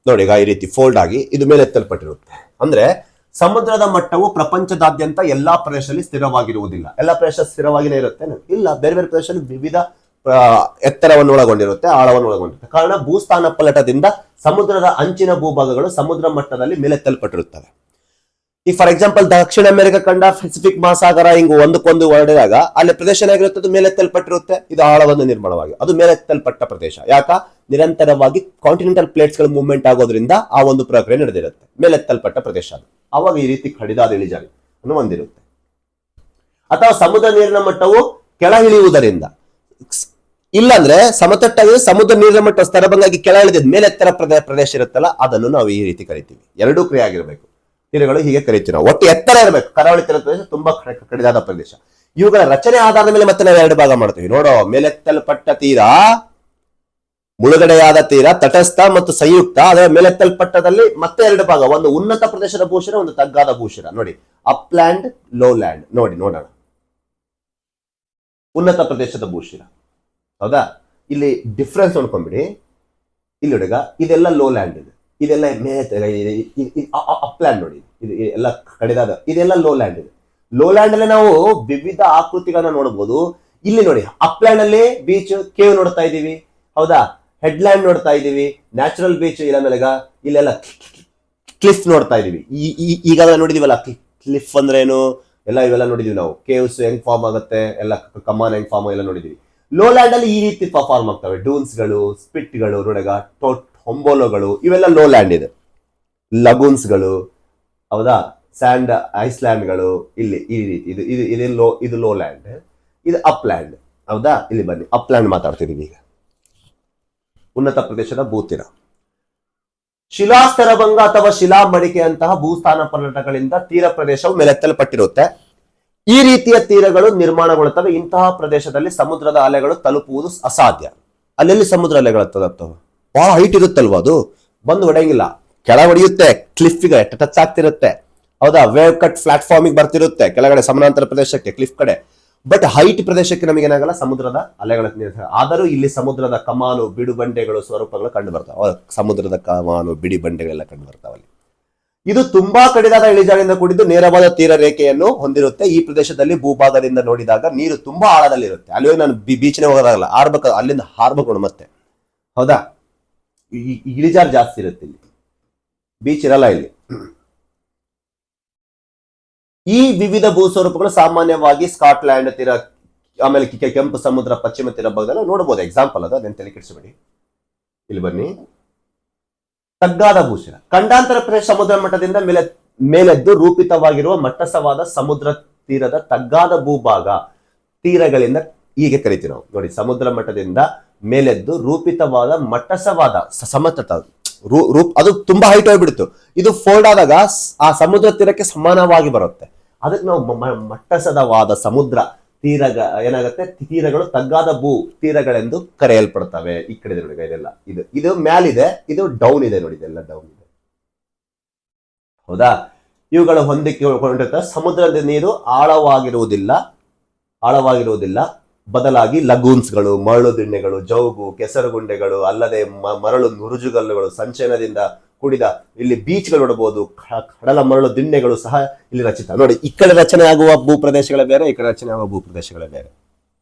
ನೋಡಿ, ಈಗ ಈ ರೀತಿ ಫೋಲ್ಡ್ ಆಗಿ ಇದು ಮೇಲೆತ್ತಲ್ಪಟ್ಟಿರುತ್ತೆ. ಅಂದ್ರೆ ಸಮುದ್ರದ ಮಟ್ಟವು ಪ್ರಪಂಚದಾದ್ಯಂತ ಎಲ್ಲಾ ಪ್ರದೇಶದಲ್ಲಿ ಸ್ಥಿರವಾಗಿರುವುದಿಲ್ಲ. ಎಲ್ಲಾ ಪ್ರದೇಶ ಸ್ಥಿರವಾಗಿನೇ ಇರುತ್ತೆ ಇಲ್ಲ, ಬೇರೆ ಬೇರೆ ಪ್ರದೇಶದಲ್ಲಿ ವಿವಿಧ ಎತ್ತರವನ್ನು ಒಳಗೊಂಡಿರುತ್ತೆ, ಆಳವನ್ನು ಒಳಗೊಂಡಿರುತ್ತೆ. ಕಾರಣ ಭೂಸ್ಥಾನ ಪಲ್ಲಟದಿಂದ ಸಮುದ್ರದ ಅಂಚಿನ ಭೂಭಾಗಗಳು ಸಮುದ್ರ ಮಟ್ಟದಲ್ಲಿ ಮೇಲೆತ್ತಲ್ಪಟ್ಟಿರುತ್ತವೆ. ಈ ಫಾರ್ ಎಕ್ಸಾಂಪಲ್ ದಕ್ಷಿಣ ಅಮೆರಿಕ ಖಂಡ, ಪೆಸಿಫಿಕ್ ಮಹಾಸಾಗರ ಹಿಂಗ್ ಒಂದಕ್ಕೊಂದು ಹೊರಡಿದಾಗ ಅಲ್ಲಿ ಪ್ರದೇಶ ಏನಾಗಿರುತ್ತೆ, ಮೇಲೆತ್ತಲ್ಪಟ್ಟಿರುತ್ತೆ. ಇದು ಆಳವನ್ನು ನಿರ್ಮಾಣವಾಗಿ ಅದು ಮೇಲೆತ್ತಲ್ಪಟ್ಟ ಪ್ರದೇಶ. ಯಾಕ? ನಿರಂತರವಾಗಿ ಕಾಂಟಿನೆಂಟಲ್ ಪ್ಲೇಟ್ಸ್ ಗಳು ಮೂವ್ಮೆಂಟ್ ಆಗೋದ್ರಿಂದ ಆ ಒಂದು ಪ್ರಕ್ರಿಯೆ ನಡೆದಿರುತ್ತೆ. ಮೇಲೆತ್ತಲ್ಪಟ್ಟ ಪ್ರದೇಶ ಅದು. ಅವಾಗ ಈ ರೀತಿ ಕಡಿದಾದ ಇಳಿಜಾರು ಹೊಂದಿರುತ್ತೆ. ಅಥವಾ ಸಮುದ್ರ ನೀರಿನ ಮಟ್ಟವು ಕೆಳ ಇಳಿಯುವುದರಿಂದ, ಇಲ್ಲಾಂದ್ರೆ ಸಮತಟ್ಟಾಗಿ ಸಮುದ್ರ ನೀರಿನ ಮಟ್ಟ ಸ್ತರಭಂಗಾಗಿ ಕೆಳ ಇಳಿದ ಮೇಲೆತ್ತರ ಪ್ರದೇಶ ಇರುತ್ತಲ್ಲ, ಅದನ್ನು ನಾವು ಈ ರೀತಿ ಕರಿತೀವಿ. ಎರಡೂ ಕ್ರಿಯೆ ಆಗಿರ್ಬೇಕು. ತೀರಗಳು ಹೀಗೆ ಕರಿತೀವಿ ನಾವು. ಒಟ್ಟು ಎತ್ತರ ಇರಬೇಕು. ಕರಾವಳಿ ತೀರ ಪ್ರದೇಶ ತುಂಬಾ ಕಡಿದಾದ ಪ್ರದೇಶ. ಇವುಗಳ ರಚನೆ ಆಧಾರದ ಮೇಲೆ ಮತ್ತೆ ನಾವು 2 ಭಾಗ ಮಾಡ್ತೀವಿ. ನೋಡೋ, ಮೇಲೆತ್ತಲ್ಪಟ್ಟ ತೀರ, ಮುಳುಗಡೆಯಾದ ತೀರ, ತಟಸ್ಥ ಮತ್ತು ಸಂಯುಕ್ತ. ಅದರ ಮೇಲೆತ್ತಲ್ಪಟ್ಟದಲ್ಲಿ ಮತ್ತೆ 2 ಭಾಗ. ಒಂದು ಉನ್ನತ ಪ್ರದೇಶದ ಭೂಶಿರ, ಒಂದು ತಗ್ಗಾದ ಭೂಶಿರ. ನೋಡಿ, ಅಪ್ಲ್ಯಾಂಡ್, ಲೋ ಲ್ಯಾಂಡ್. ನೋಡೋಣ. ಉನ್ನತ ಪ್ರದೇಶದ ಭೂಶಿರ. ಹೌದಾ? ಇಲ್ಲಿ ಡಿಫ್ರೆನ್ಸ್ ನೋಡ್ಕೊಂಡ್ಬಿಡಿ. ಇಲ್ಲಿ ಹುಡುಗ, ಇದೆಲ್ಲ ಲೋ ಲ್ಯಾಂಡ್ ಇದೆ, ಇದೆಲ್ಲ ಅಪ್ಲ್ಯಾಂಡ್ ನೋಡಿ, ಇದು ಎಲ್ಲ ಕಡಿದಾದ, ಇದೆಲ್ಲ ಲೋ ಲ್ಯಾಂಡ್ ಇದೆ. ಲೋ ಲ್ಯಾಂಡ್ ಅಲ್ಲಿ ನಾವು ವಿವಿಧ ಆಕೃತಿಗಳನ್ನ ನೋಡಬಹುದು. ಇಲ್ಲಿ ನೋಡಿ, ಅಪ್ಲ್ಯಾಂಡ್ ಅಲ್ಲಿ ಬೀಚ್, ಕೇವ್ ನೋಡ್ತಾ ಇದೀವಿ. ಹೌದಾ? ಹೆಡ್ಲ್ಯಾಂಡ್ ನೋಡ್ತಾ ಇದೀವಿ, ನ್ಯಾಚುರಲ್ ಬೀಚ್. ಇಲ್ಲ ಮೇಲೆಗ ಇಲ್ಲೆಲ್ಲ ಕ್ಲಿಫ್ ನೋಡ್ತಾ ಇದೀವಿ. ಈಗಾಗಲೇ ನೋಡಿದೀವಲ್ಲ ಕ್ಲಿಫ್ ಅಂದ್ರೆ ಏನು, ಎಲ್ಲ ಇವೆಲ್ಲ ನೋಡಿದೀವಿ ನಾವು. ಕೇವ್ಸ್ ಹೆಂಗ್ ಫಾರ್ಮ್ ಆಗುತ್ತೆ, ಎಲ್ಲ ಕಮಾನ್ ಹೆಂಗ್ ಫಾರ್ಮ್ ಎಲ್ಲ ನೋಡಿದೀವಿ. ಲೋ ಲ್ಯಾಂಡ್ ಅಲ್ಲಿ ಈ ರೀತಿ ಫಾರ್ಮ್ ಆಗ್ತವೆ. ಡೂನ್ಸ್ಗಳು, ಸ್ಪಿಟ್ಗಳು, ನೋಡಗ ಹೊಂಬೋಲೋಗಳು, ಇವೆಲ್ಲ ಲೋ ಲ್ಯಾಂಡ್ ಇದೆ. ಲಗೂನ್ಸ್ಗಳು, ಹೌದಾ, ಸ್ಯಾಂಡ್ ಐಸ್ಲ್ಯಾಂಡ್ಗಳು, ಇಲ್ಲಿ ಈ ರೀತಿ ಇದು ಲೋ ಲ್ಯಾಂಡ್, ಇದು ಅಪ್ ಲ್ಯಾಂಡ್. ಹೌದಾ, ಇಲ್ಲಿ ಬನ್ನಿ, ಅಪ್ ಲ್ಯಾಂಡ್ ಮಾತಾಡ್ತಿದೀವಿ ಈಗ. ಉನ್ನತ ಪ್ರದೇಶದ ಭೂತೀರ, ಶಿಲಾಸ್ತರಭಂಗ ಅಥವಾ ಶಿಲಾ ಮಡಿಕೆ ಅಂತಹ ಭೂಸ್ಥಾನ ಪಲ್ಲಟಗಳಿಂದ ತೀರ ಪ್ರದೇಶವು ಮೇಲೆತ್ತಲ್ಪಟ್ಟಿರುತ್ತೆ. ಈ ರೀತಿಯ ತೀರಗಳು ನಿರ್ಮಾಣಗೊಳ್ಳುತ್ತವೆ. ಇಂತಹ ಪ್ರದೇಶದಲ್ಲಿ ಸಮುದ್ರದ ಅಲೆಗಳು ತಲುಪುವುದು ಅಸಾಧ್ಯ. ಅಲ್ಲೆಲ್ಲಿ ಸಮುದ್ರ ಅಲೆಗಳು ತಲುಪ್ತವೆ? ಬಹಳ ಹೈಟ್ ಇರುತ್ತಲ್ವ, ಅದು ಬಂದು ಹೊಡೆಯಂಗಿಲ್ಲ, ಕೆಳ ಹೊಡೆಯುತ್ತೆ, ಕ್ಲಿಫ್ಗೆ ಟಚ್ ಆಗ್ತಿರುತ್ತೆ. ಹೌದಾ, ವೇವ್ ಕಟ್ ಪ್ಲಾಟ್ಫಾರ್ಮಿಗೆ ಬರ್ತಿರುತ್ತೆ ಕೆಳಗಡೆ ಸಮಾನಾಂತರ ಪ್ರದೇಶಕ್ಕೆ, ಕ್ಲಿಫ್ ಕಡೆ. ಬಟ್ ಹೈಟ್ ಪ್ರದೇಶಕ್ಕೆ ನಮಗೇನಾಗಲ್ಲ, ಸಮುದ್ರದ ಅಲೆಗಳ. ಆದರೂ ಇಲ್ಲಿ ಸಮುದ್ರದ ಕಮಾನು, ಬಿಡುಬಂಡೆಗಳು, ಸ್ವರೂಪಗಳು ಕಂಡು ಬರ್ತಾವೆ. ಸಮುದ್ರದ ಕಮಾನು, ಬಿಡಿ ಬಂಡೆಗಳೆಲ್ಲ ಕಂಡು ಬರ್ತಾವಲ್ಲಿ. ಇದು ತುಂಬಾ ಕಡಿದಾದ ಇಳಿಜಾರಿನಿಂದ ಕೂಡಿದ್ದು ನೇರವಾದ ತೀರ ರೇಖೆಯನ್ನು ಹೊಂದಿರುತ್ತೆ. ಈ ಪ್ರದೇಶದಲ್ಲಿ ಭೂಭಾಗದಿಂದ ನೋಡಿದಾಗ ನೀರು ತುಂಬಾ ಆಳದಲ್ಲಿರುತ್ತೆ. ಅಲ್ಲಿ ಹೋಗಿ ನಾನು ಬೀಚ್ನೇ ಹೋಗೋದಾಗಲ್ಲ, ಆರ್ಬೇಕು, ಅಲ್ಲಿಂದ ಹಾರ್ಬೇಕು ಮತ್ತೆ. ಹೌದಾ, ಇಳಿಜಾರು ಜಾಸ್ತಿ ಇರುತ್ತೆ ಇಲ್ಲಿ, ಬೀಚ್ ಇರಲ್ಲ ಇಲ್ಲಿ. ಈ ವಿವಿಧ ಭೂಸ್ವರೂಪಗಳು ಸಾಮಾನ್ಯವಾಗಿ ಸ್ಕಾಟ್ಲ್ಯಾಂಡ್ ತೀರ, ಆಮೇಲೆ ಕೆಂಪು ಸಮುದ್ರ ಪಶ್ಚಿಮ ತೀರ ಭಾಗದಲ್ಲಿ ನೋಡಬಹುದು. ಎಕ್ಸಾಂಪಲ್ ಅದು, ಅದನ್ನ ತಲೆ ಕೆಡಿಸಬೇಡಿ. ಇಲ್ಲಿ ಬನ್ನಿ, ತಗ್ಗಾದ ಭೂಶಿರ, ಖಂಡಾಂತರ ಪ್ರದೇಶ ಸಮುದ್ರ ಮಟ್ಟದಿಂದ ಮೇಲೆದ್ದು ರೂಪಿತವಾಗಿರುವ ಮಟ್ಟಸವಾದ ಸಮುದ್ರ ತೀರದ ತಗ್ಗಾದ ಭೂಭಾಗ ತೀರಗಳಿಂದ ಹೀಗೆ ಕರಿತೀವಿ ನಾವು. ನೋಡಿ, ಸಮುದ್ರ ಮಟ್ಟದಿಂದ ಮೇಲೆದ್ದು ರೂಪಿತವಾದ ಮಟ್ಟಸವಾದ ಸಮತಟ ಅದು ತುಂಬಾ ಹೈಟ್ ಹೋಗ್ಬಿಡ್ತು. ಇದು ಫೋಲ್ಡ್ ಆದಾಗ ಆ ಸಮುದ್ರ ತೀರಕ್ಕೆ ಸಮಾನವಾಗಿ ಬರುತ್ತೆ. ಅದಕ್ಕೆ ನಾವು ಮಟ್ಟಸದವಾದ ಸಮುದ್ರ ತೀರ ಏನಾಗುತ್ತೆ, ತೀರಗಳು ತಗ್ಗಾದ ಭೂ ತೀರಗಳೆಂದು ಕರೆಯಲ್ಪಡ್ತವೆ. ಈ ಕಡೆ ನೋಡಿ, ಇದೆಲ್ಲ ಇದು ಮ್ಯಾಲಿದೆ, ಇದು ಡೌನ್ ಇದೆ ನೋಡಿ, ಇದೆಲ್ಲ ಡೌನ್ ಇದೆ. ಹೌದಾ, ಇವುಗಳು ಹೊಂದಿಕೊಂಡಿರ್ತಾರೆ. ಸಮುದ್ರದ ನೀರು ಆಳವಾಗಿರುವುದಿಲ್ಲ, ಬದಲಾಗಿ ಲಗೂನ್ಸ್ಗಳು, ಮರಳು ದಿಣ್ಣೆಗಳು, ಜೌಗು, ಕೆಸರುಗುಂಡೆಗಳು, ಅಲ್ಲದೆ ಮರಳು ನುರುಜುಗಲ್ಲುಗಳು, ಸಂಚಯನದಿಂದ ಕೂಡಿದ ಇಲ್ಲಿ ಬೀಚ್ಗಳು ನೋಡಬಹುದು. ಕಡಲ ಮರಳು ದಿಣ್ಣೆಗಳು ಸಹ ಇಲ್ಲಿ ರಚಿತ. ನೋಡಿ, ಈ ಕಡೆ ರಚನೆ ಆಗುವ ಭೂಪ್ರದೇಶಗಳೇ ಬೇರೆ, ಈ ಕಡೆ ರಚನೆ ಆಗುವ ಭೂಪ್ರದೇಶಗಳೇ ಬೇರೆ.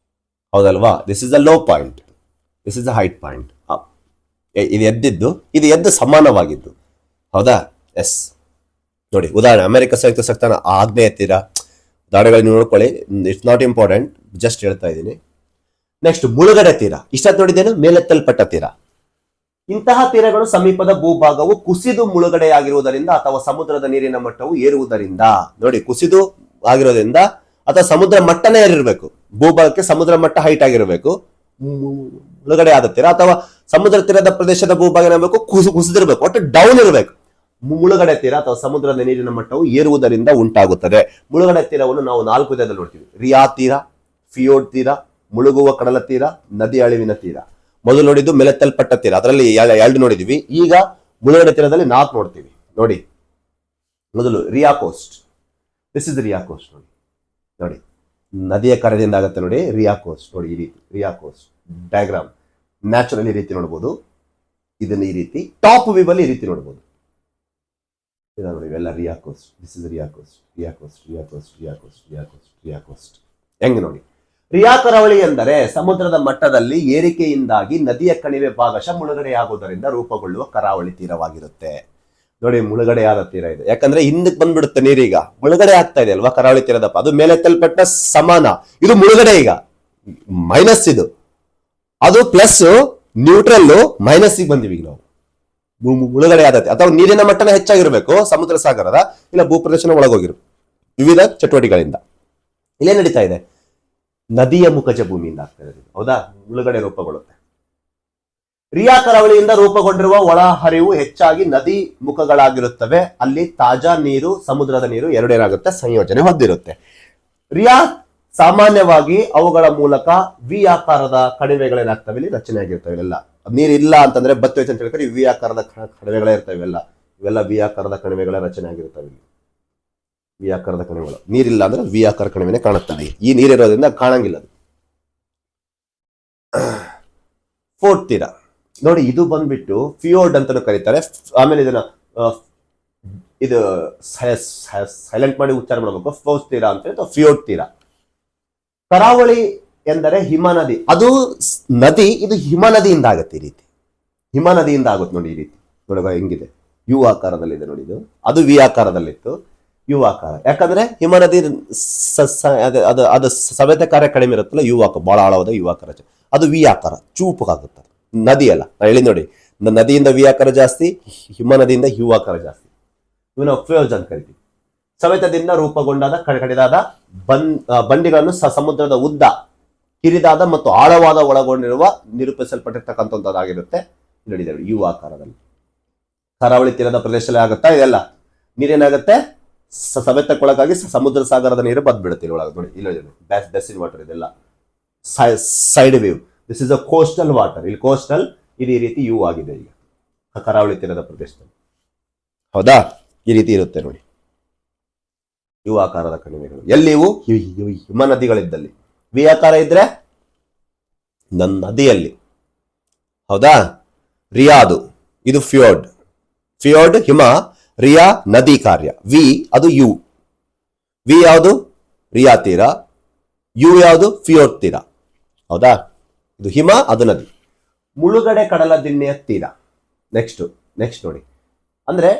ಹೌದಲ್ವಾ? This is the low point, this is the height point. ಇದು ಎದ್ದು ಸಮಾನವಾಗಿದ್ದು. ಹೌದಾ? ಎಸ್. ನೋಡಿ, ಉದಾಹರಣೆ ಅಮೆರಿಕ ಸಂಯುಕ್ತ ಸಂಸ್ಥಾನ ಆಗ್ನೇಯ ತೀರ, ದಾಡೆಗಳನ್ನು ನೋಡ್ಕೊಳ್ಳಿ, ಇಟ್ಸ್ ನಾಟ್ ಇಂಪಾರ್ಟೆಂಟ್, ಜಸ್ಟ್ ಹೇಳ್ತಾ ಇದ್ದೀನಿ. ನೆಕ್ಸ್ಟ್ ಮುಳುಗಡೆ ತೀರ, ಇಷ್ಟ ನೋಡಿದ್ದೇನು, ಮೇಲೆತ್ತಲ್ಪಟ್ಟ ತೀರ. ಇಂತಹ ತೀರಗಳು ಸಮೀಪದ ಭೂಭಾಗವು ಕುಸಿದು ಮುಳುಗಡೆಯಾಗಿರುವುದರಿಂದ ಅಥವಾ ಸಮುದ್ರದ ನೀರಿನ ಮಟ್ಟವು ಏರುವುದರಿಂದ. ನೋಡಿ, ಕುಸಿದು ಆಗಿರೋದ್ರಿಂದ ಅಥವಾ ಸಮುದ್ರ ಮಟ್ಟನೇ ಏರಿರ್ಬೇಕು, ಭೂಭಾಗಕ್ಕೆ ಸಮುದ್ರ ಮಟ್ಟ ಹೈಟ್ ಆಗಿರಬೇಕು, ಮುಳುಗಡೆ ಆದ ತೀರ. ಅಥವಾ ಸಮುದ್ರ ತೀರದ ಪ್ರದೇಶದ ಭೂಭಾಗ ಏನಾಗಬೇಕು, ಕುಸಿದಿರ್ಬೇಕು, ಒಟ್ಟು ಡೌನ್ ಇರಬೇಕು. ಮುಳುಗಡೆ ತೀರ ಅಥವಾ ಸಮುದ್ರದ ನೀರಿನ ಮಟ್ಟವು ಏರುವುದರಿಂದ ಉಂಟಾಗುತ್ತದೆ. ಮುಳುಗಡೆ ತೀರವನ್ನು ನಾವು 4 ವಿಧದಲ್ಲಿ ನೋಡ್ತೀವಿ: ರಿಯಾ ತೀರ, ಫಿಯೋರ್ಡ್ ತೀರ, ಮುಳುಗುವ ಕಡಲ ತೀರ, ನದಿ ಅಳಿವಿನ ತೀರ. ಮೊದಲು ನೋಡಿದ್ದು ಮೇಲೆತ್ತಲ್ಪಟ್ಟ ತೀರ, ಅದರಲ್ಲಿ 2 ನೋಡಿದ್ವಿ. ಈಗ ಮುಳುಗಡೆ ತೀರದಲ್ಲಿ 4 ನೋಡ್ತೀವಿ. ನೋಡಿ, ಮೊದಲು ria coast. This is ria coast. ನೋಡಿ, ನದಿಯ ಕರದಿಂದ ಆಗುತ್ತೆ ನೋಡಿ ರಿಯಾ ಕೋಸ್ಟ್. ನೋಡಿ, ಈ ರೀತಿ ರಿಯಾ ಕೋಸ್ಟ್ ಡಯಾಗ್ರಾಮ್ ನ್ಯಾಚುರಲ್ ಈ ರೀತಿ ನೋಡಬಹುದು. ಇದನ್ನ ಈ ರೀತಿ ಟಾಪ್ ವ್ಯೂ ಅಲ್ಲಿ ಈ ರೀತಿ ನೋಡಬಹುದು. ನೋಡಿ, ಇವೆಲ್ಲ ria coast. This is ria coast, ria coast, ria coast, ria coast, ria coast, ria coast. ಹೆಂಗ್ ನೋಡಿ, ರಿಯಾ ಕರಾವಳಿ ಎಂದರೆ ಸಮುದ್ರದ ಮಟ್ಟದಲ್ಲಿ ಏರಿಕೆಯಿಂದಾಗಿ ನದಿಯ ಕಣಿವೆ ಭಾಗಶಃ ಮುಳುಗಡೆಯಾಗುವುದರಿಂದ ರೂಪುಗೊಳ್ಳುವ ಕರಾವಳಿ ತೀರವಾಗಿರುತ್ತೆ. ನೋಡಿ, ಮುಳುಗಡೆಯಾದ ತೀರ ಇದೆ, ಯಾಕಂದ್ರೆ ಹಿಂದಕ್ಕೆ ಬಂದ್ಬಿಡುತ್ತೆ ನೀರೀಗ, ಮುಳುಗಡೆ ಆಗ್ತಾ ಇದೆ ಅಲ್ವಾ ಕರಾವಳಿ ತೀರದಪ್ಪ. ಅದು ಮೇಲೆತ್ತಲ್ಪಟ್ಟ ಸಮಾನ, ಇದು ಮುಳುಗಡೆ, ಈಗ ಮೈನಸ್, ಇದು ಅದು ಪ್ಲಸ್, ನ್ಯೂಟ್ರಲ್ ಮೈನಸ್ ಬಂದಿವಿ ನಾವು. ಮುಳುಗಡೆ ಆದತೆ ಅಥವಾ ನೀರಿನ ಮಟ್ಟನ ಹೆಚ್ಚಾಗಿರ್ಬೇಕು ಸಮುದ್ರ ಸಾಗರದ, ಇಲ್ಲ ಭೂಪ್ರದೇಶನ ಒಳಗೋಗಿರು ವಿವಿಧ ಚಟುವಟಿಕೆಗಳಿಂದ. ಇಲ್ಲೇ ನಡೀತಾ ಇದೆ, ನದಿಯ ಮುಖಜ ಭೂಮಿಯಿಂದ ಆಗ್ತಾ ಇದೆ. ಹೌದಾ, ಮುಳುಗಡೆ ರೂಪುಗೊಳ್ಳುತ್ತೆ. ರಿಯಾ ಕರಾವಳಿಯಿಂದ ರೂಪುಗೊಂಡಿರುವ ಒಳ ಹರಿವು ಹೆಚ್ಚಾಗಿ ನದಿ ಮುಖಗಳಾಗಿರುತ್ತವೆ. ಅಲ್ಲಿ ತಾಜಾ ನೀರು, ಸಮುದ್ರದ ನೀರು ಎರಡೇನಾಗುತ್ತೆ, ಸಂಯೋಜನೆ ಹೊಂದಿರುತ್ತೆ. ರಿಯಾ ಸಾಮಾನ್ಯವಾಗಿ ಅವುಗಳ ಮೂಲಕ ವಿ ಆಕಾರದ ಕಣಿವೆಗಳೇನಾಗ್ತವೆ, ಇಲ್ಲಿ ರಚನೆ ಆಗಿರ್ತವೆ. ಇವೆಲ್ಲ ನೀರಿಲ್ಲ ಅಂತಂದ್ರೆ ಬತ್ತು ಅಂತ ಹೇಳ್ತಾರೆ, ವಿ ಆಕಾರದ ಕಣಿವೆಗಳೇ ಇರ್ತವೆ. ಇವೆಲ್ಲ ವಿ ಆಕಾರದ ಕಣಿವೆಗಳ ರಚನೆ ಆಗಿರ್ತವೆ. ವಿ ಆಕಾರದ ಕಣಿವೆಗಳು, ನೀರಿಲ್ಲ ಅಂದ್ರೆ ವಿ ಆಕಾರ ಕಣಿವೆನೇ ಕಾಣುತ್ತವೆ. ಈ ನೀರಿರೋದ್ರಿಂದ ಕಾಣಂಗಿಲ್ಲ ಅದು. ಫೋರ್ಟ್ ತೀರ ನೋಡಿ, ಇದು ಬಂದ್ಬಿಟ್ಟು ಫಿಯೋರ್ಡ್ ಅಂತಾನು ಕರೀತಾರೆ. ಆಮೇಲೆ ಇದನ್ನ ಇದು ಸೈಲೆಂಟ್ ಮಾಡಿ ಉಚ್ಚಾರ ಮಾಡಬೇಕು. ಫೋರ್ಟ್ ತೀರ ಅಂತ ಅಥವಾ ಫಿಯೋರ್ಡ್ ತೀರ. ಕರಾವಳಿ ಎಂದರೆ ಹಿಮ ನದಿ, ಅದು ನದಿ, ಇದು ಹಿಮ ನದಿಯಿಂದ ಆಗುತ್ತೆ. ಈ ರೀತಿ ಹಿಮ ನದಿಯಿಂದ ಆಗುತ್ತೆ ನೋಡಿ, ಈ ರೀತಿ ನೋಡುವ ಹೆಂಗಿದೆ. ಯು ಆಕಾರದಲ್ಲಿದೆ ನೋಡಿ. ಇದು ಅದು ವಿ ಆಕಾರದಲ್ಲಿತ್ತು, ಯು ಆಕಾರ. ಯಾಕಂದ್ರೆ ಹಿಮ ನದಿ ಅದು ಸವೆತ ಕಾರ್ಯ ಕಡಿಮೆ ಇರುತ್ತಲ್ಲ, ಯು ಆಕಾರ ಬಹಳ ಆಳವಾದ ಯು ಆಕಾರ. ಅದು ವಿ ಆಕಾರ ಚೂಪಗಾಗುತ್ತೆ. ನದಿ ಅಲ್ಲ, ನಾ ಹೇಳಿ ನೋಡಿ, ನದಿಯಿಂದ ವಿ ಆಕಾರ ಜಾಸ್ತಿ, ಹಿಮ ನದಿಯಿಂದ ಯು ಆಕಾರ ಜಾಸ್ತಿ. ಇವನ್ನ ಫ್ಯೂಜ್ ಅಂತ ಕರಿತೀವಿ. ಸವೆತದಿಂದ ರೂಪುಗೊಂಡಾದ ಕಡಿದಾದ ಬಂಡಿಗಳನ್ನು ಸಮುದ್ರದ ಉದ್ದ, ಕಿರಿದಾದ ಮತ್ತು ಆಳವಾದ ಒಳಗೊಂಡಿರುವ ನಿರೂಪಿಸಲ್ಪಟ್ಟಿರ್ತಕ್ಕಂಥದ್ದಾಗಿರುತ್ತೆ. ನಡೆದಿದೆ ಯು ಆಕಾರದಲ್ಲಿ. ಕರಾವಳಿ ತೀರದ ಪ್ರದೇಶದಲ್ಲಿ ಆಗುತ್ತಾ ಇದೆಲ್ಲ. ನೀರೇನಾಗುತ್ತೆ, ಸವೆತಕ್ಕೊಳಗಾಗಿ ಸಮುದ್ರ ಸಾಗರದ ನೀರು ಬಂದ್ಬಿಡುತ್ತೆ ಒಳಗೆ ನೋಡಿ. ಇಲ್ಲಿ ಬೆಸಿನ್ ವಾಟರ್, ಇದೆಲ್ಲ side wave. This is a coastal water. ಇಲ್ಲಿ ಕೋಸ್ಟಲ್ ಇದು ಈ ರೀತಿ ಯು ಆಗಿದೆ ಈಗ ಕರಾವಳಿ ತೀರದ ಪ್ರದೇಶದಲ್ಲಿ. ಹೌದಾ, ಈ ರೀತಿ ಇರುತ್ತೆ ನೋಡಿ ಯು ಆಕಾರದ ಕಣಿವೆಗಳು. ಎಲ್ಲಿ ಇವು? ಹಿಮ ನದಿಗಳಿದ್ದಲ್ಲಿ. ವಿ ಆಕಾರ ಇದ್ರೆ ನದಿಯಲ್ಲಿ. ಹೌದಾ, ರಿಯಾದು ಇದು ಫ್ಯೋರ್ಡ್. ಫ್ಯೋರ್ಡ್ ಹಿಮ, ರಿಯಾ ನದಿ ಕಾರ್ಯ, ವಿ ಅದು ಯು. ವಿ ಯಾವುದು? ರಿಯಾ ತೀರ. ಯು ಯಾವುದು? ಫ್ಯೋರ್ಡ್ ತೀರ. ಹೌದಾ, ಇದು ಹಿಮ, ಅದು ನದಿ. ಮುಳುಗಡೆ ಕಡಲ ದಿಣ್ಣೆಯ ತೀರ. ನೆಕ್ಸ್ಟ್ ನೋಡಿ, ಅಂದ್ರೆ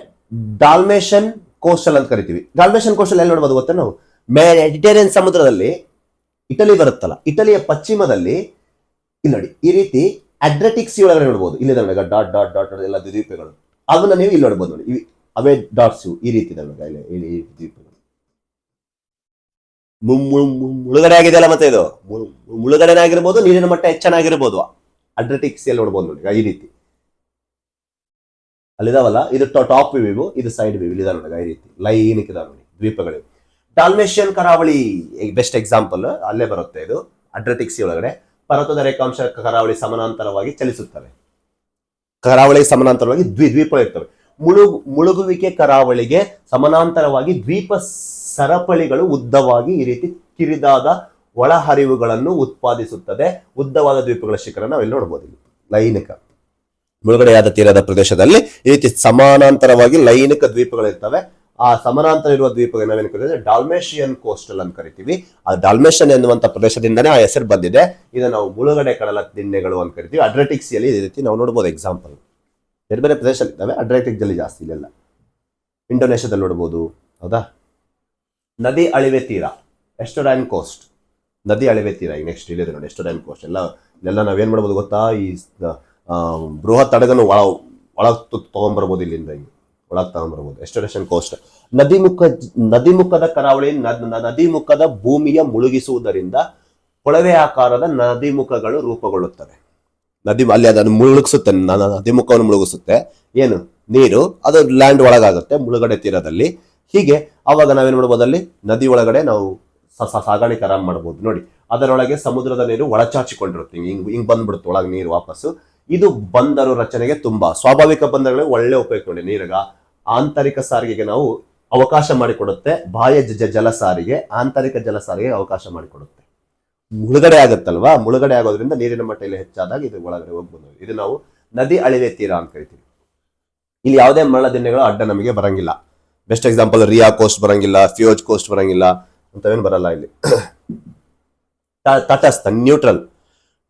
ಡಾಲ್ಮೇಷನ್ ಕೋಸ್ಟಲ್ ಅಂತ ಕರಿತೀವಿ. ಡಾಲ್ಮೇಷನ್ ಕೋಸ್ಟಲ್ ಎಲ್ಲಿ ನೋಡ್ಬೋದು ಗೊತ್ತಾ ನಾವು? ಮೆಡಿಟೇರಿಯನ್ ಸಮುದ್ರದಲ್ಲಿ ಇಟಲಿ ಬರುತ್ತಲ್ಲ, ಇಟಲಿಯ ಪಶ್ಚಿಮದಲ್ಲಿ ಇಲ್ಲಿ ನೋಡಿ ಈ ರೀತಿ ಅಡ್ರಿಯಾಟಿಕ್ ಸಿ ಒಳಗಡೆ ನೋಡ್ಬೋದು. ಇಲ್ಲಿ ಡಾಟ್ ಡಾಟ್ ಡಾಟ್ ಎಲ್ಲ ದ್ವೀಪಗಳು, ಅದನ್ನ ನೀವು ಇಲ್ಲಿ ನೋಡ್ಬೋದು ನೋಡಿ. ಅವೇ ಡಾಟ್ಸ್ ಈ ರೀತಿ ದ್ವೀಪಗಳು ಮುಳುಗಡೆ ಆಗಿದೆಯಲ್ಲ. ಮತ್ತೆ ಇದು ಮುಳುಗಡೆನೇ ಆಗಿರ್ಬೋದು, ನೀರಿನ ಮಟ್ಟ ಹೆಚ್ಚನಾಗಿರ್ಬೋದು. ಅಡ್ರಿಯಾಟಿಕ್ ಸಿ ಅಲ್ಲಿ ನೋಡ್ಬೋದು ನೋಡಿ ಈ ರೀತಿ ಅಲ್ಲಿದಾವಲ್ಲ. ಇದು ಟಾಪ್ ವ್ಯೂ, ಇದು ಸೈಡ್ ವ್ಯೂ. ಇಲ್ಲಿದೆ ನೋಡಿ ಈ ರೀತಿ ಲೈನ್ ಇದಾವೆ ನೋಡಿ ದ್ವೀಪಗಳು. ಡಾಲ್ಮೇಷಿಯನ್ ಕರಾವಳಿ ಬೆಸ್ಟ್ ಎಕ್ಸಾಂಪಲ್, ಅಲ್ಲೇ ಬರುತ್ತೆ ಇದು. ಅಡ್ರಿಯಾಟಿಕ್ ಸಿ ಒಳಗಡೆ ಪರ್ವತದ ರೇಖಾಂಶ ಕರಾವಳಿ ಸಮಾನಾಂತರವಾಗಿ ಚಲಿಸುತ್ತವೆ. ಕರಾವಳಿಗೆ ಸಮಾನಾಂತರವಾಗಿ ದ್ವೀಪಗಳು ಇರ್ತವೆ. ಮುಳುಗುವಿಕೆ ಕರಾವಳಿಗೆ ಸಮಾನಾಂತರವಾಗಿ ದ್ವೀಪ ಸರಪಳಿಗಳು ಉದ್ದವಾಗಿ ಈ ರೀತಿ ಕಿರಿದಾದ ಒಳಹರಿವುಗಳನ್ನು ಉತ್ಪಾದಿಸುತ್ತದೆ. ಉದ್ದವಾದ ದ್ವೀಪಗಳ ಶಿಖರ ನಾವಿಲ್ಲಿ ನೋಡ್ಬೋದು. ಲೈನಿಕ ಮುಳುಗಡೆಯಾದ ತೀರದ ಪ್ರದೇಶದಲ್ಲಿ ಈ ರೀತಿ ಸಮಾನಾಂತರವಾಗಿ ಲೈನಿಕ ದ್ವೀಪಗಳು ಇರ್ತವೆ. ಆ ಸಮಾನಾಂತರ ಇರುವ ದ್ವೀಪಗಳು ನಾವೇನು ಕರೀತೀವಿ? ಡಾಲ್ಮೇಷಿಯನ್ ಕೋಸ್ಟಲ್ ಅಂತ ಕರಿತೀವಿ. ಆ ಡಾಲ್ಮೇಷಿಯನ್ ಎನ್ನುವಂತ ಪ್ರದೇಶದಿಂದನೇ ಆ ಹೆಸರು ಬಂದಿದೆ. ಇದನ್ನು ನಾವು ಮುಳುಗಡೆ ಕಡಲ ದಿಣ್ಣೆಗಳು ಅಂತ ಕರಿತೀವಿ. ಅಡ್ರಿಯಾಟಿಕ್ ಸಿಯಲ್ಲಿ ಈ ರೀತಿ ನಾವು ನೋಡ್ಬೋದು ಎಕ್ಸಾಂಪಲ್. ಬೇರೆ ಬೇರೆ ಪ್ರದೇಶದಲ್ಲಿ ಇದ್ದಾವೆ, ಅಡ್ರಿಯಾಟಿಕ್ ಜಲ್ಲಿ ಜಾಸ್ತಿ ಇಲ್ಲೆಲ್ಲ. ಇಂಡೋನೇಷ್ಯಾದಲ್ಲಿ ನೋಡ್ಬೋದು. ಹೌದಾ, ನದಿ ಅಳಿವೆ ತೀರ, ಎಸ್ಟೋಡೈನ್ ಕೋಸ್ಟ್. ನದಿ ಅಳಿವೆ ತೀರ ಈಗ ನೆಕ್ಸ್ಟ್ ಇಲ್ಲಿದೆ ನೋಡಿ, ಎಸ್ಟೋಡೈನ್ ಕೋಸ್ಟ್. ಇಲ್ಲೆಲ್ಲ ನಾವೇನ್ ಮಾಡ್ಬೋದು ಗೊತ್ತಾ? ಈ ಬೃಹತ್ ಹಡಗನ್ನು ಒಳಗೆ ತಗೊಂಡ್ಬರ್ಬೋದು. ಇಲ್ಲಿಂದ ಒಳಗೆ ತಗೊಂಡ್ಬರ್ಬೋದು. ಎಸ್ಟೋಡೇಷನ್ ಕೋಸ್ಟ್. ನದಿಮುಖದ ಕರಾವಳಿ ನದಿಮುಖದ ಭೂಮಿಯ ಮುಳುಗಿಸುವುದರಿಂದ ಕೊಳವೆ ಆಕಾರದ ನದಿಮುಖಗಳು ರೂಪುಗೊಳ್ಳುತ್ತವೆ. ಅಲ್ಲಿ ಅದನ್ನು ಮುಳುಗಿಸುತ್ತೆ, ನದಿಮುಖವನ್ನು ಮುಳುಗಿಸುತ್ತೆ. ಏನು? ನೀರು. ಅದು ಲ್ಯಾಂಡ್ ಒಳಗಾಗುತ್ತೆ ಮುಳುಗಡೆ ತೀರದಲ್ಲಿ. ಹೀಗೆ ಅವಾಗ ನಾವೇನ್ ಮಾಡ್ಬೋದು? ಅಲ್ಲಿ ನದಿ ಒಳಗಡೆ ನಾವು ಸಾಗಾಣಿಕೆ ಆರಾಮ್ ಮಾಡ್ಬೋದು ನೋಡಿ. ಅದರೊಳಗೆ ಸಮುದ್ರದ ನೀರು ಒಳಚಾಚಿಕೊಂಡಿರುತ್ತೆ. ಹಿಂಗ್ ಬಂದ್ಬಿಡುತ್ತೆ ಒಳಗೆ ನೀರು ವಾಪಸ್ಸು. ಇದು ಬಂದರು ರಚನೆಗೆ ತುಂಬಾ ಸ್ವಾಭಾವಿಕ ಬಂದರುಗಳಿಗೆ ಒಳ್ಳೆ ಉಪಯೋಗ ನೋಡಿ. ನೀರಾಗ ಆಂತರಿಕ ಸಾರಿಗೆಗೆ ನಾವು ಅವಕಾಶ ಮಾಡಿಕೊಡುತ್ತೆ. ಬಾಹ್ಯ ಜಲ ಸಾರಿಗೆ, ಆಂತರಿಕ ಜಲ ಸಾರಿಗೆ ಅವಕಾಶ ಮಾಡಿಕೊಡುತ್ತೆ. ಮುಳುಗಡೆ ಆಗುತ್ತಲ್ವಾ, ಮುಳುಗಡೆ ಆಗೋದ್ರಿಂದ ನೀರಿನ ಮಟ್ಟ ಇಲ್ಲಿ ಹೆಚ್ಚಾದಾಗ ಇದು ಒಳಗಡೆ ಹೋಗ್ಬೋದು. ಇದು ನಾವು ನದಿ ಅಳಿವೆ ತೀರ ಅಂತ ಕರಿತೀವಿ. ಇಲ್ಲಿ ಯಾವುದೇ ಮರಳ ದಿಣ್ಣೆಗಳು ಅಡ್ಡ ನಮಗೆ ಬರಂಗಿಲ್ಲ. ಬೆಸ್ಟ್ ಎಕ್ಸಾಂಪಲ್ ರಿಯಾ ಕೋಸ್ಟ್ ಬರಂಗಿಲ್ಲ, ಫ್ಯೋಜ್ ಕೋಸ್ಟ್ ಬರಂಗಿಲ್ಲ, ಅಂತವೇನು ಬರಲ್ಲ ಇಲ್ಲಿ. ತಟಸ್ಥ, ನ್ಯೂಟ್ರಲ್.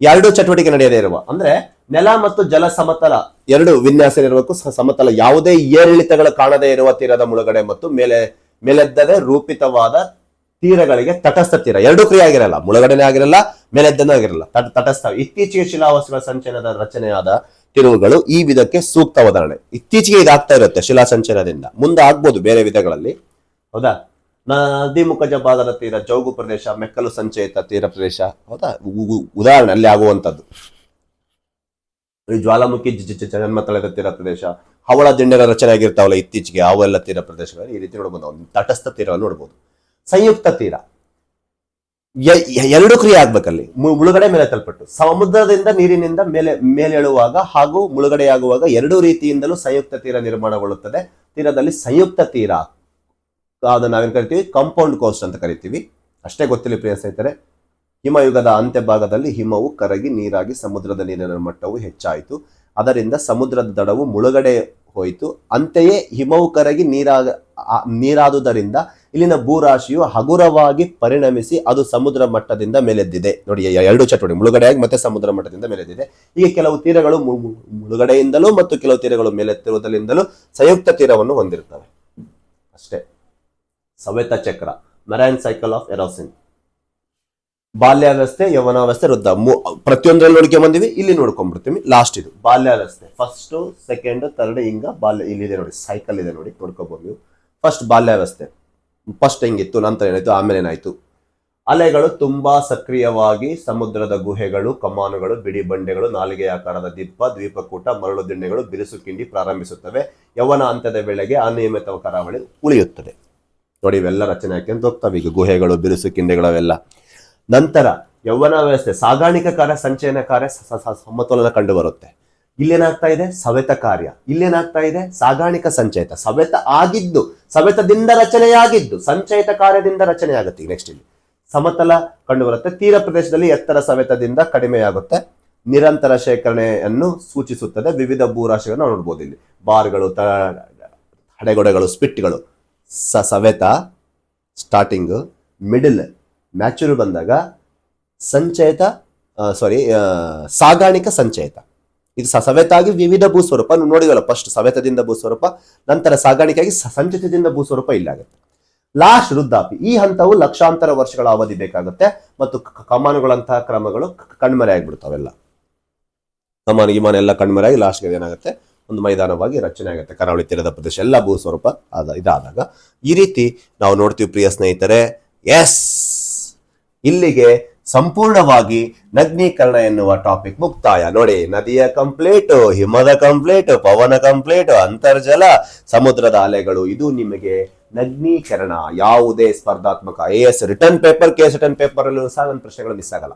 ಎರಡು ಚಟುವಟಿಕೆ ನಡೆಯದೇ ಇರುವ, ಅಂದ್ರೆ ನೆಲ ಮತ್ತು ಜಲ ಸಮತಲ ಎರಡು ವಿನ್ಯಾಸ ಇರಬೇಕು. ಸಮತಲ, ಯಾವುದೇ ಏರಿಳಿತಗಳು ಕಾಣದೇ ಇರುವ ತೀರದ ಮುಳುಗಡೆ ಮತ್ತು ಮೇಲೆದ್ದದೆ ರೂಪಿತವಾದ ತೀರಗಳಿಗೆ ತಟಸ್ಥ ತೀರ. ಎರಡು ಕ್ರಿಯೆ ಆಗಿರಲ್ಲ, ಮುಳುಗಡೆನೇ ಆಗಿರಲ್ಲ, ಮೇಲೆದ್ದನೂ ಆಗಿರಲ್ಲ, ತಟಸ್ಥ. ಇತ್ತೀಚೆಗೆ ಶಿಲಾವಸ್ತುಗಳ ಸಂಚಯನದ ರಚನೆಯಾದ ತಿರುವುಗಳು ಈ ವಿಧಕ್ಕೆ ಸೂಕ್ತ ಉದಾಹರಣೆ. ಇತ್ತೀಚೆಗೆ ಇದಾಗ್ತಾ ಇರುತ್ತೆ ಶಿಲಾಸಂಚಯನದಿಂದ, ಮುಂದೆ ಆಗ್ಬೋದು ಬೇರೆ ವಿಧಗಳಲ್ಲಿ. ಹೌದಾ, ನದಿಮುಖಜ ಭಾಗದ ತೀರ, ಜೌಗು ಪ್ರದೇಶ, ಮೆಕ್ಕಲು ಸಂಚಯಿತ ತೀರ ಪ್ರದೇಶ. ಹೌದಾ, ಉದಾಹರಣೆ ಅಲ್ಲಿ ಆಗುವಂತದ್ದು. ಜ್ವಾಲಾಮುಖಿ ಜನ್ಮತಳದ ತೀರ ಪ್ರದೇಶ, ಹವಳ ದಿಂಡೆಗಳ ರಚನೆ ಆಗಿರ್ತಾವಲ್ಲ ಇತ್ತೀಚೆಗೆ, ಅವೆಲ್ಲ ತೀರ ಪ್ರದೇಶಗಳು ಈ ರೀತಿ ನೋಡ್ಬೋದು. ತಟಸ್ಥ ತೀರ ನೋಡ್ಬೋದು. ಸಂಯುಕ್ತ ತೀರ, ಎರಡು ಕ್ರಿಯೆ ಆಗ್ಬೇಕಲ್ಲಿ. ಮುಳುಗಡೆ ಮೇಲೆ ತಲ್ಪಟ್ಟು ಸಮುದ್ರದಿಂದ ನೀರಿನಿಂದ ಮೇಲೇಳುವಾಗ ಹಾಗೂ ಮುಳುಗಡೆಯಾಗುವಾಗ ಎರಡೂ ರೀತಿಯಿಂದಲೂ ಸಂಯುಕ್ತ ತೀರ ನಿರ್ಮಾಣಗೊಳ್ಳುತ್ತದೆ. ತೀರದಲ್ಲಿ ಸಂಯುಕ್ತ ತೀರ, ಅದನ್ನ ನಾವೇನ್ ಕರಿತೀವಿ? ಕಾಂಪೌಂಡ್ ಕೋಸ್ಟ್ ಅಂತ ಕರಿತೀವಿ. ಅಷ್ಟೇ ಗೊತ್ತಿಲ್ಲ ಪ್ರಿಯ ಸ್ನೇಹಿತರೆ. ಹಿಮಯುಗದ ಅಂತ್ಯಭಾಗದಲ್ಲಿ ಹಿಮವು ಕರಗಿ ನೀರಾಗಿ ಸಮುದ್ರದ ನೀರಿನ ಮಟ್ಟವು ಹೆಚ್ಚಾಯಿತು. ಅದರಿಂದ ಸಮುದ್ರದ ದಡವು ಮುಳುಗಡೆ ಹೋಯಿತು. ಅಂತೆಯೇ ಹಿಮವು ಕರಗಿ ನೀರಾದುದರಿಂದ ಇಲ್ಲಿನ ಭೂರಾಶಿಯು ಹಗುರವಾಗಿ ಪರಿಣಮಿಸಿ ಅದು ಸಮುದ್ರ ಮಟ್ಟದಿಂದ ಮೇಲೆದ್ದಿದೆ. ನೋಡಿ, ಎರಡು ಚಟುವಟಿಕೆ, ಮುಳುಗಡೆಯಾಗಿ ಮತ್ತೆ ಸಮುದ್ರ ಮಟ್ಟದಿಂದ ಮೇಲೆದ್ದಿದೆ. ಈಗ ಕೆಲವು ತೀರಗಳು ಮುಳುಗಡೆಯಿಂದಲೂ ಮತ್ತು ಕೆಲವು ತೀರಗಳು ಮೇಲೆತ್ತಿರುವುದರಿಂದಲೂ ಸಂಯುಕ್ತ ತೀರವನ್ನು ಹೊಂದಿರುತ್ತವೆ ಅಷ್ಟೇ. ಸವೆತ ಚಕ್ರ, ಮೆರೈನ್ ಸೈಕಲ್ ಆಫ್ ಎರೋಸಿನ್. ಬಾಲ್ಯಾವಸ್ಥೆ, ಯೌವನಾವಸ್ಥೆ, ವೃದ್ಧ, ಪ್ರತಿಯೊಂದರಲ್ಲಿ ನೋಡ್ಕೊಂಡ್ ಬಂದಿವಿ. ಇಲ್ಲಿ ನೋಡ್ಕೊಂಡ್ಬಿಡ್ತೀವಿ. ಲಾಸ್ಟ್ ಇದು ಬಾಲ್ಯಾವಸ್ಥೆ. ಫಸ್ಟ್, ಸೆಕೆಂಡ್, ಥರ್ಡ್, ಹಿಂಗ ಬಾಲ್ಯ ಇಲ್ಲಿದೆ ನೋಡಿ, ಸೈಕಲ್ ಇದೆ ನೋಡಿ, ನೋಡ್ಕೋಬಹುದು ನೀವು. ಫಸ್ಟ್ ಬಾಲ್ಯಾವಸ್ಥೆ. ಫಸ್ಟ್ ಹೆಂಗಿತ್ತು, ನಂತರ ಏನಾಯ್ತು, ಆಮೇಲೆ ಏನಾಯ್ತು. ಅಲೆಗಳು ತುಂಬಾ ಸಕ್ರಿಯವಾಗಿ ಸಮುದ್ರದ ಗುಹೆಗಳು, ಕಮಾನುಗಳು, ಬಿಡಿ ಬಂಡೆಗಳು, ನಾಲಿಗೆ ಆಕಾರದ ದಿಬ್ಬ, ದ್ವೀಪಕೂಟ, ಮರಳು ದಿಣ್ಣೆಗಳು, ಬಿರುಸು ಕಿಂಡಿ ಪ್ರಾರಂಭಿಸುತ್ತವೆ. ಯೌವನ ಹಂತದ ವೇಳೆಗೆ ಅನಿಯಮಿತ ಕರಾವಳಿ ಉಳಿಯುತ್ತದೆ. ನೋಡಿ, ಇವೆಲ್ಲ ರಚನೆ ಹಾಕಿ ಹೋಗ್ತವೆ. ಈಗ ಗುಹೆಗಳು, ಬಿರುಸು ಕಿಂಡಿಗಳು ಅವೆಲ್ಲ. ನಂತರ ಯೌವನ ವ್ಯವಸ್ಥೆ, ಸಾಗಾಣಿಕಾ ಕಾರ್ಯ, ಸಂಚಯನ ಕಾರ್ಯ, ಸಮತೋಲನ ಕಂಡು ಬರುತ್ತೆ. ಇಲ್ಲೇನಾಗ್ತಾ ಇದೆ, ಸವೆತ ಕಾರ್ಯ. ಇಲ್ಲೇನಾಗ್ತಾ ಇದೆ, ಸಾಗಾಣಿಕ ಸಂಚಯಿತ. ಸವೆತ ಆಗಿದ್ದು, ಸವೆತದಿಂದ ರಚನೆಯಾಗಿದ್ದು ಸಂಚಯಿತ ಕಾರ್ಯದಿಂದ ರಚನೆ ಆಗುತ್ತೆ. ಈಗ ನೆಕ್ಸ್ಟ್ ಇಲ್ಲಿ ಸಮತಲ ಕಂಡು ಬರುತ್ತೆ. ತೀರ ಪ್ರದೇಶದಲ್ಲಿ ಎತ್ತರ ಸವೆತದಿಂದ ಕಡಿಮೆಯಾಗುತ್ತೆ. ನಿರಂತರ ಶೇಖರಣೆಯನ್ನು ಸೂಚಿಸುತ್ತದೆ. ವಿವಿಧ ಭೂರಾಶಿಗಳನ್ನು ನೋಡ್ಬೋದು ಇಲ್ಲಿ. ಬಾರ್ಗಳು, ಹಡೆಗೊಡೆಗಳು, ಸ್ಪಿಟ್ಗಳು. ಸವೆತ ಸ್ಟಾರ್ಟಿಂಗ್, ಮಿಡಲ್, ಮ್ಯಾಚುರ್ ಬಂದಾಗ ಸಂಚಯಿತ, ಸಾಗಾಣಿಕ ಸಂಚಯಿತ. ಇದು ಸವೆತಾಗಿ ವಿವಿಧ ಭೂಸ್ವರೂಪ ನೋಡಿದಲ್ಲ. ಫಸ್ಟ್ ಸವೆತದಿಂದ ಭೂಸ್ವರೂಪ, ನಂತರ ಸಾಗಾಣಿಕೆಯಾಗಿ ಸಂಚಿತದಿಂದ ಭೂಸ್ವರೂಪ ಇಲ್ಲಾಗುತ್ತೆ. ಲಾಸ್ಟ್ ವೃದ್ಧಾಪಿ. ಈ ಹಂತವು ಲಕ್ಷಾಂತರ ವರ್ಷಗಳ ಅವಧಿ ಬೇಕಾಗುತ್ತೆ ಮತ್ತು ಕಮಾನುಗಳಂತಹ ಕ್ರಮಗಳು ಕಣ್ಮರೆ ಆಗ್ಬಿಡ್ತಾವೆಲ್ಲ. ಕಮಾನು ಗಿಮಾನ ಎಲ್ಲ ಕಣ್ಮರೆ ಆಗಿ ಲಾಸ್ಟ್ಗೆ ಏನಾಗುತ್ತೆ, ಒಂದು ಮೈದಾನವಾಗಿ ರಚನೆ ಆಗುತ್ತೆ. ಕರಾವಳಿ ತೀರದ ಪ್ರದೇಶ ಎಲ್ಲ ಭೂಸ್ವರೂಪ ಇದಾದಾಗ ಈ ರೀತಿ ನಾವು ನೋಡ್ತೀವಿ ಪ್ರಿಯ ಸ್ನೇಹಿತರೆ. ಎಸ್, ಇಲ್ಲಿಗೆ ಸಂಪೂರ್ಣವಾಗಿ ನಗ್ನೀಕರಣ ಎನ್ನುವ ಟಾಪಿಕ್ ಮುಕ್ತಾಯ. ನೋಡಿ, ನದಿಯ ಕಂಪ್ಲೀಟ್, ಹಿಮದ ಕಂಪ್ಲೀಟ್, ಪವನ ಕಂಪ್ಲೀಟ್, ಅಂತರ್ಜಲ, ಸಮುದ್ರದ ಅಲೆಗಳು. ಇದು ನಿಮಗೆ ನಗ್ನೀಕರಣ. ಯಾವುದೇ ಸ್ಪರ್ಧಾತ್ಮಕ AS return paper, KS return paper ಅಲ್ಲೂ ಸಹ ಒಂದು ಪ್ರಶ್ನೆಗಳು ಮಿಸ್ ಆಗಲ್ಲ.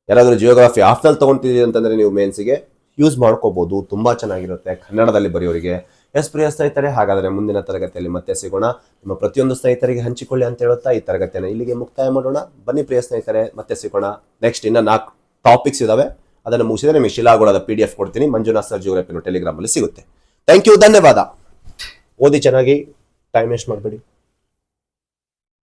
ಯಾರಾದ್ರೂ ಜಿಯೋಗ್ರಫಿ ಆಫ್ನಲ್ಲಿ ತಗೊಂತಿದ್ದೀರಿ ಅಂತಂದ್ರೆ ನೀವು ಮೇನ್ಸ್ಗೆ ಯೂಸ್ ಮಾಡ್ಕೋಬಹುದು. ತುಂಬಾ ಚೆನ್ನಾಗಿರುತ್ತೆ ಕನ್ನಡದಲ್ಲಿ ಬರೆಯೋರಿಗೆ. ಎಸ್ ಪ್ರಿಯ ಸ್ನೇಹಿತರೆ, ಹಾಗಾದರೆ ಮುಂದಿನ ತರಗತಿಯಲ್ಲಿ ಮತ್ತೆ ಸಿಗೋಣ. ನಿಮ್ಮ ಪ್ರತಿಯೊಂದು ಸ್ನೇಹಿತರಿಗೆ ಹಂಚಿಕೊಳ್ಳಿ ಅಂತ ಹೇಳುತ್ತಾ ಈ ತರಗತಿಯನ್ನು ಇಲ್ಲಿಗೆ ಮುಕ್ತಾಯ ಮಾಡೋಣ. ಬನ್ನಿ ಪ್ರಿಯ ಸ್ನೇಹಿತರೆ, ಮತ್ತೆ ಸಿಗೋಣ. ನೆಕ್ಸ್ಟ್ ಇನ್ನ 4 ಟಾಪಿಕ್ಸ್ ಇದಾವೆ. ಅದನ್ನು ಮುಗಿಸಿದ್ರೆ ನಿಮಗೆ ಶಿಲಾಗೋಳದ PDF ಕೊಡ್ತೀನಿ. ಮಂಜುನಾಥ್ ಸರ್ ಜಿಯೋಗ್ರಫಿ ಟೆಲಿಗ್ರಾಮ್ ಅಲ್ಲಿ ಸಿಗುತ್ತೆ. ಥ್ಯಾಂಕ್ ಯು, ಧನ್ಯವಾದ. ಓದಿ ಚೆನ್ನಾಗಿ, ಟೈಮ್ ವೇಸ್ಟ್ ಮಾಡಬೇಡಿ.